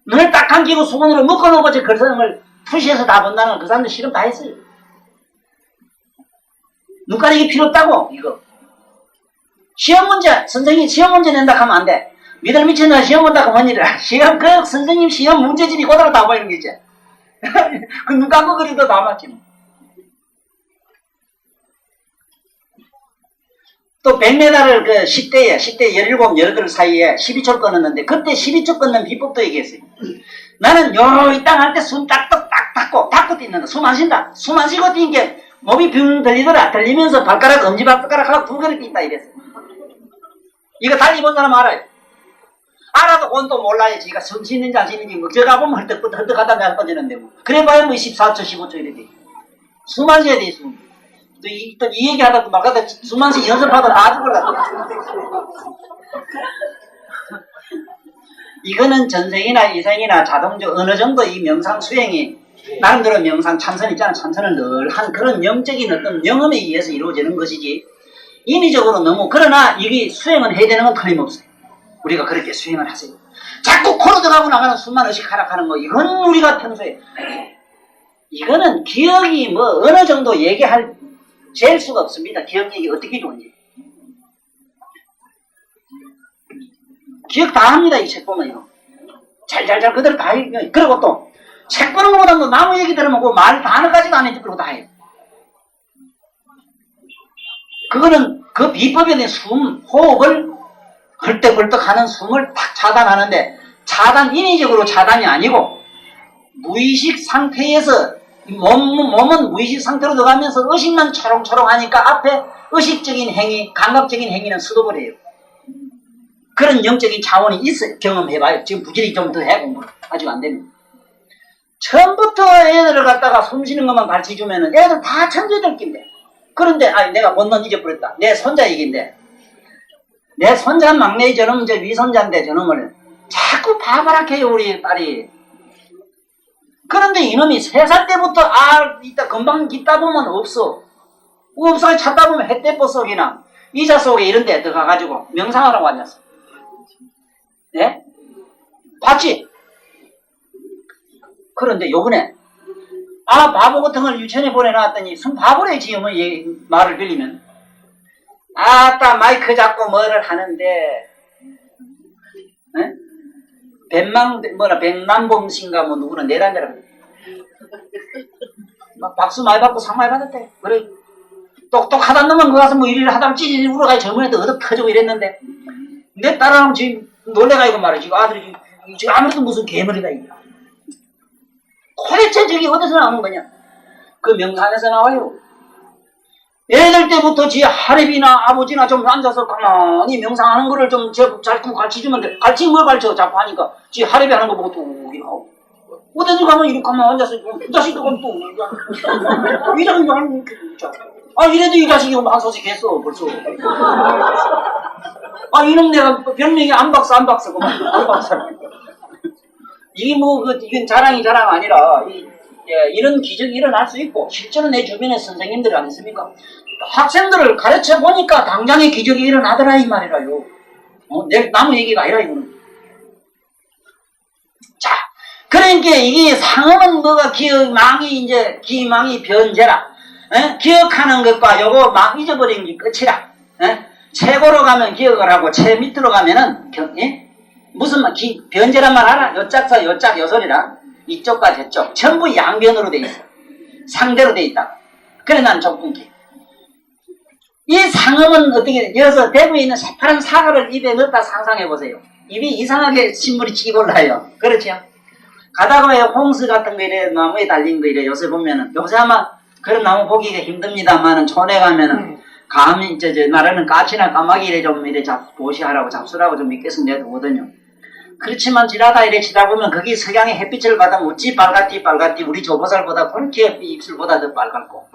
눈을 딱 감기고 수건으로 묶어놓고 제 글쓰는 푸시해서 다 본다는 그 사람들 실험 다 했어요. 눈 가리기 필요 없다고 이거. 시험 문제 선생님 시험 문제 낸다 하면 안 돼. 믿을 미친다 시험 본다고 뭔 일이야. 시험 그 선생님 시험 문제집이 고다로 다 보이는 게 있지. 그 눈 감고 그리도 다 맞지 뭐. 또 100m를 그 10대에 17, 18 사이에 12초 끊었는데 그때 12초 끊는 비법도 얘기했어요. 나는 이 땅 할 때 숨 딱 닫고 뛰는다. 숨 안 쉰다. 숨 안 쉬고 뛰는 게 몸이 빙 들리더라. 들리면서 발가락 엄지발가락 하고 둥그렇게 있다 이랬어요. 이거 달리 본 사람 알아요. 알아도 그건 또 몰라요. 지가 성실 있는 자신인지 뭐 저가 보면 헐떡하다 내가 꺼지는데 뭐. 그래 봐야 뭐 14초 15초 이렇게 숨 마셔야 돼. 숨. 또 이 얘기하다 막 가다 숨 마시 연습하다 다 죽을라. 이거는 전생이나 이생이나 자동적 어느 정도 이 명상 수행이 나름대로 명상 참선 있잖아. 참선을 늘 한 그런 영적인 어떤 경험에 의해서 이루어지는 것이지 인위적으로 너무 그러나 이게 수행을 해야 되는 건 틀림없어요. 우리가 그렇게 수행을 하세요. 자꾸 코로 들어가고 나가는 숨만 의식하락하는 거 이건 우리가 평소에 이거는 기억이 뭐 어느 정도 얘기할 잴 수가 없습니다. 기억 얘기 어떻게 좋은지 기억 다 합니다. 이 책 보면 이거 잘 그대로 다 해요. 그리고 또 책 보는 것보다도 나무 얘기 들으면 그 말 단어까지도 안 해도 그러고 다 해요. 그거는 그 비법에 대한 숨, 호흡을 헐떡헐떡 하는 숨을 탁 차단하는데 인위적으로 차단이 아니고 무의식 상태에서 몸은 무의식 상태로 들어가면서 의식만 초롱초롱 하니까 앞에 의식적인 행위, 감각적인 행위는 스톱을 해요. 그런 영적인 차원이 있어요. 경험해봐요. 지금 부지런히 좀 더 해보면 아직 안 됩니다. 처음부터 애들을 갖다가 숨 쉬는 것만 가르쳐주면은 애들 다 천재들 낀데. 그런데 내가 본론 잊어버렸다. 내 손자 얘기인데 내 손자 막내 저놈 저 위손자인데 저놈을 자꾸 바바락해요 우리 딸이. 그런데 이놈이 3살 때부터 이따 금방 깃다 보면 없어 찾다 보면 햇대포 속이나 이자 속에 이런 데 들어가가지고 명상하라고 앉았어. 네? 봤지? 그런데 요번에 바보 같은 걸 유치원에 보내놨더니 바보래 지금 말을 빌리면 아따 마이크 잡고 뭐를 하는데 백남범씨인가 뭐 누구는 내단자라 그래. 막 박수 많이 받고 상 많이 받았대. 그래 똑똑하단 놈은 그 가서 뭐 일을 하다 찌질 울어가지고 젊은이도 얻어 터지고 이랬는데 내 딸하고 지금 놀래가지고 말이지. 아들이 지금 아무래도 무슨 개머리다 이게. 도대체 저기 어디서 나오는 거냐? 그 명상에서 나와요. 애들 때부터 지 할애비나 아버지나 좀 앉아서 가만히 명상하는 거를 좀 자꾸 가르쳐주면 돼. 가르치면 뭘 가르쳐? 자꾸 하니까 지 할애비 하는 거 보고 또 이렇게 하고. 어디서 가면 이렇게 가만 앉아서 이 자식도 또 이 자식이 하는 이래도 이 자식이 한 소식 했어 벌써. 이놈 내가 별명이 안박사 그만 안박사. 이게 이건 자랑 아니라 이런 기적이 일어날 수 있고 실제로 내 주변에 선생님들이 안 있습니까? 학생들을 가르쳐 보니까 당장의 기적이 일어나더라 이 말이라요. 내 나무 얘기가 아니라 이거는. 자, 그러니까 이게 상음은 뭐가 기망이 변제라. 기억하는 것과 요거 막 잊어버린 게 끝이라. 최고로 가면 기억을 하고 최 밑으로 가면은 무슨 변제란 말 알아? 요짝서 요짝 요소리라. 이쪽과 저쪽 전부 양변으로 돼 있어. 상대로 돼 있다. 그래 난 적분기. 이 상음은 어떻게 여기서 대부에 있는 새파란 사과를 입에 넣었다 상상해 보세요. 입이 이상하게 신물이 치고 올라요. 그렇죠? 가다가 왜 홍수 같은 거 이래 나무에 달린 거 이래 요새 보면은 요새 아마 그런 나무 보기가 힘듭니다만은 촌에 가면은 감이 말하는 까치나 까마귀 이래 좀 이래 보시하라고 잡수라고 좀 믿겠으면 내두거든요. 그렇지만 지나다 이래 치다 보면 거기 석양의 햇빛을 받으면 어찌 빨갛디 우리 조보살보다 그렇게 입술보다 더 빨갛고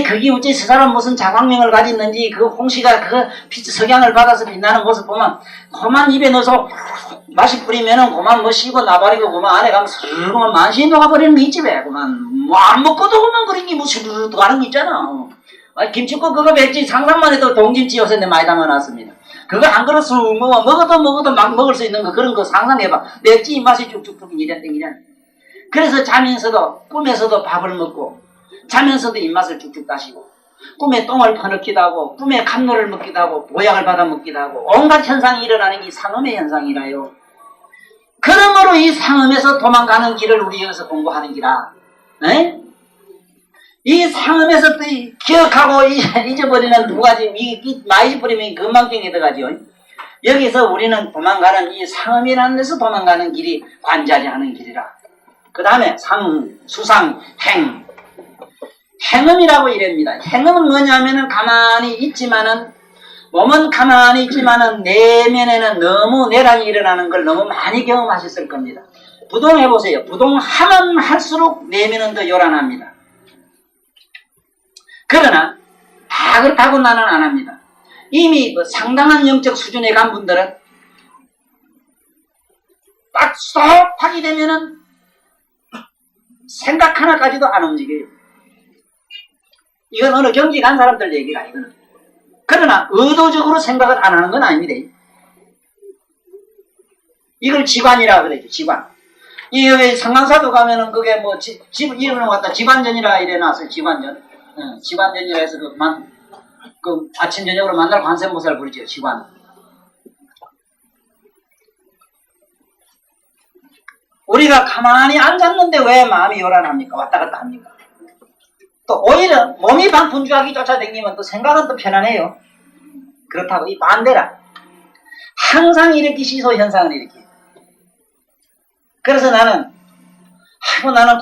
거기 어찌 저 사람 무슨 자광명을 가졌는지 그 홍시가 그 석양을 받아서 빛나는 모습 보면 그만 입에 넣어서 맛이 뿌리면은 그만 뭐 쉬고 나발이고 그만 안에 가면 슬그만 만신이 녹아버리는 거 있지 왜 그만 뭐 안 먹고도 그만 그런 게 뭐 스르르 가는 거 있잖아. 김치국 그거 맵지 상상만 해도 동김치 요새 내 많이 담아놨습니다. 그거 한 그릇 쑥 먹어도 막 먹을 수 있는 거 그런 거 상상해봐. 맵지 입맛이 쭉쭉쭉 이래 땡기냐. 그래서 자면서도 꿈에서도 밥을 먹고 자면서도 입맛을 쭉쭉 따시고 꿈에 똥을 퍼넣기도 하고 꿈에 감로를 먹기도 하고 보약을 받아 먹기도 하고 온갖 현상이 일어나는 게 상음의 현상이라요. 그러므로 이 상음에서 도망가는 길을 우리 여기서 공부하는 기라. 이 상음에서 또 기억하고 잊어버리는 두 가지 많이 잊어버리면 건망증이 들어가죠. 여기서 우리는 도망가는 이 상음이라는 데서 도망가는 길이 관자리하는 길이라. 그 다음에 수상, 행음이라고 이랍니다. 행음은 뭐냐면은 가만히 있지만은 몸은 가만히 있지만은 내면에는 너무 내란이 일어나는 걸 너무 많이 경험하셨을 겁니다. 부동 해보세요. 부동 하면 할수록 내면은 더 요란합니다. 그러나 다 그렇다고 나는 안 합니다. 이미 그 상당한 영적 수준에 간 분들은 딱 스톱하게 되면은 생각 하나까지도 안 움직여요. 이건 어느 경지 간 사람들 얘기가 아니거든. 그러나 의도적으로 생각을 안 하는 건 아닙니다. 이걸 지관이라 그러죠. 지관. 이 여기 상강사도 가면은 그게 뭐 집 이름을 갖다 지관전이라 이래 놨어요. 지관전. 지관전이라 해서 그 아침 저녁으로 만날 관세음보살 부르죠. 지관. 우리가 가만히 앉았는데 왜 마음이 요란합니까? 왔다 갔다 합니까? 또 오히려 몸이 분주하게 쫓아다니면 또 생각은 또 편안해요. 그렇다고 이 반대라. 항상 이렇게 시소 현상을 일으켜요. 그래서 나는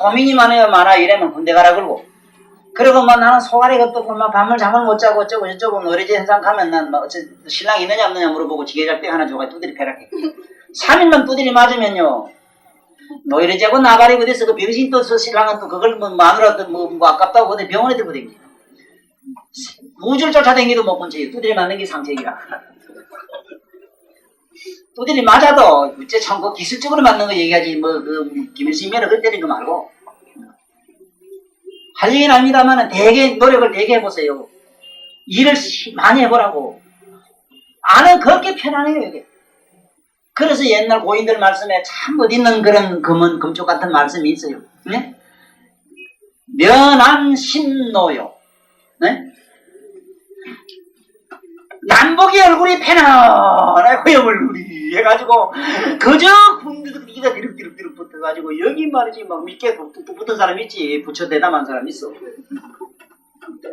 고민이 많아 이러면 군대 가라 그러고, 그리고 뭐 나는 소갈이 걷고 막 밤을 잠을 못 자고 어쩌고 저쩌고 어리지 현상 가면 난 뭐 신랑이 있느냐 없느냐 물어보고 지게잘때 하나 줘가 두드리 패락해. 3일만 두드리 맞으면요, 뭐 이러자고 나발이고 돼서 그 병신 또 신랑은 또 그걸 뭐 마누라 뭐 아깝다고 어디 병원에 들고 댕겨. 우주를 쫓아다니기도 못 본 채 두드리 맞는 게 상책이라. 두드리 맞아도 어째 참 그 기술적으로 맞는 거 얘기하지 뭐 그 김일성 매너 그 때린 거 말고. 할 얘기는 아닙니다만은 되게 노력을 되게 해보세요. 일을 많이 해보라고. 안은 그렇게 편안해요 이게. 그래서 옛날 고인들 말씀에 참 어딨는 그런 금쪽 같은 말씀이 있어요. 네? 면안심노요. 네? 남북이 얼굴이 편안하고요 얼굴이 해가지고 그저 이가 디룩디룩 붙어가지고 여기 말이지 막 밑에 붙은 사람 있지. 부처 대담한 사람 있어.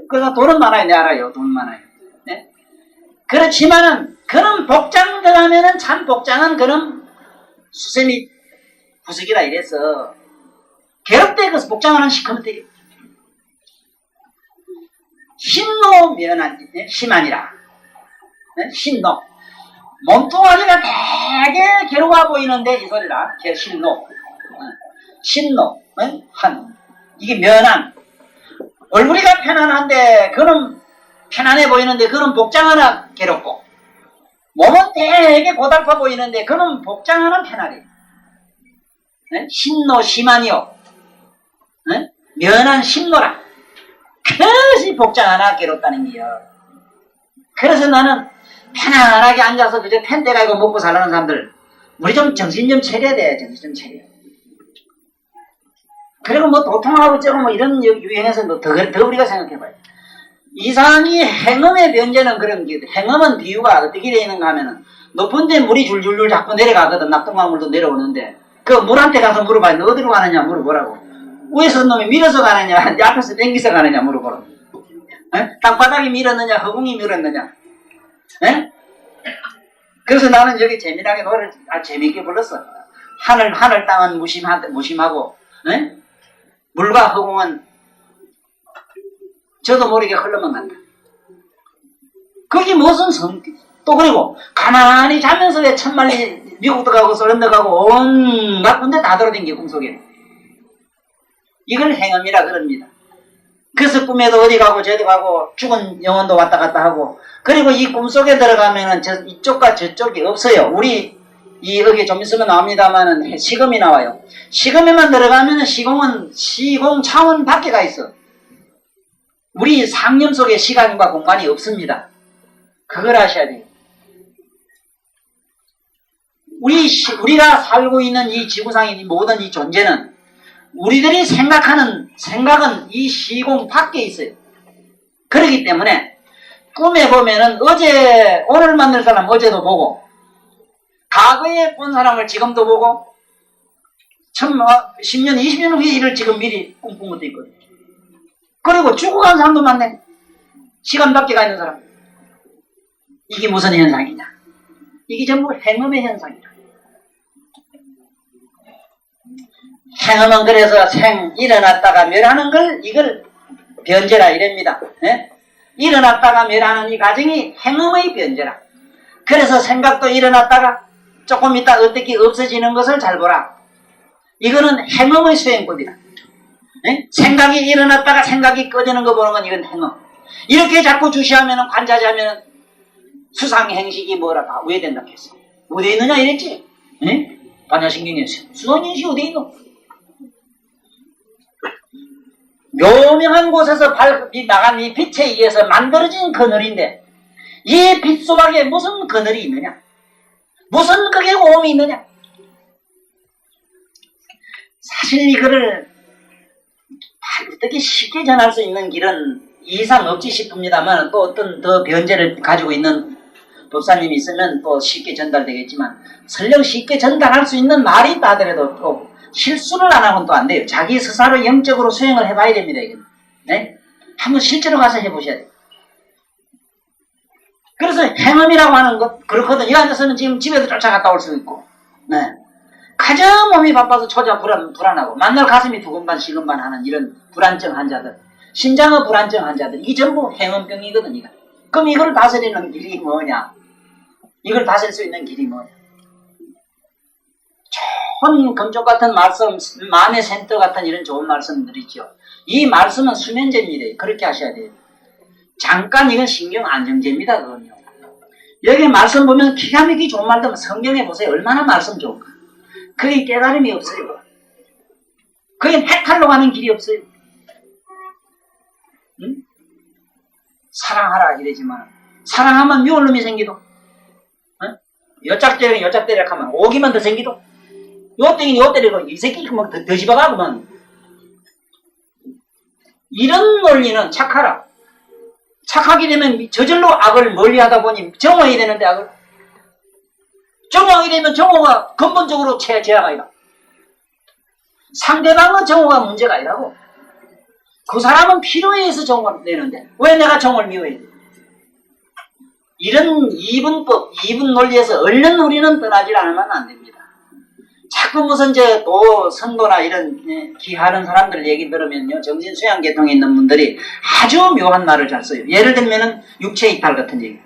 그래서 돈은 많아요. 내 알아요. 돈 많아요. 네? 그렇지만은 그런 복장들 하면은 참 복장은 그런 수세미 구석이라 이래서 괴롭대. 그 복장하는 시커멓대. 신노 면한 심하니라. 네? 신노. 몸뚱아리가 되게 괴로워 보이는데 이 소리라. 신노. 신노. 한. 이게 면한. 얼굴이가 편안한데 그런 편안해 보이는데 그런 복장 하나 괴롭고, 몸은 되게 고달파 보이는데 그런 복장 하나 편하게. 네? 신노 심하니요. 네? 면한 신노라. 그것이 복장 하나 괴롭다는 게요. 그래서 나는 편안하게 앉아서 그저 펜대 가지고 먹고 살라는 사람들, 우리 좀 정신 좀 차려야 돼. 정신 좀 차려. 그리고 뭐 도통하고 어쩌고 뭐 이런 유행해서 더 우리가 생각해봐요. 이상이 행음의 변제는 그런 게, 행음은 비유가 어떻게 되어 있는가 하면은 높은 데 물이 줄줄줄 자꾸 내려가거든. 낙동강물도 내려오는데 그 물한테 가서 물어봐요. 너 어디로 가느냐 물어보라고. 위에서 놈이 밀어서 가느냐 앞에서 땡기서 가느냐 물어보라. 땅바닥이 밀었느냐 허공이 밀었느냐. 에? 그래서 나는 여기 재미나게 노래를 재미있게 불렀어. 하늘 땅은 무심하고 에? 물과 허공은 저도 모르게 흘러만간다. 그게 무슨 또 그리고 가만히 자면서 왜 천만리 미국도 가고 소련도 가고 온갖 군데 다 돌아다니게 꿈속에. 이걸 행음이라 그럽니다. 그래서 꿈에도 어디 가고 저도 가고 죽은 영혼도 왔다 갔다 하고, 그리고 이 꿈속에 들어가면은 이쪽과 저쪽이 없어요. 우리 여기 좀 있으면 나옵니다만은 시금이 나와요. 시금에만 들어가면은 시공 차원 밖에 가 있어. 우리 상념 속에 시간과 공간이 없습니다. 그걸 아셔야 돼요. 우리가 살고 있는 이 지구상의 모든 이 존재는 우리들이 생각은 이 시공 밖에 있어요. 그렇기 때문에 꿈에 보면은 오늘 만날 사람 어제도 보고, 과거에 본 사람을 지금도 보고, 10년, 20년 후에 일을 지금 미리 꿈꾼 것도 있거든요. 그리고 죽어간 사람도 많네. 시간 밖에 가 있는 사람. 이게 무슨 현상이냐? 이게 전부 행음의 현상이다. 행음은 그래서 일어났다가 멸하는 걸 이걸 변제라 이랍니다. 예? 일어났다가 멸하는 이 과정이 행음의 변제라. 그래서 생각도 일어났다가 조금 있다 어떻게 없어지는 것을 잘 보라. 이거는 행음의 수행법이다. 네? 생각이 일어났다가 생각이 꺼지는 거 보는 건 이건 행음. 이렇게 자꾸 주시하면 관자자면 수상행식이 뭐라 다 왜 된다 했어. 어디 있느냐 이랬지. 네? 반야신경에서 수상행식이 어디 있노? 묘명한 곳에서 나간 이 빛에 의해서 만들어진 그늘인데 이 빛 속에 무슨 그늘이 있느냐? 무슨 그게 오음이 있느냐? 사실 이거를 어떻게 쉽게 전할 수 있는 길은 이상 없지 싶습니다만 또 어떤 더 변제를 가지고 있는 법사님이 있으면 또 쉽게 전달되겠지만 설령 쉽게 전달할 수 있는 말이 있다 하더라도 또 실수를 안 하고는 또 안 돼요. 자기 스스로 영적으로 수행을 해봐야 됩니다. 이건. 네? 한번 실제로 가서 해보셔야 돼요. 그래서 행음이라고 하는 것 그렇거든. 이 앉아서는 지금 집에도 쫓아갔다 올 수 있고 네. 가장 몸이 바빠서 초자 불안하고 만날 가슴이 두근반 시근반 하는 이런 불안증 환자들 신장의 불안증 환자들 이게 전부 행음병이거든. 이거. 그럼 이걸 다스리는 길이 뭐냐? 이걸 다스릴 수 있는 길이 뭐냐? 좋은 금쪽 같은 말씀, 마음의 센터 같은 이런 좋은 말씀들이죠. 이 말씀은 수면제입니다. 그렇게 하셔야 돼요. 잠깐 이건 신경 안정제입니다. 그건요. 여기 말씀 보면 기가 막히게 좋은 말들 성경에 보세요. 얼마나 말씀 좋을까. 거기 깨달음이 없어요. 거긴 해탈로 가는 길이 없어요. 응? 사랑하라 이러지만 사랑하면 미울 놈이 생기도 어? 여짝대려 하면 오기만 더 생기도 요 땡이 요 때리고 이 새끼 막 더 집어가고만 이런 논리는 착하라. 착하게 되면 저절로 악을 멀리하다 보니 정화해야 되는데 악을 정화하게 되면 정화가 근본적으로 제약이 아니라 상대방은 정화가 문제가 아니라고 그 사람은 필요에 의해서 정화를 내는데 왜 내가 정화를 미워야 돼? 이런 이분법, 이분 논리에서 얼른 우리는 떠나질 않으면 안 됩니다. 자꾸 무슨 또 선도나 이런 기하는 사람들 얘기 들으면요 정신수양계통에 있는 분들이 아주 묘한 말을 잘 써요. 예를 들면은 육체이탈 같은 얘기.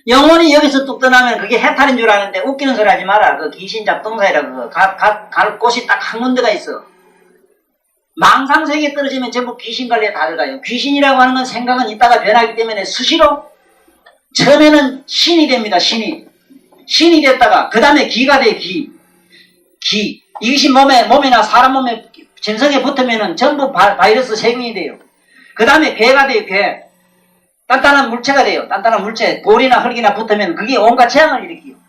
영혼이 여기서 뚝 떠나면 그게 해탈인 줄 아는데 웃기는 소리 하지 마라. 그 귀신 잡동사이라 그거 갈 곳이 딱 한 군데가 있어. 망상세계에 떨어지면 전부 귀신 관리에 다 들어가요. 귀신이라고 하는 건 생각은 있다가 변하기 때문에 수시로 처음에는 신이 됩니다. 신이 됐다가 그 다음에 기가 돼. 기 이것이 몸이나 사람 몸에 전성에 붙으면은 전부 바이러스 세균이 돼요. 그 다음에 괴가 돼요. 괴 단단한 물체가 돼요. 단단한 물체 돌이나 흙이나 붙으면 그게 온갖 재앙을 일으켜요.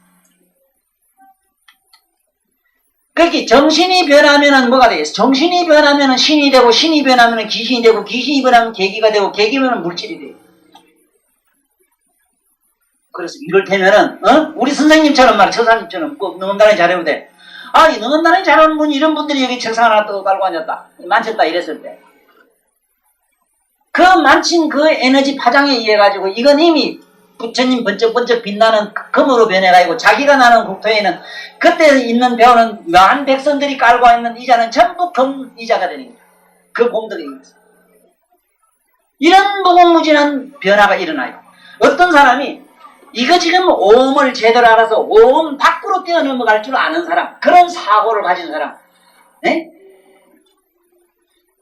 그렇게 정신이 변하면은 뭐가 돼요? 정신이 변하면은 신이 되고 신이 변하면은 귀신이 되고 귀신이 변하면 계기가 되고 계기면은 물질이 돼요. 그래서 이럴테면은 우리 선생님처럼 말이야 처사님처럼 꼭 능엄단에 잘해도 돼. 아, 이 능엄단에 잘하는 분이 이런 분들이 여기 책상 하나 또 깔고 앉았다 만졌다 이랬을 때 그 만친 그 에너지 파장에 의해 가지고 이건 이미 부처님 번쩍번쩍 빛나는 금으로 변해가지고 자기가 나는 국토에는 그때 있는 배우는 만 백성들이 깔고 있는 이자는 전부 금 이자가 되는 거예요. 그 공덕이 있어요. 이런 무궁무진한 변화가 일어나요. 어떤 사람이 이거 지금 오음을 제대로 알아서 오음 밖으로 뛰어넘어갈 줄 아는 사람 그런 사고를 가진 사람 네?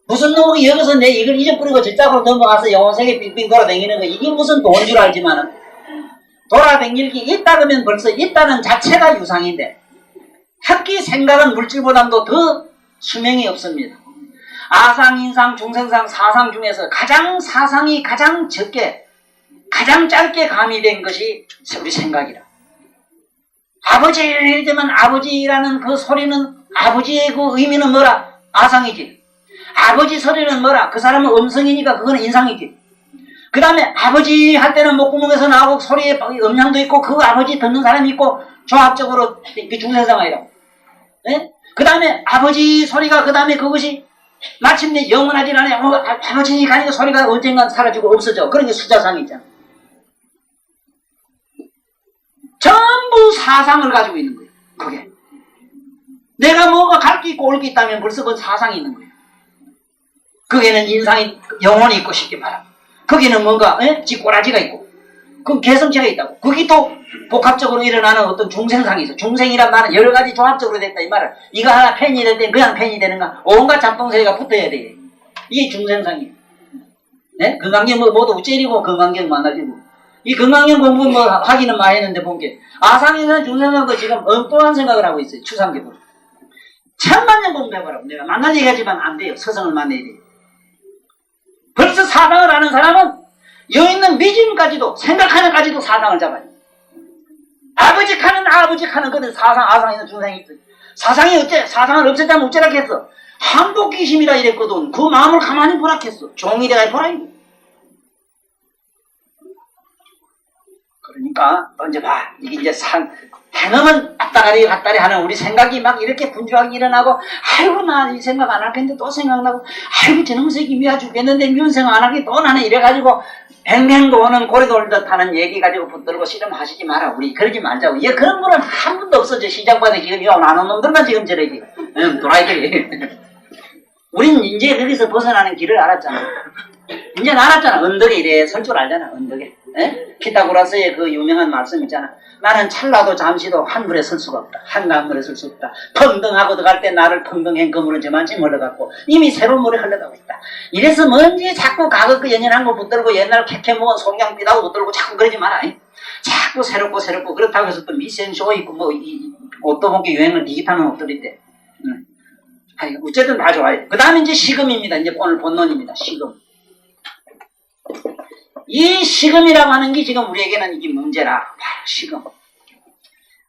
무슨 놈이 여기서 내 이걸 잊어버리고 저쪽으로 넘어가서 영혼세계 빙빙 돌아다니는 거 이게 무슨 돈인 줄 알지만은 돌아다니기 있다 그러면 벌써 있다는 자체가 유상인데 특히 생각은 물질보다도 더 수명이 없습니다. 아상, 인상, 중생상, 사상 중에서 사상이 가장 적게 가장 짧게 가미된 것이 우리 생각이라. 아버지를 해야 되면 아버지라는 그 소리는 아버지의 그 의미는 뭐라? 아상이지. 아버지 소리는 뭐라? 그 사람은 음성이니까 그거는 인상이지. 그 다음에 아버지 할 때는 목구멍에서 나오고 소리에 음향도 있고 그 아버지 듣는 사람이 있고 조합적으로 중생상이라고. 네? 그 다음에 아버지 소리가 그 다음에 그것이 마침내 영원하지 않아요. 아버지가 아니고 소리가 언젠간 사라지고 없어져. 그런 게 숫자상이 있잖아. 전부 사상을 가지고 있는 거예요. 그게. 내가 뭐가 갈 게 있고 올 게 있다면 벌써 그 사상이 있는 거예요. 거기에는 인상이, 영혼이 있고 쉽게 말하면. 거기는 뭔가, 쥐꼬라지가 있고. 그 개성체가 있다고. 거기 또 복합적으로 일어나는 어떤 중생상이 있어. 중생이란 말은 여러 가지 종합적으로 됐다, 이 말을. 이거 하나 펜이 될 땐 그냥 펜이 되는가? 온갖 잡동사리가 붙어야 돼. 이게 중생상이에요. 네? 건강경 모두 우째리고 건강경 만나지고. 이 건강경 공부 하기는 많이 했는데 본 게. 아상에서는 중생상도 지금 엉뚱한 생각을 하고 있어요. 추상계보다. 천만년 공부해보라고. 내가 만날 얘기하지만 안 돼요. 서성을 만나야 돼요. 벌써 사상을 아는 사람은 여있는 미진까지도 생각하는까지도 사상을 잡아요. 아버지 카는 그는 사상 아상에는 중생이 있어요. 사상이 어째? 사상을 없앴다면 어쩌라 했어. 한복기심이라 이랬거든. 그 마음을 가만히 보라 했어. 종이 돼가 보라. 그러니까 언제 봐. 이게 이제 행음은 왔다가리 갔다리 하는 우리 생각이 막 이렇게 분주하게 일어나고, 아이고 나 이 생각 안 하겠는데 또 생각나고, 아이고 저놈 새끼 미워 죽겠는데 미운 생각 안 하게 또 나는 이래가지고 뱅뱅 도는 고래 돌듯 하는 얘기 가지고 붙들고 씨름하시지 마라. 우리 그러지 말자고. 얘 그런 거는 한 번도 없어져. 시작받아 지금 이거 나눈 놈들만 지금 저러지. 도라이들이. 우린 이제 거기서 벗어나는 길을 알았잖아. 이제 알았잖아. 언덕에 이래 설 줄 알잖아. 언덕에. 피타고라스의 그 유명한 말씀 있잖아. 나는 찰나도 잠시도 한 물에 설 수가 없다. 한강물에 설 수 없다. 펑덩하고 들어갈 때 나를 펑덩한 그물은 저만치 멀어갖고 이미 새로운 물에 흘러가고 있다. 이래서 뭔지 자꾸 과거 그 연연한 거 붙들고 옛날 캐캐 먹은 송양비다고 붙들고 자꾸 그러지 마라. 자꾸 새롭고 그렇다고 해서 또 미션쇼 있고 뭐 옷도 본게 유행을 디기타는 옷들인데. 어쨌든 다 좋아요. 그 다음에 이제 시금입니다. 이제 오늘 본론입니다. 시금. 이 시금이라고 하는 게 지금 우리에게는 이게 문제라. 바로 시금.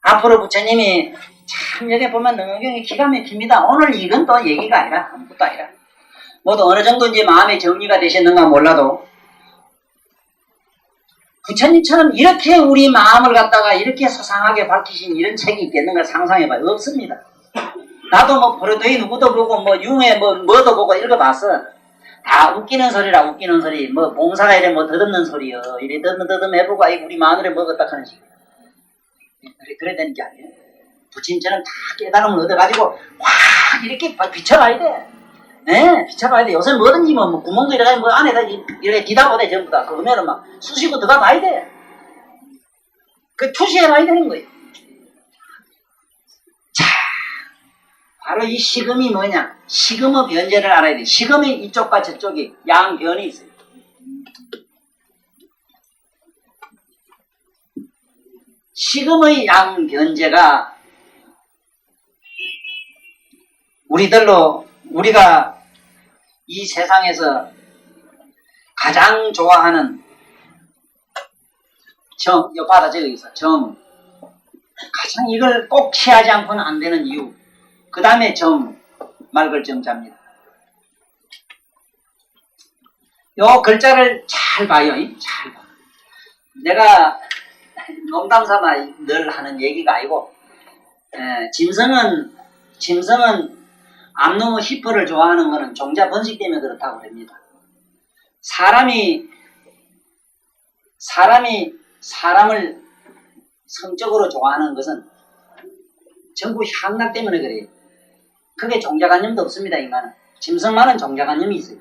앞으로 부처님이 참 여기 보면 능경이 기가 막힙니다. 오늘 이건 또 얘기가 아니라 아무것도 아니라. 모두 어느 정도 이제 마음의 정리가 되셨는가 몰라도 부처님처럼 이렇게 우리 마음을 갖다가 이렇게 소상하게 밝히신 이런 책이 있겠는가 상상해봐요. 없습니다. 나도 뭐 포르도이 누구도 보고 뭐 융에 뭐도 보고 읽어봤어. 다 웃기는 소리라 웃기는 소리. 뭐 봉사가 이래 뭐 더듬는 소리요. 이래 더듬 해보고 아이 우리 마누라 먹었다 하는 식. 그래 되는 게 아니에요. 부처님처럼 다 깨달음을 얻어가지고 확 이렇게 비춰봐야 돼. 네, 비춰봐야 돼. 요새 뭐든지 뭐 구멍도 이래가 뭐 안에다 이렇게 디다보대 전부 다. 그러면은 막 쑤시고 들어가 봐야 돼. 그 투시해봐야 되는 거예요. 자, 바로 이 시금이 뭐냐? 시금의 변제를 알아야 돼. 시금이 이쪽과 저쪽이 양변이 있어요. 시금의 양변제가 우리가 이 세상에서 가장 좋아하는 정, 요 바다 적어 있어. 정. 가장 이걸 꼭 취하지 않고는 안 되는 이유. 그 다음에 정, 말글 정자입니다. 요 글자를 잘 봐요. 잘 봐. 내가 농담 삼아 늘 하는 얘기가 아니고, 짐승은 암놈 히퍼를 좋아하는 거는 종자 번식 때문에 그렇다고 합니다. 사람을 성적으로 좋아하는 것은 전부 향락 때문에 그래요. 그게 종자관념도 없습니다, 인간은. 짐승만은 종자관념이 있어요.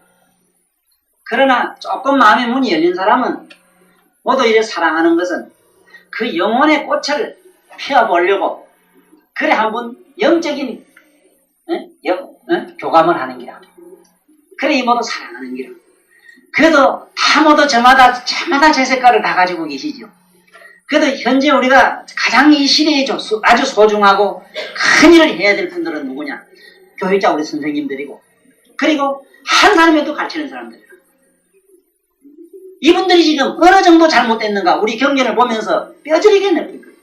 그러나 조금 마음의 문이 열린 사람은 모두 이래 사랑하는 것은 그 영혼의 꽃을 피워보려고 그래 한번 영적인 교감을 하는 기라. 그래 이 모두 사랑하는 기라. 그래도 다 모두 저마다 제 색깔을 다 가지고 계시죠. 그래도 현재 우리가 가장 이 시대에 아주 소중하고 큰 일을 해야 될 분들은 누구냐? 교육자 우리 선생님들이고, 그리고 한 사람에도 가르치는 사람들이라. 이분들이 지금 어느 정도 잘못됐는가 우리 경전을 보면서 뼈저리게 느낄 거예요.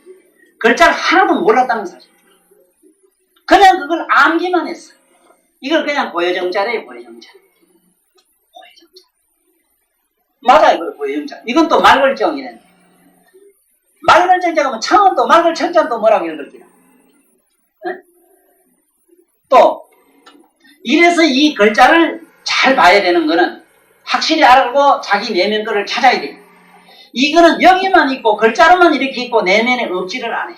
글자를 하나도 몰랐다는 사실. 그냥 그걸 암기만 했어. 이걸 그냥 고여정자래요. 고여정자. 맞아, 이걸 고여정자. 이건 또 말글정이네. 말글정자가 뭐 청은 또 말글정자는 또 뭐라고 읽을게요. 또 이래서 이 글자를 잘 봐야 되는 거는 확실히 알고 자기 내면 거를 찾아야 돼요. 이거는 여기만 있고 글자로만 이렇게 있고 내면에 없지를 않아요.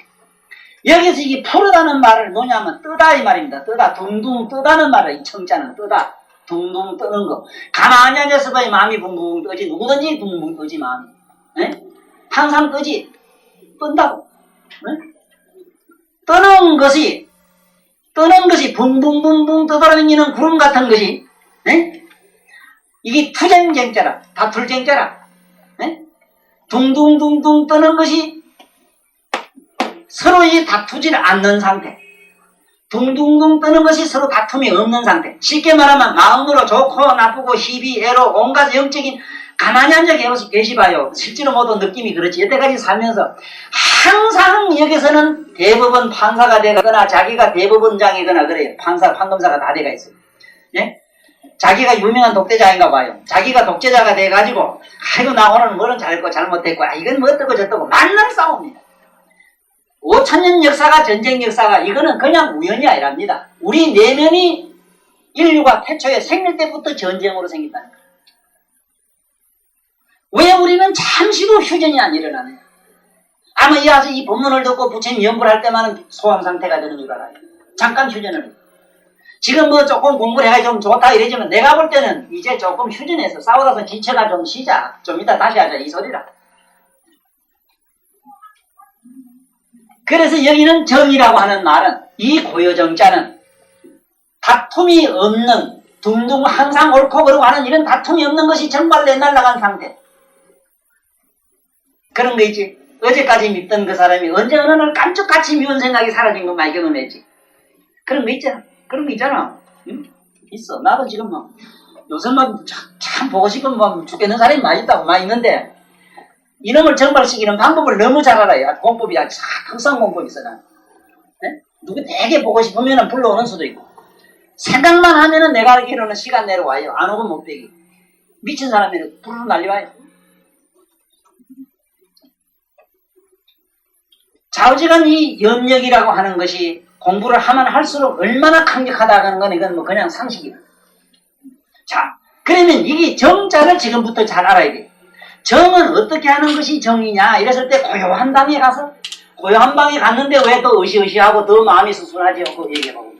여기서 이게 푸르다는 말을 뭐냐면 뜨다 이 말입니다. 뜨다 둥둥 뜨다는 말을 이 청자는 뜨다 둥둥 뜨는 거. 가만히 앉아서 봐야 마음이 붕붕 뜨지. 누구든지 붕붕 뜨지 마음이. 예? 항상 뜨지. 뜬다고. 예? 뜨는 것이 붕붕붕붕 떠돌아다니는 구름 같은 것이, 예? 이게 투쟁쟁자라, 다툴쟁자라, 예? 둥둥둥둥 뜨는 것이 서로 이 다투질 않는 상태. 둥둥둥 뜨는 것이 서로 다툼이 없는 상태. 쉽게 말하면 마음으로 좋고 나쁘고 희비, 애로 온갖 영적인 가만히 앉아 계시봐요. 실제로 모두 느낌이 그렇지. 여태까지 살면서 항상 여기서는 대법원 판사가 되거나 자기가 대법원장이거나 그래요. 판사, 판검사가 다 돼가 있어요. 예? 자기가 유명한 독재자인가 봐요. 자기가 독재자가 돼가지고 아이고 나 오늘 뭐는 잘했고 잘못했고 이건 뭐 어떠고 저떠고 만날 싸웁니다. 5,000년 역사가 전쟁 역사가 이거는 그냥 우연이 아니랍니다. 우리 내면이 인류가 태초에 생길 때부터 전쟁으로 생겼다는 거예요. 왜 우리는 잠시도 휴전이 안 일어나네요. 아마 이 본문을 듣고 부처님 연불 할 때만은 소황 상태가 되는 줄 알아요. 잠깐 휴전을 해요. 지금 뭐 조금 공부를 해가 좀 좋다 이러지만 내가 볼 때는 이제 조금 휴전해서 싸우다가 지체가 좀 쉬자. 좀 이따 다시 하자 이 소리라. 그래서 여기는 정이라고 하는 말은 이 고요정자는 다툼이 없는 둥둥 항상 옳고 그르고 하는 이런 다툼이 없는 것이 정말 내날라간 상태. 그런 거 있지. 어제까지 믿던 그 사람이 언제 어느 날 깜짝같이 미운 생각이 사라진 거 많이 경험했지. 그런 거 있잖아. 그런 거 있잖아. 응? 있어. 나도 지금 뭐 요새 막 참 보고 싶은 뭐 죽겠는 사람이 많이 있다고 많이 있는데 이놈을 정발시키는 방법을 너무 잘 알아요. 공법이 아주 특성 공법이 있어. 네? 누구 되게 보고 싶으면 불러오는 수도 있고 생각만 하면은 내가 알기로는 시간 내로 와요. 안 오면 못 되기. 미친 사람이 불을 날려와요. 좌우지간 이 염력이라고 하는 것이 공부를 하면 할수록 얼마나 강력하다고 하는 건 이건 뭐 그냥 상식이다. 자, 그러면 이게 정자를 지금부터 잘 알아야 돼. 정은 어떻게 하는 것이 정이냐 이랬을 때 고요한 방에 가서 고요한 방에 갔는데 왜 또 으시으시하고 더 마음이 수순하지? 그거 얘기해보고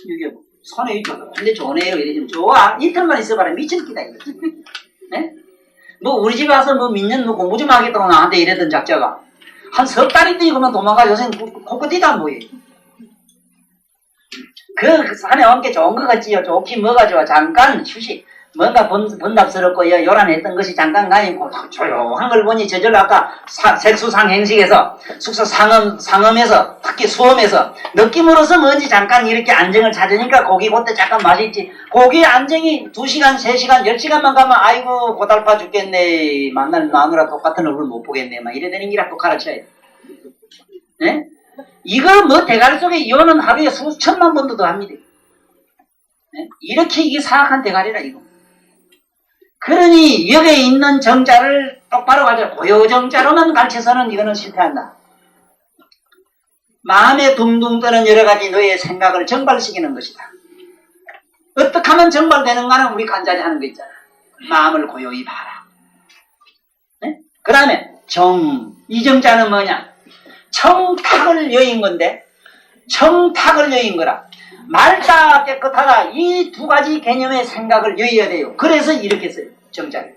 이게 손에 있죠. 근데 좋네요. 이러지면 좋아. 이틀만 있어봐라. 미칠 기다 이거. 네? 뭐 우리 집에 와서 뭐 민년 뭐 공부 좀 하겠다고 나한테 이랬던 작자가 한 석 달이 뛰고만 도망가 요새 코코 뛰다 뭐해. 그 산에 온 게 좋은 것 같지요. 좋긴 뭐가 좋아. 잠깐 휴식. 뭔가 번답스럽고 요란했던 것이 잠깐 가니고 조용한 걸 보니 저절로 아까 색수상행식에서 숙소 상음에서 특히 수험에서 느낌으로서 뭔지 잠깐 이렇게 안정을 찾으니까 고기 그때 잠깐 맛있지. 고기 안정이 2시간 3시간 10시간만 가면 아이고 고달파 죽겠네. 만날 마누라 똑같은 얼굴 못 보겠네. 막 이래 되는 기라고 가르쳐야 돼. 네? 이거 뭐 대가리 속에 이혼은 하루에 수천만 번도 더 합니다. 네? 이렇게 이게 사악한 대가리라 이거. 그러니 여기에 있는 정자를 똑바로 가져 고요정자로만 가르쳐서는 이거는 실패한다. 마음에 둥둥 떠는 여러 가지 너의 생각을 정발시키는 것이다. 어떻게 하면 정발되는가는 우리 간단히 하는 거 있잖아. 마음을 고요히 봐라. 네? 그 다음에 정. 이 정자는 뭐냐? 청탁을 여인 건데 청탁을 여인 거라. 맑다 깨끗하다 이 두 가지 개념의 생각을 여의어야 돼요. 그래서 이렇게 써요. 정자를.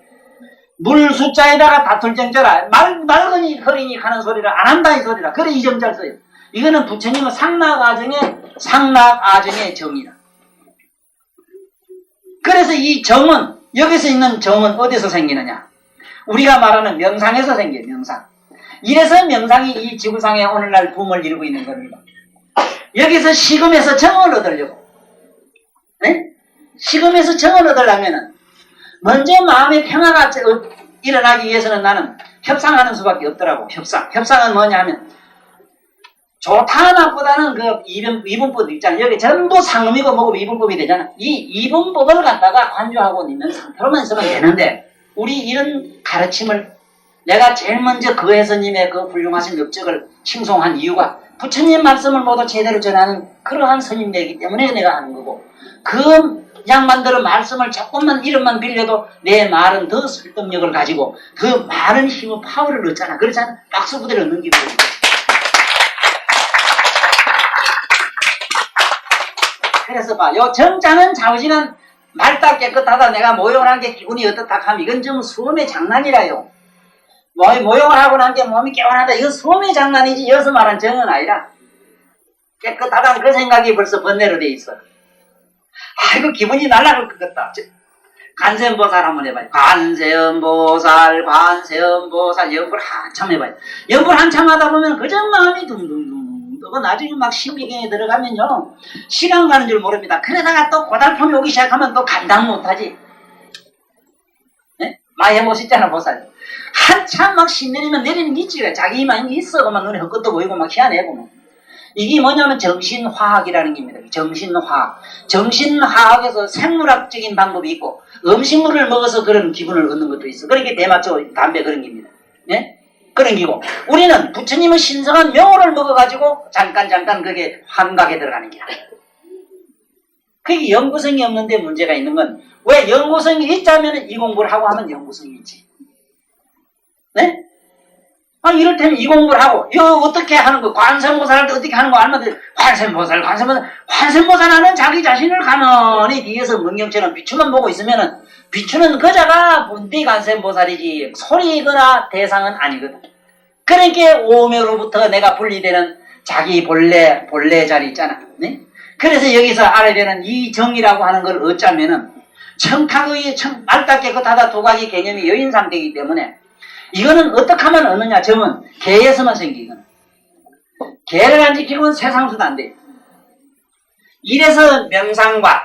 물 숫자에다가 다툴 정자라. 맑으니 흐리니 하는 소리를 안 한다 이 소리라. 그래 이 정자를 써요. 이거는 부처님은 상락아정의 정이라. 그래서 이 정은 여기서 있는 정은 어디서 생기느냐. 우리가 말하는 명상에서 생겨요. 명상. 이래서 명상이 이 지구상에 오늘날 붐을 이루고 있는 겁니다. 여기서 식음에서 정을 얻으려고. 네? 식음에서 정을 얻으려면은 먼저 마음의 평화가 일어나기 위해서는 나는 협상하는 수밖에 없더라고. 협상은 뭐냐 하면 좋다 나보다는 그 이분법 있잖아. 여기 전부 상음이고 뭐고 이분법이 되잖아. 이 이분법을 갖다가 관주하고 있는 상태로만 있으면 되는데 우리 이런 가르침을 내가 제일 먼저 그 회선님의 그 훌륭하신 업적을 칭송한 이유가 부처님 말씀을 모두 제대로 전하는 그러한 스님이기 때문에 내가 하는 거고 그 양반들은 말씀을 조금만 이름만 빌려도 내 말은 더 설득력을 가지고 더 많은 힘의 파워를 얻잖아. 그렇잖아. 박수 부대를 얻는 기분. 그래서 봐. 요 정자는 좌우지간 맑다 깨끗하다 내가 모욕을 한 게 기분이 어떻다 하면 이건 좀 수험의 장난이라요. 모욕을 하고 난 게 몸이 개운하다 이건 수험의 장난이지 여기서 말한 정은 아니라 깨끗하다는 그 생각이 벌써 번뇌로 돼 있어. 아이고 기분이 날아갈 것 같다. 관세음보살 한번 해봐요. 관세음보살 연불 한참 해봐요. 연불 한참 하다 보면 그저 마음이 둥둥둥 뜨고 나중에 막 신비경에 들어가면요 시간 가는 줄 모릅니다. 그러다가 또 고달픔이 오기 시작하면 또 감당 못하지. 네? 많이 해보셨잖아 보살. 한참 막 신내리면 내리는 게 있지. 자기 이만 있어 그만 눈에 헛것도 보이고 막 희한해 보면. 이게 뭐냐면 정신화학이라는 겁니다. 정신화학. 정신화학에서 생물학적인 방법이 있고 음식물을 먹어서 그런 기분을 얻는 것도 있어. 그렇게 대마초 담배 그런 겁니다. 네? 그런 기고 우리는 부처님의 신성한 명호를 먹어가지고 잠깐 그게 환각에 들어가는 거야. 그게 연구성이 없는데 문제가 있는 건 왜 연구성이 있자면 이 공부를 하고 하면 연구성이 있지. 네? 이럴 때는 이 공부를 하고, 이거 어떻게 하는 거, 관세음보살한테 어떻게 하는 거 알면, 관세음보살 하는 자기 자신을 가만히 뒤에서 문경처럼 비추만 보고 있으면은, 비추는 그자가 본디 관세음보살이지, 소리거나 대상은 아니거든. 그러니까 오묘로부터 내가 분리되는 자기 본래 자리 있잖아. 네? 그래서 여기서 알아야 되는 이 정이라고 하는 걸 어쩌면은, 맑다 깨끗하다 두 가지 개념이 여인 상태이기 때문에, 이거는 어떻게 하면 얻느냐 점은 개에서만 생기거든. 개를 안 지키면 세상수도 안 돼. 이래서 명상과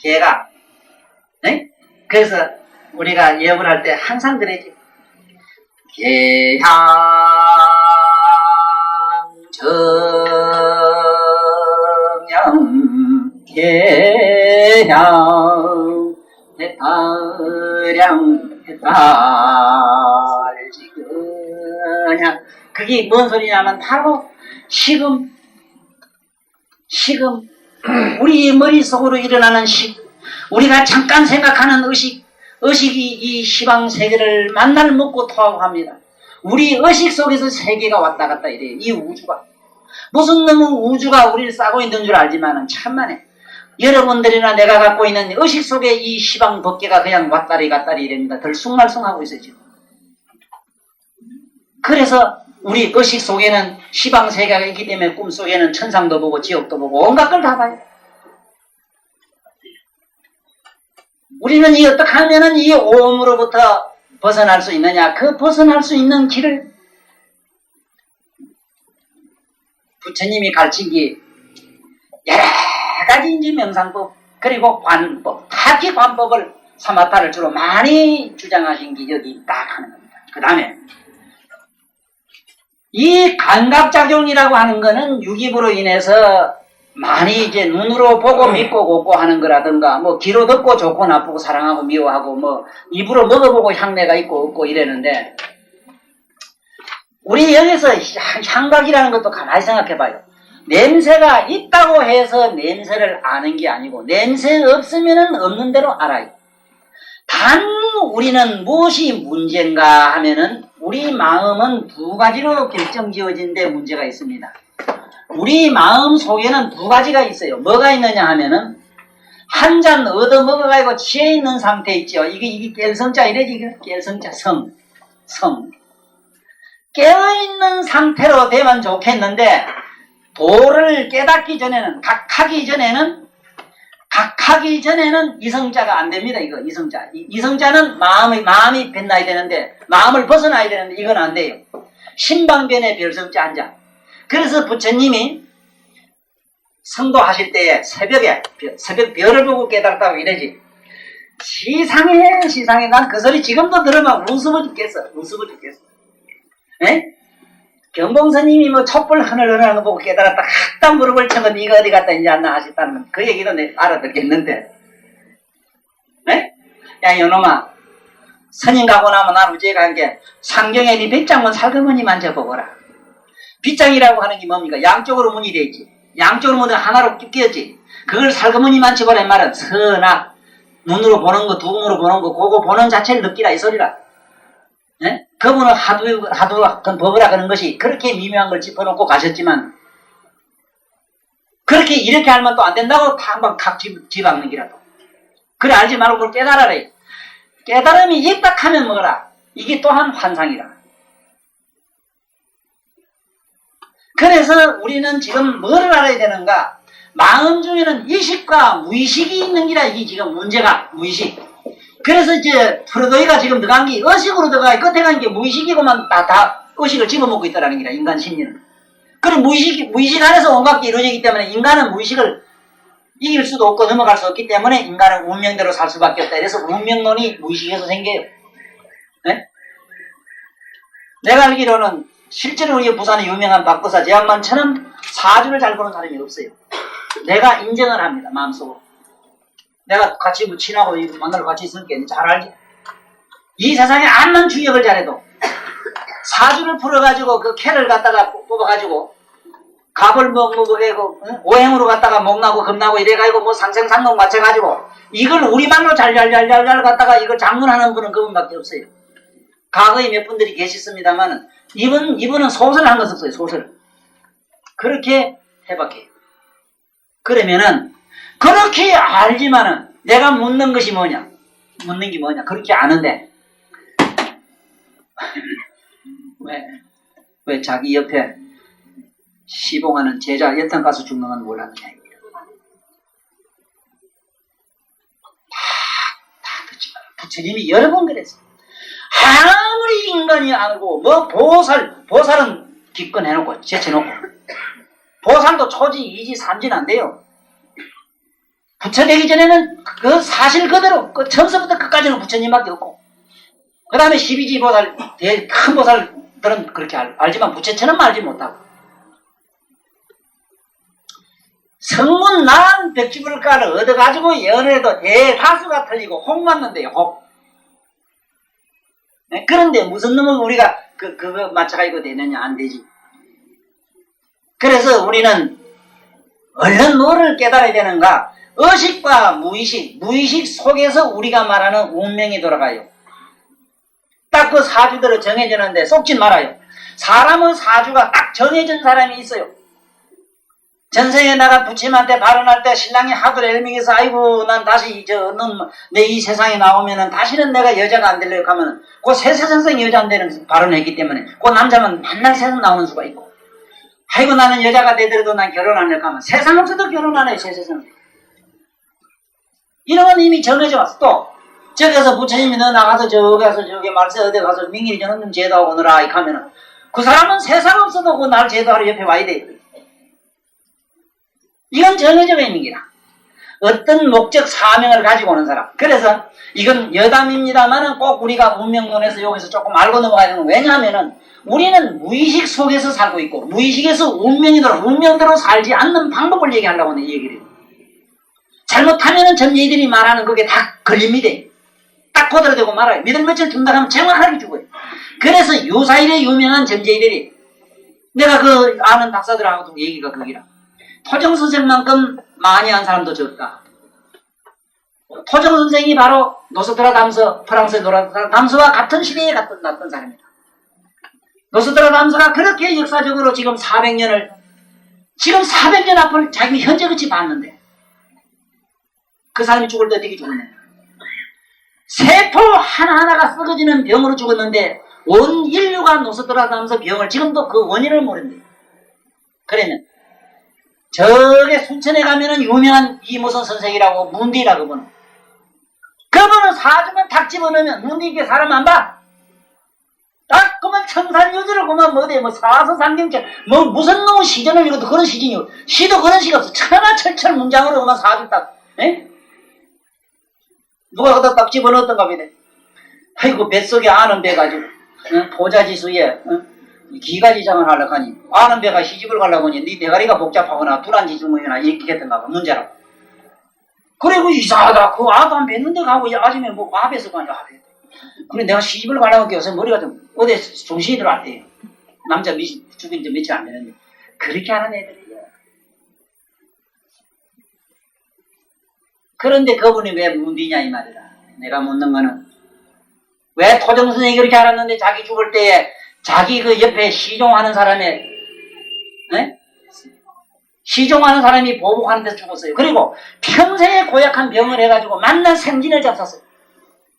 개가 네? 그래서 우리가 예불 할 때 항상 그러지. 개향 정령 개향 대타량 그냥 그게 뭔 소리냐면 바로 식음 우리 머릿속으로 일어나는 우리가 잠깐 생각하는 의식이 이 시방 세계를 만날 먹고 토하고 합니다. 우리 의식 속에서 세계가 왔다 갔다 이래요. 이 우주가 무슨 놈의 우주가 우리를 싸고 있는 줄 알지만은 참만해. 여러분들이나 내가 갖고 있는 의식 속에 이 시방 법계가 그냥 왔다리 갔다리 이랍니다. 들쑥날쑥하고 있어요 지금. 그래서 우리 의식 속에는 시방 세계가 있기 때문에 꿈속에는 천상도 보고 지옥도 보고 온갖 걸 다 봐요. 우리는 이 어떻게 하면은 이 오음으로부터 벗어날 수 있느냐? 그 벗어날 수 있는 길을 부처님이 가르친 게 여러 가지 이제 명상법 그리고 관법, 타기 관법을 사마타를 주로 많이 주장하신 게 여기 딱 하는 겁니다. 그 다음에 이 감각작용이라고 하는 거는 유깁으로 인해서 많이 이제 눈으로 보고 믿고 곱고 하는 거라든가 뭐 귀로 듣고 좋고 나쁘고 사랑하고 미워하고 뭐 입으로 먹어보고 향내가 있고 없고 이랬는데 우리 여기서 향각이라는 것도 가만히 생각해봐요. 냄새가 있다고 해서 냄새를 아는 게 아니고 냄새 없으면 없는 대로 알아요. 단 우리는 무엇이 문제인가 하면은 우리 마음은 두 가지로 결정지어진 데 문제가 있습니다. 우리 마음 속에는 두 가지가 있어요. 뭐가 있느냐 하면은 한 잔 얻어 먹어가지고 취해 있는 상태 있죠. 이게 깰성자 이래지. 깰성자 성. 깨어있는 상태로 되면 좋겠는데 도를 깨닫기 전에는 각하기 전에는 이성자가 안 됩니다. 이거 이성자. 이성자는 마음이 빛나야 되는데 마음을 벗어나야 되는데 이건 안 돼요. 신방변의 별성자 한 자. 그래서 부처님이 성도하실 때에 새벽 별을 보고 깨달았다고 이러지. 시상해. 난 그 소리 지금도 들으면 우스워 죽겠어. 에? 경봉스님이 뭐 촛불 하늘하는 거 보고 깨달았다. 딱 무릎을 쳐면 이거 어디 갔다 이제 안 나가셨다는 그 얘기도 내가 알아듣겠는데. 네? 야, 이놈아. 스님 가고 나면 난 우지에 간 게 상경에 네 빗장문 살그머니 만져보거라. 빗장이라고 하는 게 뭡니까? 양쪽으로 문이 되어 있지. 양쪽으로 문이 하나로 끼었지. 그걸 살그머니 만져보라 이 말은 선악. 눈으로 보는 거, 두 눈으로 보는 거, 그거 보는 자체를 느끼라 이 소리라. 네? 그분은 하도 그 법이라 그런 것이 그렇게 미묘한 걸 짚어놓고 가셨지만 그렇게 이렇게 하면 또 안 된다고 다 한번 각 집악는 기라도 그래 알지 말고 그걸 깨달아라. 깨달음이 있다 하면 뭐라? 이게 또한 환상이라. 그래서 우리는 지금 뭐를 알아야 되는가? 마음 중에는 의식과 무의식이 있는 기라. 이게 지금 문제가 무의식. 그래서 이제 프로도이가 지금 들어간 게 의식으로 들어가 끝에 간 게 무의식이고만 다 의식을 집어먹고 있다라는 기라. 인간 심리는. 그럼 무의식 안에서 온갖 게 이루어지기 때문에 인간은 무의식을 이길 수도 없고 넘어갈 수 없기 때문에 인간은 운명대로 살 수밖에 없다. 그래서 운명론이 무의식에서 생겨요. 네? 내가 알기로는 실제로 우리 부산의 유명한 박보사 제약만처럼 사주를 잘 보는 사람이 없어요. 내가 인정을 합니다. 마음속으로. 내가 같이 친하고 만나러 같이 있으니까 잘 알지. 이 세상에 암만 주역을 잘해도 사주를 풀어가지고 그 캐를 갖다가 뽑아가지고 갑을 오행으로 갖다가 목나고 금나고 이래가지고 뭐 상생상록 맞춰가지고 이걸 우리말로 잘 갖다가 이걸 장문하는 분은 그분밖에 없어요. 과거에 몇 분들이 계셨습니다만은 이분은 소설을 한 것 없어요. 소설. 그렇게 해박해요. 그러면은 그렇게 알지만은 내가 묻는 것이 뭐냐? 묻는 게 뭐냐? 그렇게 아는데 왜 자기 옆에 시봉하는 제자 여탕 가서 죽는 건 몰랐느냐? 다 듣지만 부처님이 여러 번 그랬어요. 아무리 인간이 알고 뭐 보살은 기권 해놓고 제쳐놓고 보살도 초지, 이지, 삼지는 안 돼요. 부처 되기 전에는 그 사실 그대로 그 처음부터 끝까지는 부처님밖에 없고 그 다음에 12지 보살, 큰 보살들은 그렇게 알지만 부처처럼 알지 못하고 성문 난 백지불가를 얻어가지고 예언해도 대다수가 틀리고 혹 맞는데요. 혹. 네? 그런데 무슨 놈을 우리가 그거 맞춰가지고 되느냐? 안 되지. 그래서 우리는 얼른 뭐를 깨달아야 되는가? 의식과 무의식 속에서 우리가 말하는 운명이 돌아가요. 딱 그 사주대로 정해지는데 속지 말아요. 사람은 사주가 딱 정해진 사람이 있어요. 전생에 내가 부처님한테 발언할 때 신랑이 하도 엘밍해서 아이고 난 다시 내 이 세상에 나오면은 다시는 내가 여자가 안 되려고 하면은 그 세세선생 여자 안 되는 발언을 했기 때문에 그 남자만 맨날 세상 나오는 수가 있고 아이고 나는 여자가 되더라도 난 결혼 안 할까 하면 세상 없어도 결혼 안 해요. 세세선 이런 건 이미 정해져 왔어. 또 저기서 부처님이 너 나가서 저기 가서 저기 말세 어디 가서 명일이 저놈 좀 제도하고 오너라 이렇게 하면은 그 사람은 세상 없어도 그 날 제도하러 옆에 와야 돼. 이건 정해져 있는 기라. 어떤 목적 사명을 가지고 오는 사람. 그래서 이건 여담입니다만은 꼭 우리가 운명론에서 여기서 조금 알고 넘어가야 되는 건 왜냐하면은 우리는 무의식 속에서 살고 있고 무의식에서 운명대로 살지 않는 방법을 얘기하려고 하는 얘기를 해요. 잘못하면은 전예들이 말하는 그게 다 걸립니다. 딱 그대로 되고 말아요. 믿을 며칠 둔다하면 정확하게 죽어요. 그래서 유사일에 유명한 전제들이 내가 그 아는 박사들하고도 얘기가 거기라. 토정 선생만큼 많이 한 사람도 적다. 토정 선생이 바로 노스트라담스, 프랑스의 노스트라담스와 같은 시대에 났던 사람이다. 노스트라담스가 그렇게 역사적으로 지금 400년 앞을 자기 현재같이 봤는데 그 사람이 죽을 때 어떻게 죽었냐. 세포 하나하나가 썩어지는 병으로 죽었는데 온 인류가 노스트라담스 병을 지금도 그 원인을 모른대요. 그러면 저게 순천에 가면은 유명한 이무선 선생이라고 문디라 그분은 사주만 탁 집어넣으면 문디께 사람 안 봐. 딱 그만 청산유지를 그만 뭐대 뭐 사서상경체 뭐 무슨 놈의 시전을 읽어도 그런 시전이요. 시도 그런 시가 없어. 천하철철 문장으로 그만 사주 딱. 에? 누가 거기다 딱 집어넣었던가 보네. 아이고 뱃속에 아는 배 가지고 포자지수에 기가지장을 하려고 하니 아는 배가 시집을 가려고 하니 네 대가리가 복잡하거나 두란지 주머니나 이렇게 했던가 봐. 문제라고. 그리고 이상하다. 그 아도 안 뱉는데 가고 아침에 뭐 밥에서 가냐. 그래 내가 시집을 가려고 해서 머리가 좀 어디 정신이 들어왔대요. 남자 죽인 지 며칠 안 되는데 그렇게 하는 애들이에요. 그런데 그분이 왜 문디냐 이 말이다. 내가 묻는 거는 왜 토정 선생이 그렇게 알았는데 자기 죽을 때에 자기 그 옆에 시종하는 사람의 시종하는 사람이 보복하는 데 죽었어요. 그리고 평생에 고약한 병을 해가지고 만난 생진을 잡았어요.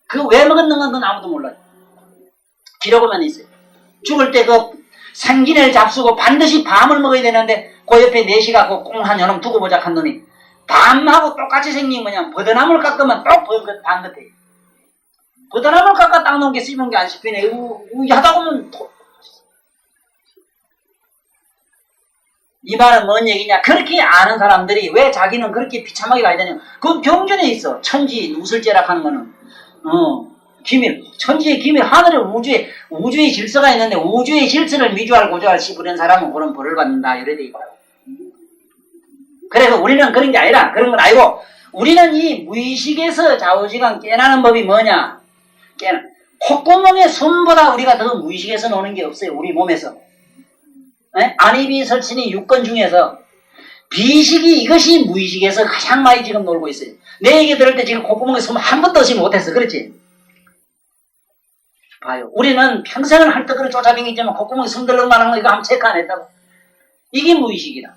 그 왜 먹었는 건 아무도 몰라요. 기록에만 있어요. 죽을 때 그 생진을 잡수고 반드시 밤을 먹어야 되는데 그 옆에 내시가 그 꽁한 여놈 두고 보자 한 놈이 밤하고 똑같이 생긴 뭐냐 버드나무를 깎으면 똑 반 같아요. 버드나무를 깎아 딱 놓은 게 씹은 게 안 씹히네. 하다 보면 이 말은 뭔 얘기냐? 그렇게 아는 사람들이 왜 자기는 그렇게 비참하게 가야 되냐? 그건 경전에 있어. 천지 누설제락 하는 거는. 기밀. 천지의 기밀. 하늘의 우주의 질서가 있는데 우주의 질서를 미주알 고주알 씹으려는 사람은 그런 벌을 받는다. 이래 돼 있고. 그래서 우리는 그런 게 아니라 그런 건 아니고 우리는 이 무의식에서 좌우지간 깨나는 법이 뭐냐? 콧구멍의 숨보다 우리가 더 무의식에서 노는 게 없어요. 우리 몸에서. 안이비 설신이 6권 중에서 비식이 이것이 무의식에서 가장 많이 지금 놀고 있어요. 내 얘기 들을 때 지금 콧구멍에 숨 한 번도 쉬지 못했어. 그렇지? 봐요. 우리는 평생을 헐떡거려 쫓아다니지만 콧구멍에 숨 들렁만한 거 이거 한번 체크 안 했다고. 이게 무의식이다.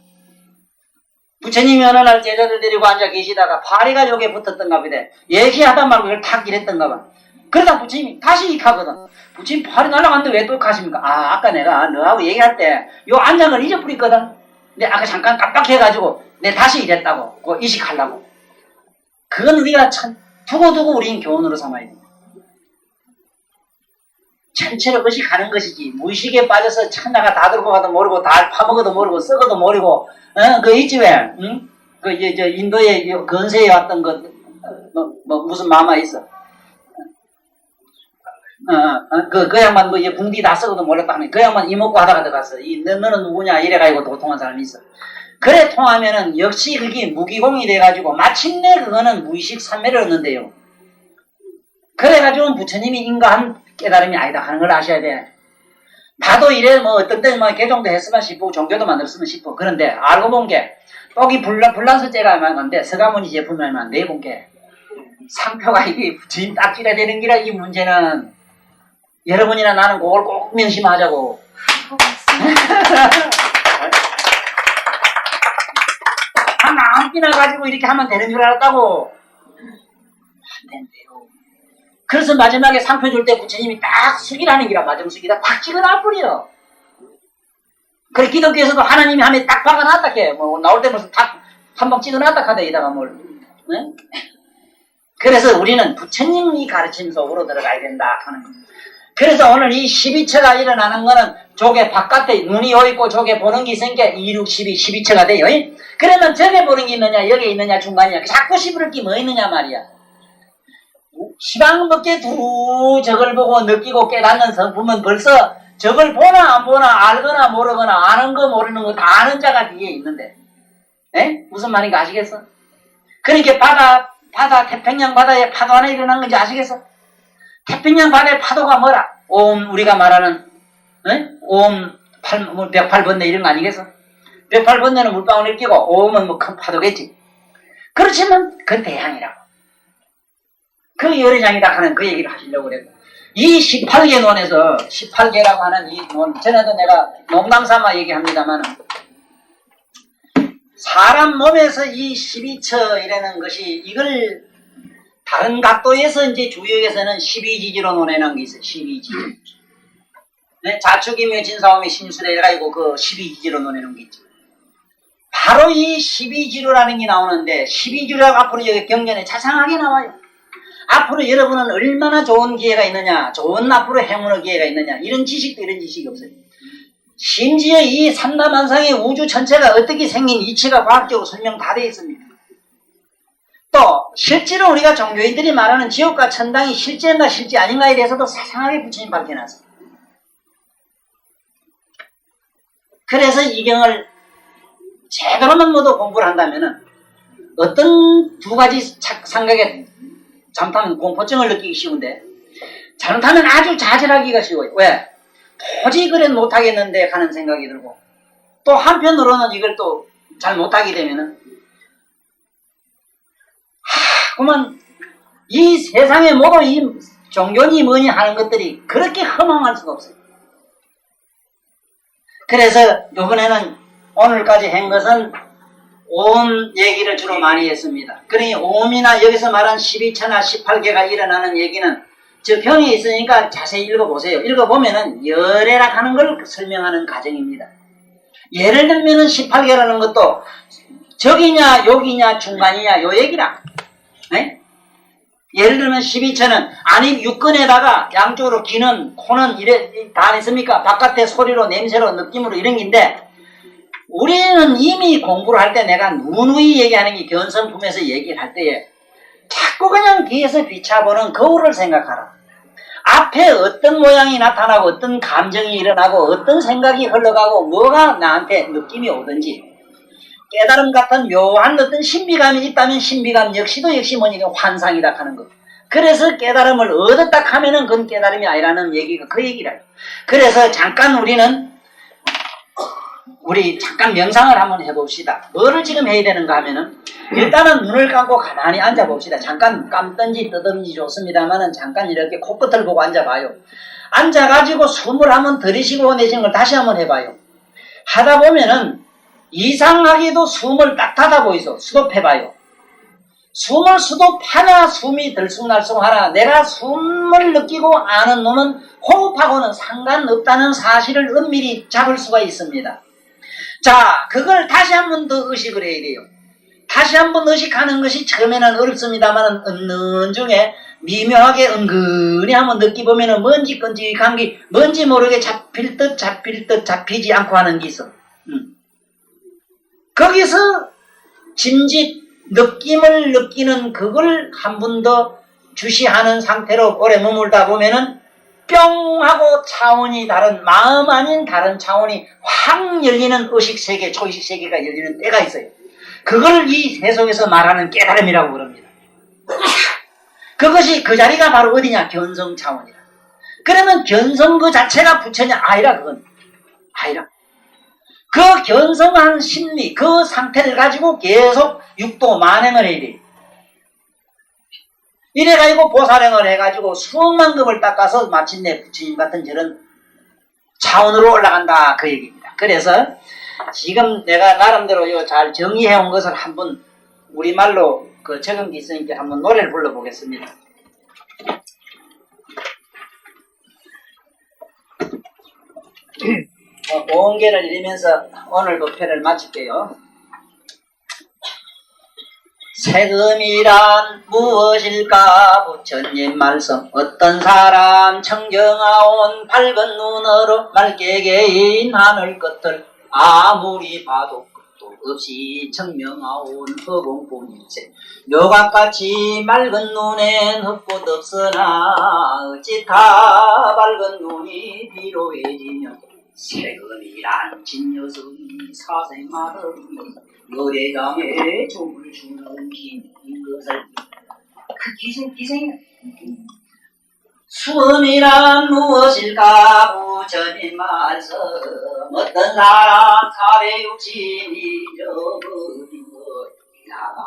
부처님이 어느 날 제자들 데리고 앉아 계시다가 파리가 여기에 붙었던가 보다. 얘기하다 말고 이걸 탁 이랬던가 봐. 그러다 부처님이 다시 익하거든. 부처님 파리 날아갔는데 왜 또 가십니까? 아까 내가 너하고 얘기할 때 요 안장을 잊어버렸거든. 근데 아까 잠깐 깜빡해가지고 내 다시 이랬다고. 그거 이식하려고. 그건 우리가 참 두고두고 우리는 교훈으로 삼아야 돼. 전체로 그것이 가는 것이지. 무의식에 빠져서 천나가 다 들고 가도 모르고 다 파먹어도 모르고 썩어도 모르고 그 있지 왜? 응? 그 이제 저 인도에 건세에 왔던 무슨 마마 있어. 그 양반 뭐 이제 궁디 다 썩어도 몰랐다 하네. 그 양반 이먹고 하다가 들어갔어. 너는 누구냐 이래가지고 도통한 사람이 있어. 그래 통하면은 역시 그게 무기공이 돼가지고 마침내 그거는 무의식 삼매를 얻는데요. 그래가지고 부처님이 인가한 깨달음이 아니다 하는 걸 아셔야 돼. 나도 이래 뭐 어떤 때는 뭐 개종도 했으면 싶고 종교도 만들었으면 싶고 그런데 알고 본 게 떡이 불란서째가 얼마인데 서가모니 제품이 얼마 내 본 게 상표가 이게 부처님 딱지라 되는 기라 이 문제는 여러분이나 나는 그걸 꼭 명심하자고. 한 아무기나 가지고 이렇게 하면 되는 줄 알았다고. 안 된대요. 그래서 마지막에 상표 줄 때 부처님이 딱 숙이라는 기라 마정숙이다 딱 찍어놔버려. 그래 기독교에서도 하나님이 하면 딱 박아놨다 해. 뭐 나올 때 무슨 딱 한 방 찍어놨다 하다 이다가 뭘. 네? 그래서 우리는 부처님이 가르침 속으로 들어가야 된다 하는 거예요. 그래서 오늘 이 12처가 일어나는 거는 저게 바깥에 눈이 여있고 저게 보는 게 있으니까 2, 6, 12, 12처가 돼요. 그러면 저게 보는 게 있느냐 여기 있느냐 중간이냐 자꾸 씹을 게 뭐 있느냐 말이야. 시방 먹게 두루 저걸 보고 느끼고 깨닫는 성품은 벌써 저걸 보나 안 보나 알거나 모르거나 아는 거 모르는 거 다 아는 자가 뒤에 있는데 무슨 말인가 아시겠어? 그러니까 바다 태평양 바다에 파도 하나 일어난 건지 아시겠어? 태평양 바다의 파도가 뭐라? 우리가 말하는 오음 108번뇌 이런 거 아니겠어? 108번뇌는 물방울을 끼고 오음은 뭐 큰 파도겠지. 그렇지만 그건 대양이라고. 그 열애장이다 하는 그 얘기를 하시려고 그랬고 이 18개 논에서 18개라고 하는 이 논 전에도 내가 농담삼아 얘기합니다만 사람 몸에서 이 12처이라는 것이 이걸 다른 각도에서 이제 주역에서는 12지지로 논해놓은 게 있어요. 12지지. 자축이며 진사오며 신유술에 이래가지고 그 12지지로 논해놓은 게 있죠. 바로 이 12지루라는 게 나오는데 12지루라고 앞으로 여기 경전에 자상하게 나와요. 앞으로 여러분은 얼마나 좋은 기회가 있느냐, 좋은 앞으로 행운의 기회가 있느냐, 이런 지식도 이런 지식이 없어요. 심지어 이 삼라만상의 우주 전체가 어떻게 생긴 이치가 과학적으로 설명 다 되어 있습니다. 또 실제로 우리가 종교인들이 말하는 지옥과 천당이 실제인가 실제 아닌가에 대해서도 자상하게 부처님 밝혀놨어요. 그래서 이 경을 제대로만 모두 공부를 한다면 어떤 두 가지 생각에 잘못하면 공포증을 느끼기 쉬운데 잘못하면 아주 좌절하기가 쉬워요. 왜? 도저히 그래 못하겠는데 하는 생각이 들고 또 한편으로는 이걸 또 잘 못하게 되면은 그러면 이 세상에 모두 이 종교니 뭐니 하는 것들이 그렇게 허망할 수가 없어요. 그래서 이번에는 오늘까지 한 것은 오음 얘기를 주로 많이 했습니다. 그러니 오음이나 여기서 말한 12처나 18개가 일어나는 얘기는 저 병에 있으니까 자세히 읽어보세요. 읽어보면은 열애락 하는 걸 설명하는 과정입니다. 예를 들면은 18개라는 것도 저기냐 여기냐 중간이냐 요 얘기라. 네? 예를 들면 12처는 아니 육근에다가 양쪽으로 귀는 코는 이래 다 했습니까? 바깥에 소리로 냄새로 느낌으로 이런 게인데 우리는 이미 공부를 할 때 내가 누누이 얘기하는 게 견성품에서 얘기를 할 때에 자꾸 그냥 뒤에서 비춰보는 거울을 생각하라. 앞에 어떤 모양이 나타나고 어떤 감정이 일어나고 어떤 생각이 흘러가고 뭐가 나한테 느낌이 오든지 깨달음 같은 묘한 어떤 신비감이 있다면 신비감 역시도 역시 뭐니까 환상이다 하는 거. 그래서 깨달음을 얻었다 하면은 그건 깨달음이 아니라는 얘기가 그 얘기라. 그래서 잠깐 우리 잠깐 명상을 한번 해봅시다. 뭐를 지금 해야 되는가 하면은 일단은 눈을 감고 가만히 앉아봅시다. 잠깐 감든지 뜨든지 좋습니다만은 잠깐 이렇게 코끝을 보고 앉아봐요. 앉아가지고 숨을 한번 들이쉬고 내쉬는 걸 다시 한번 해봐요. 하다 보면은 이상하게도 숨을 딱 닫아보이소. 수도해봐요. 숨을 수도하나 숨이 들쑥날쑥하나 내가 숨을 느끼고 아는 놈은 호흡하고는 상관없다는 사실을 은밀히 잡을 수가 있습니다. 자, 그걸 다시 한 번 더 의식을 해야 돼요. 다시 한 번 의식하는 것이 처음에는 어렵습니다만 없는 중에 미묘하게 은근히 한번 느끼보면은 뭔지 끈질한 게 뭔지 모르게 잡힐 듯 잡히지 않고 하는 게 있어. 거기서 짐짓 느낌을 느끼는 그걸 한 번 더 주시하는 상태로 오래 머물다 보면은 뿅 하고 차원이 다른 마음 아닌 다른 차원이 확 열리는 의식세계 초의식세계가 열리는 때가 있어요. 그걸 이 세속에서 말하는 깨달음이라고 그럽니다. 그것이 그 자리가 바로 어디냐? 견성 차원이라. 그러면 견성 그 자체가 부처냐? 아니라 그건 아니라 그 견성한 심리 그 상태를 가지고 계속 육도 만행을 해야 돼요. 이래가지고 보살행을 해가지고 수억만 급을 닦아서 마침내 부처님 같은 저런 차원으로 올라간다 그 얘기입니다. 그래서 지금 내가 나름대로 잘 정리해온 것을 한번 우리말로 그 적은 게 있으니까 한번 노래를 불러보겠습니다. 오은계를 읽으면서 오늘 법회를 마칠게요. 세금이란 무엇일까? 부처님 말씀. 어떤 사람 청정하온 밝은 눈으로 맑게 개인 하늘 끝을 아무리 봐도 끝도 없이 청명하온 허공뿐일세. 묘각같이 맑은 눈엔 헛것 없으나 어찌 다 밝은 눈이 비로해지며 세금이란 진여성이 사생마더니 노래장에 춤을 추는 긴 것을 그 기생이야. 수음이란 무엇일까? 부처님 말씀. 어떤 사람 사회 육신이 잊어버린 것이라가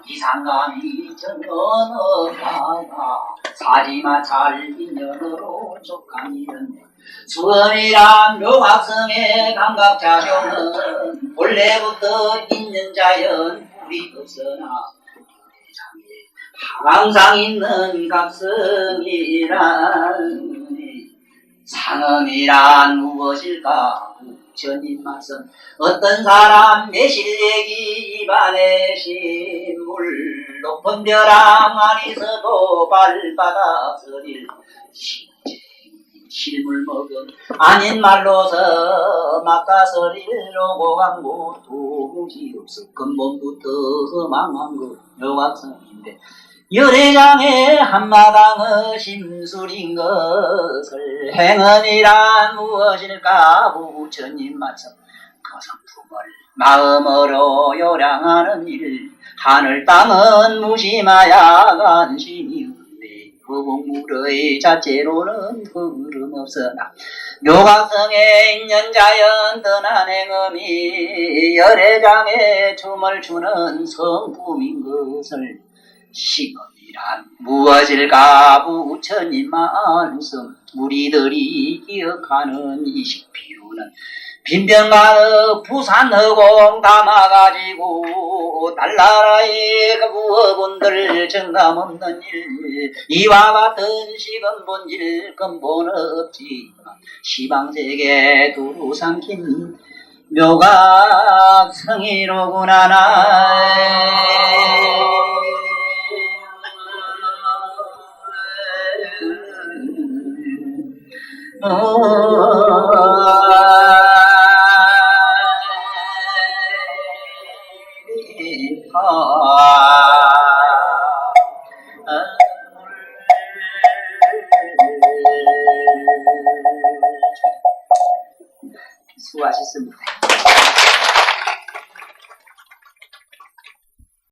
이상감이 전혀 없다가 사지마 잘 인연으로 족감이었네. 수음이란 묘각성의 감각작용은 본래부터 있는 자연 우리 없으나 항상 있는 각성이란 상음이란 무엇일까? 부처님 말씀. 어떤 사람 내실내기 입안에 신물 높은 벼랑 안에서도 발바닥 서릴 실물 먹음 아닌 말로서 막가서리로 고간 곳 도무지 없어 근본부터 망한 것 묘각성인데 열애장의 한마당의 심술인 것을 행언이란 무엇일까? 부처님 말씀. 그 성품을 마음으로 요량하는 일 하늘 땅은 무심하야 간신이 없네. 허공물의 자체로는 흐름 없으나 묘각성에 있는 자연 떠난 행음이 열애장에 춤을 추는 성품인 것을 신언이란 무엇일까? 부처님 말씀. 우리들이 기억하는 이식피우는 빈병가의 부산 허공 담아가지고 달나라의 그 부어본들 정감 없는 일 이와 같은 식은 본질 근본 없지 시방세계 두루 삼킨 묘각 성이로구나 수고하셨습니다.